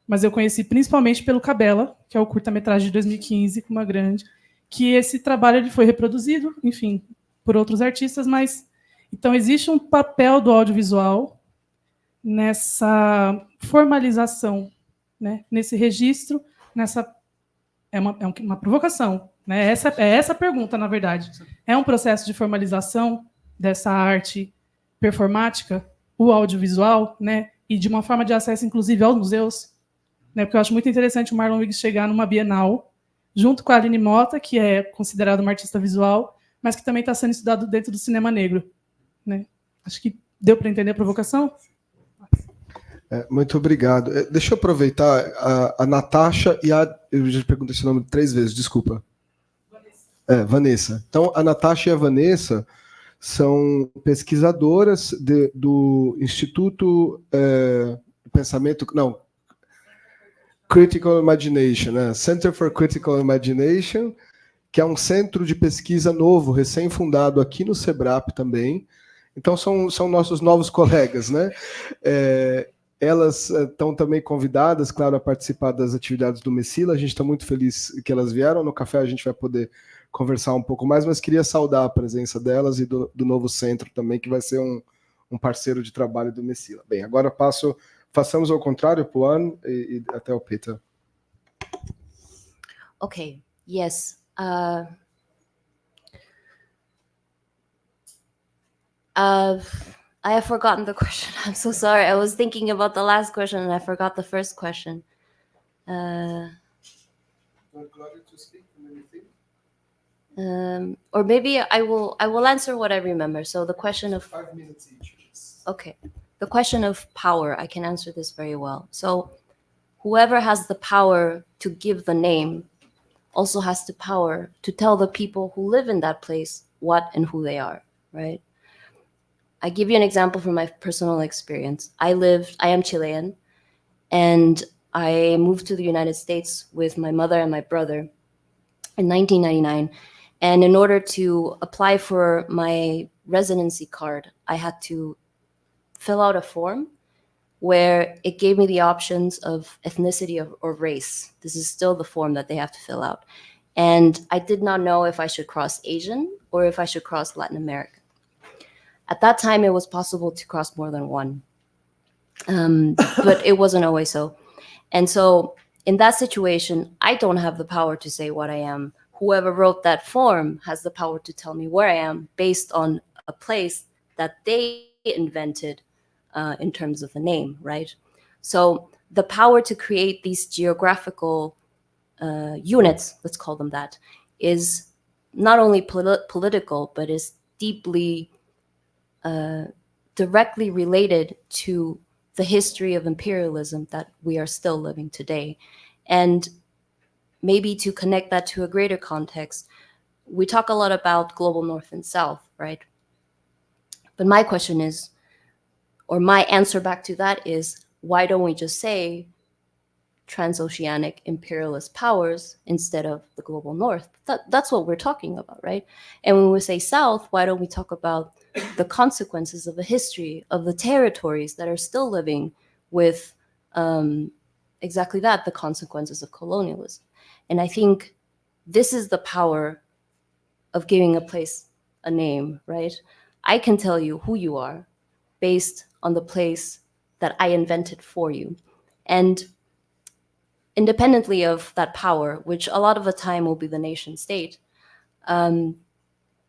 mas eu conheci principalmente pelo Cabela, que é o curta-metragem de 2015, com uma grande, que esse trabalho ele foi reproduzido, enfim, por outros artistas, mas então existe um papel do audiovisual nessa formalização, né? Nesse registro, nessa é uma provocação, né? Essa a pergunta, na verdade. É um processo de formalização dessa arte performática, o audiovisual, né? E de uma forma de acesso, inclusive, aos museus, né? Porque eu acho muito interessante o Marlon Wiggs chegar numa Bienal, junto com a Aline Mota, que é considerada uma artista visual, mas que também está sendo estudado dentro do cinema negro, né? Acho que deu para entender a provocação? Muito obrigado. Deixa eu aproveitar a Natasha e eu já perguntei esse nome 3 vezes, desculpa. Vanessa. Então, a Natasha e a Vanessa são pesquisadoras do Instituto Pensamento... Não, Critical Imagination, né? Center for Critical Imagination, que é um centro de pesquisa novo, recém-fundado aqui no SEBRAP também. Então, são nossos novos colegas, né? Elas estão também convidadas, claro, a participar das atividades do Mecila. A gente está muito feliz que elas vieram. No café a gente vai poder conversar um pouco mais, mas queria saudar a presença delas e do novo centro também, que vai ser um parceiro de trabalho do Mecila. Bem, agora façamos ao contrário, Puo-an, e até o Peter. Okay, yes. I have forgotten the question. I'm so sorry. I was thinking about the last question and I forgot the first question. Want Gloria to speak from anything? Or maybe I will answer what I remember. So the question of 5 minutes each. Okay, the question of power. I can answer this very well. So whoever has the power to give the name also has the power to tell the people who live in that place what and who they are, right? I give you an example from my personal experience. I am Chilean, and I moved to the United States with my mother and my brother in 1999. And in order to apply for my residency card, I had to fill out a form where it gave me the options of ethnicity or race. This is still the form that they have to fill out. And I did not know if I should cross Asian or if I should cross Latin American. At that time, it was possible to cross more than one, but it wasn't always so. And so in that situation, I don't have the power to say what I am. Whoever wrote that form has the power to tell me where I am based on a place that they invented in terms of the name, right? So the power to create these geographical units, let's call them that, is not only political, but is deeply directly related to the history of imperialism that we are still living today. And maybe to connect that to a greater context, we talk a lot about global North and South, right? But my question is, or my answer back to that is, why don't we just say transoceanic imperialist powers instead of the global North? That's what we're talking about, right? And when we say South, why don't we talk about the consequences of the history of the territories that are still living with exactly that, the consequences of colonialism? And I think this is the power of giving a place a name, right? I can tell you who you are based on the place that I invented for you. And independently of that power, which a lot of the time will be the nation state,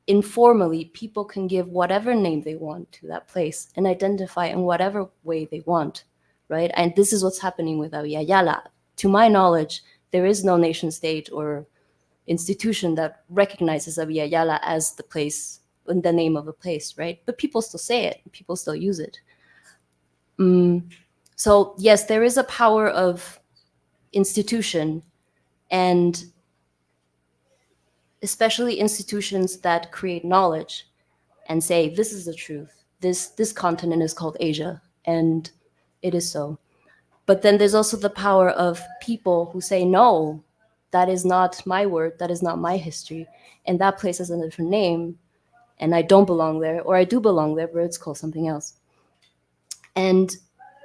informally, people can give whatever name they want to that place and identify in whatever way they want, right? And this is what's happening with Abya Yala. To my knowledge, there is no nation state or institution that recognizes Abya Yala as the place, the name of a place, right? But people still say it, people still use it. So yes, there is a power of institution, and especially institutions that create knowledge and say, this is the truth. This continent is called Asia, and it is so. But then there's also the power of people who say, no, that is not my word, that is not my history, and that place has a different name, and I don't belong there, or I do belong there, but it's called something else. And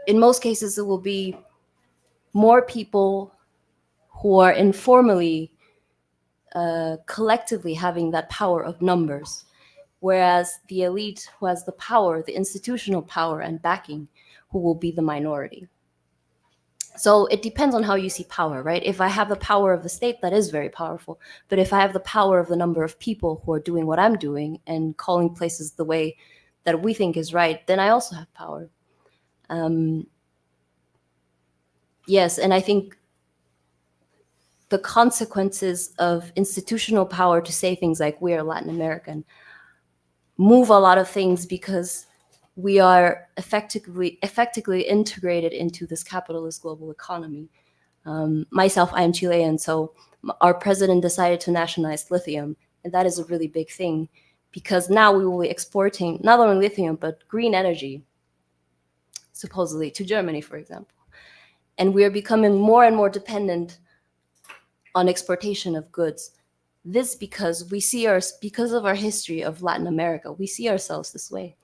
in most cases, it will be more people who are informally, collectively having that power of numbers, whereas the elite who has the power, the institutional power and backing, who will be the minority. So it depends on how you see power, right? If I have the power of the state, that is very powerful. But if I have the power of the number of people who are doing what I'm doing and calling places the way that we think is right, then I also have power. Yes, and I think the consequences of institutional power to say things like we are Latin American move a lot of things, because we are effectively integrated into this capitalist global economy. Myself, I am Chilean, so our president decided to nationalize lithium, and that is a really big thing, because now we will be exporting not only lithium, but green energy, supposedly, to Germany, for example. And we are becoming more and more dependent on exportation of goods. This because because of our history of Latin America, we see ourselves this way.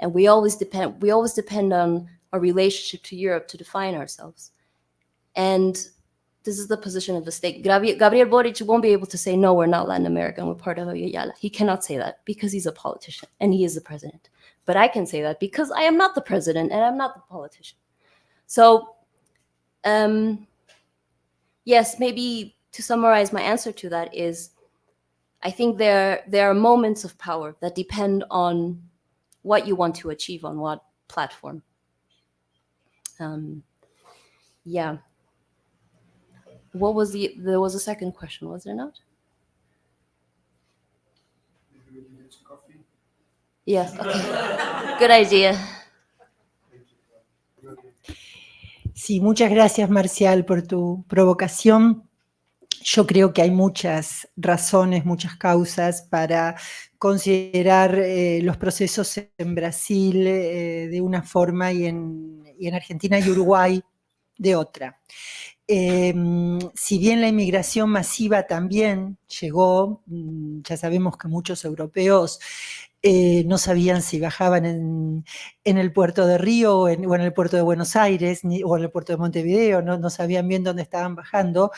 And we always depend on our relationship to Europe to define ourselves. And this is the position of the state. Gabriel Boric won't be able to say, no, we're not Latin American, we're part of Yala. He cannot say that because he's a politician and he is the president. But I can say that because I am not the president and I'm not the politician. So, yes, maybe to summarize my answer to that is, I think there are moments of power that depend on what you want to achieve on what platform. Yeah. What was there was a second question, was there not? Yes, okay. Good idea. Sí, muchas gracias, Marcial, por tu provocación. Yo creo que hay muchas razones, muchas causas para considerar los procesos en Brasil de una forma y en Argentina y Uruguay de otra. Si bien la inmigración masiva también llegó, ya sabemos que muchos europeos no sabían si bajaban en el puerto de Río o en el puerto de Buenos Aires o en el puerto de Montevideo, no sabían bien dónde estaban bajando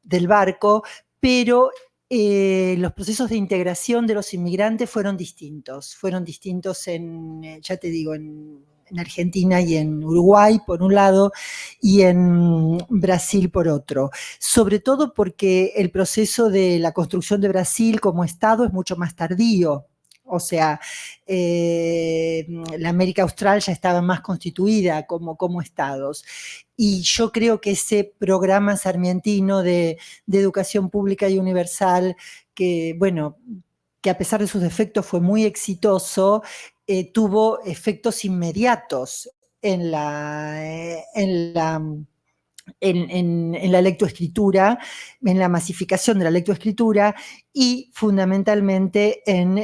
del barco, pero los procesos de integración de los inmigrantes fueron distintos ya te digo, en Argentina y en Uruguay, por un lado, y en Brasil, por otro. Sobre todo porque el proceso de la construcción de Brasil como Estado es mucho más tardío. O sea, la América Austral ya estaba más constituida como estados. Y yo creo que ese programa sarmientino de educación pública y universal, que a pesar de sus defectos fue muy exitoso, tuvo efectos inmediatos en la lectoescritura, en la masificación de la lectoescritura y fundamentalmente en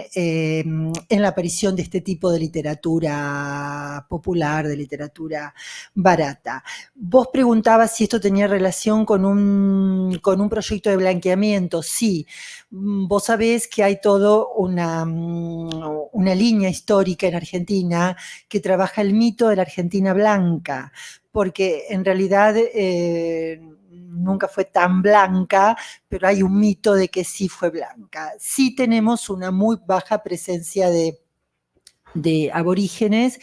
la aparición de este tipo de literatura popular, de literatura barata. Vos preguntabas si esto tenía relación con un proyecto de blanqueamiento. Sí, vos sabés que hay toda una línea histórica en Argentina que trabaja el mito de la Argentina blanca, porque en realidad nunca fue tan blanca, pero hay un mito de que sí fue blanca. Sí tenemos una muy baja presencia de aborígenes,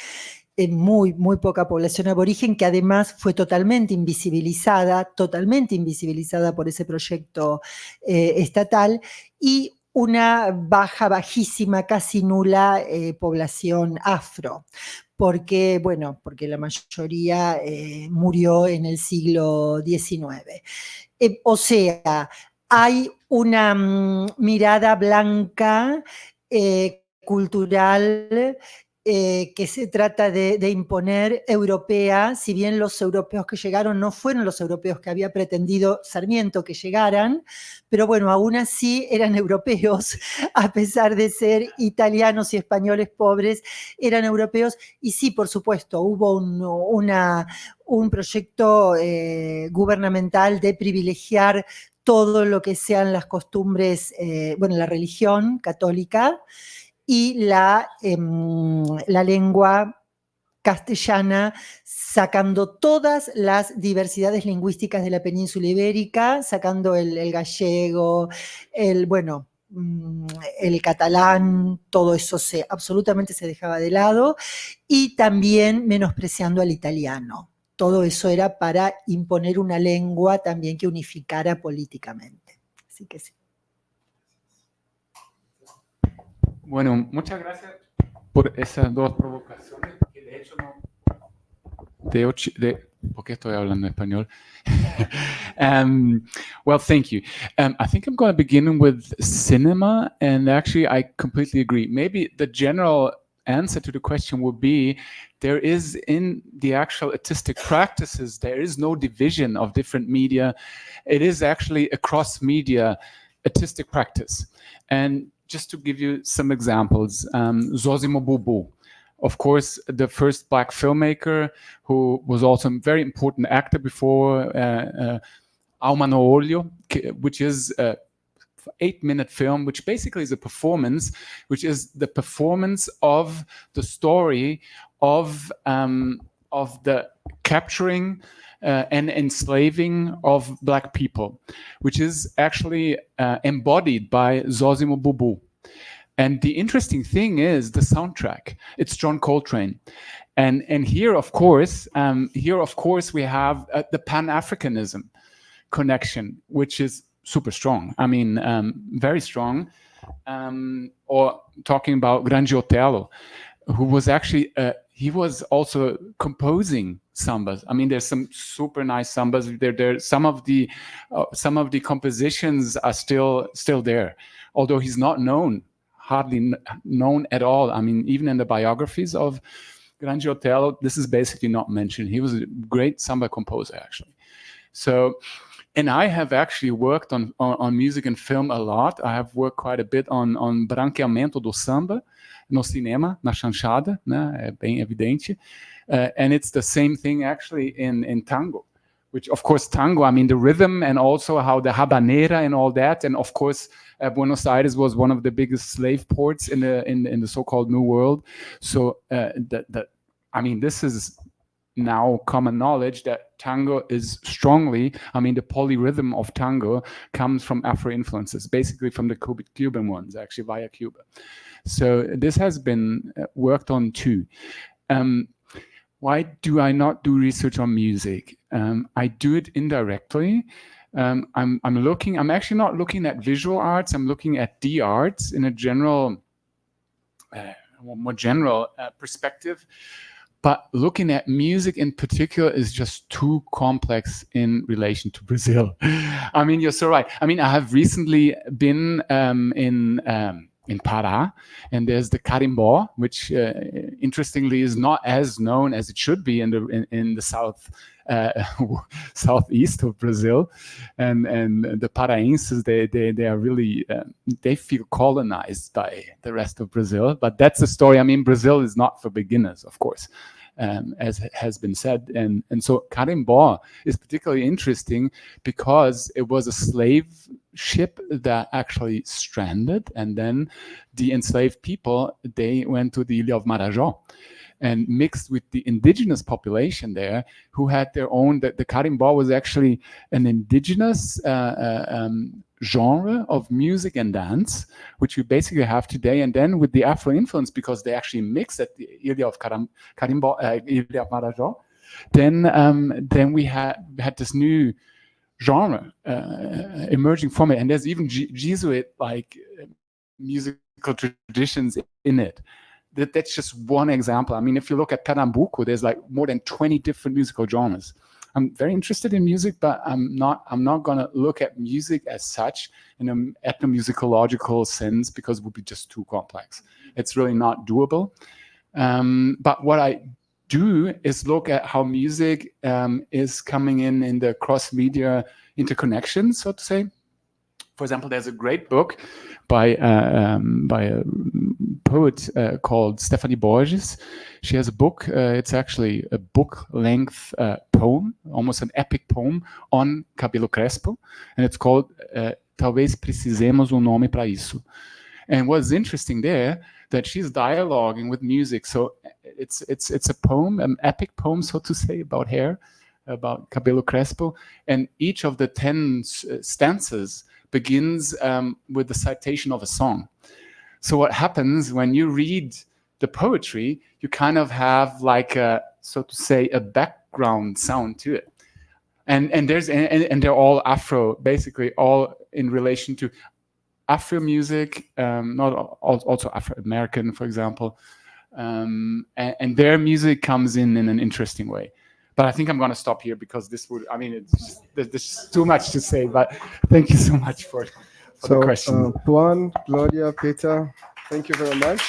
muy poca población aborigen, que además fue totalmente invisibilizada por ese proyecto estatal, y una bajísima, casi nula población afro. Porque la mayoría murió en el siglo XIX. O sea, hay una mirada blanca, cultural, que se trata de imponer europea, si bien los europeos que llegaron no fueron los europeos que había pretendido Sarmiento que llegaran, pero bueno, aún así eran europeos, a pesar de ser italianos y españoles pobres, eran europeos, y sí, por supuesto, hubo un proyecto gubernamental de privilegiar todo lo que sean las costumbres, la religión católica, y la lengua castellana, sacando todas las diversidades lingüísticas de la península ibérica, sacando el gallego, el catalán, todo eso absolutamente se dejaba de lado, y también menospreciando al italiano. Todo eso era para imponer una lengua también que unificara políticamente. Así que sí. Bueno, muchas gracias por esas dos provocaciones, porque de hecho no... ¿Por qué estoy hablando español? Well, thank you. I think I'm going to begin with cinema, and actually I completely agree. Maybe the general answer to the question would be, there is in the actual artistic practices, there is no division of different media. It is actually a cross-media artistic practice. And just to give you some examples, Zosimo Bubu, of course, the first Black filmmaker who was also a very important actor before Alma no Olho, which is a 8-minute film, which basically is a performance, which is the performance of the story of the capturing and enslaving of Black people, which is actually embodied by Zosimo Bubu. And the interesting thing is the soundtrack. It's John Coltrane. And here, of course, we have the Pan-Africanism connection, which is super strong. I mean, very strong. Or talking about Grande Otelo, who was actually, he was also composing sambas. I mean, there's some super nice sambas. There some of the compositions are still there, although he's not hardly known at all. I mean, even in the biographies of Grande Otelo, this is basically not mentioned. He was a great samba composer, actually. So, and I have actually worked on music and film a lot. I have worked quite a bit on branqueamento do samba no cinema, na chanchada, né? É bem evidente. And it's the same thing actually in tango, which of course tango, I mean the rhythm and also how the habanera and all that. And of course, Buenos Aires was one of the biggest slave ports in the so-called New World. So I mean, this is now common knowledge that tango is strongly, I mean, the polyrhythm of tango comes from Afro influences, basically from the Cuban ones, actually via Cuba. So this has been worked on too. Why do I not do research on music? I do it indirectly. I'm actually not looking at visual arts. I'm looking at the arts in a general, more general perspective. But looking at music in particular is just too complex in relation to Brazil. I mean, you're so right. I mean, I have recently been in Pará, and there's the carimbó, which interestingly is not as known as it should be in the southeast of Brazil, and the Paraenses they are really they feel colonized by the rest of Brazil. But that's the story. I mean, Brazil is not for beginners, of course, as has been said, and so carimbó is particularly interesting because it was a slave ship that actually stranded, and then the enslaved people, they went to the Ilha of Marajó and mixed with the indigenous population there, who had their own, the carimbó was actually an indigenous genre of music and dance, which we basically have today. And then with the Afro influence, because they actually mixed at the Ilha of Carimbó, Ilha of Marajó, then we had this new genre emerging from it, and there's even Jesuit like musical traditions in it. That's just one example. I mean, if you look at Pernambuco, there's like more than 20 different musical genres. I'm very interested in music, but I'm not going to look at music as such in an ethnomusicological sense because it would be just too complex. It's really not doable. But what I do is look at how music is coming in the cross-media interconnection, so to say. For example, there's a great book by a poet called Stephanie Borges. She has a book. It's actually a book-length poem, almost an epic poem on cabelo crespo, and it's called Talvez Precisemos Nome para Isso. And what's interesting there, that she's dialoguing with music. So it's a poem, an epic poem, so to say, about hair, about cabelo crespo, and each of the 10 stanzas begins with the citation of a song. So what happens when you read the poetry, you kind of have like a, so to say, a background sound to it. And they're all Afro, basically all in relation to Afro music, not also Afro-American, for example. And their music comes in an interesting way. But I think I'm going to stop here because this would, I mean, there's too much to say, but thank you so much for the question. Puo-an, Gloria, Peter, thank you very much.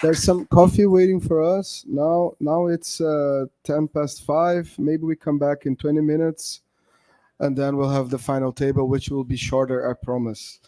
There's some coffee waiting for us. Now it's 5:10. Maybe we come back in 20 minutes and then we'll have the final table, which will be shorter, I promise.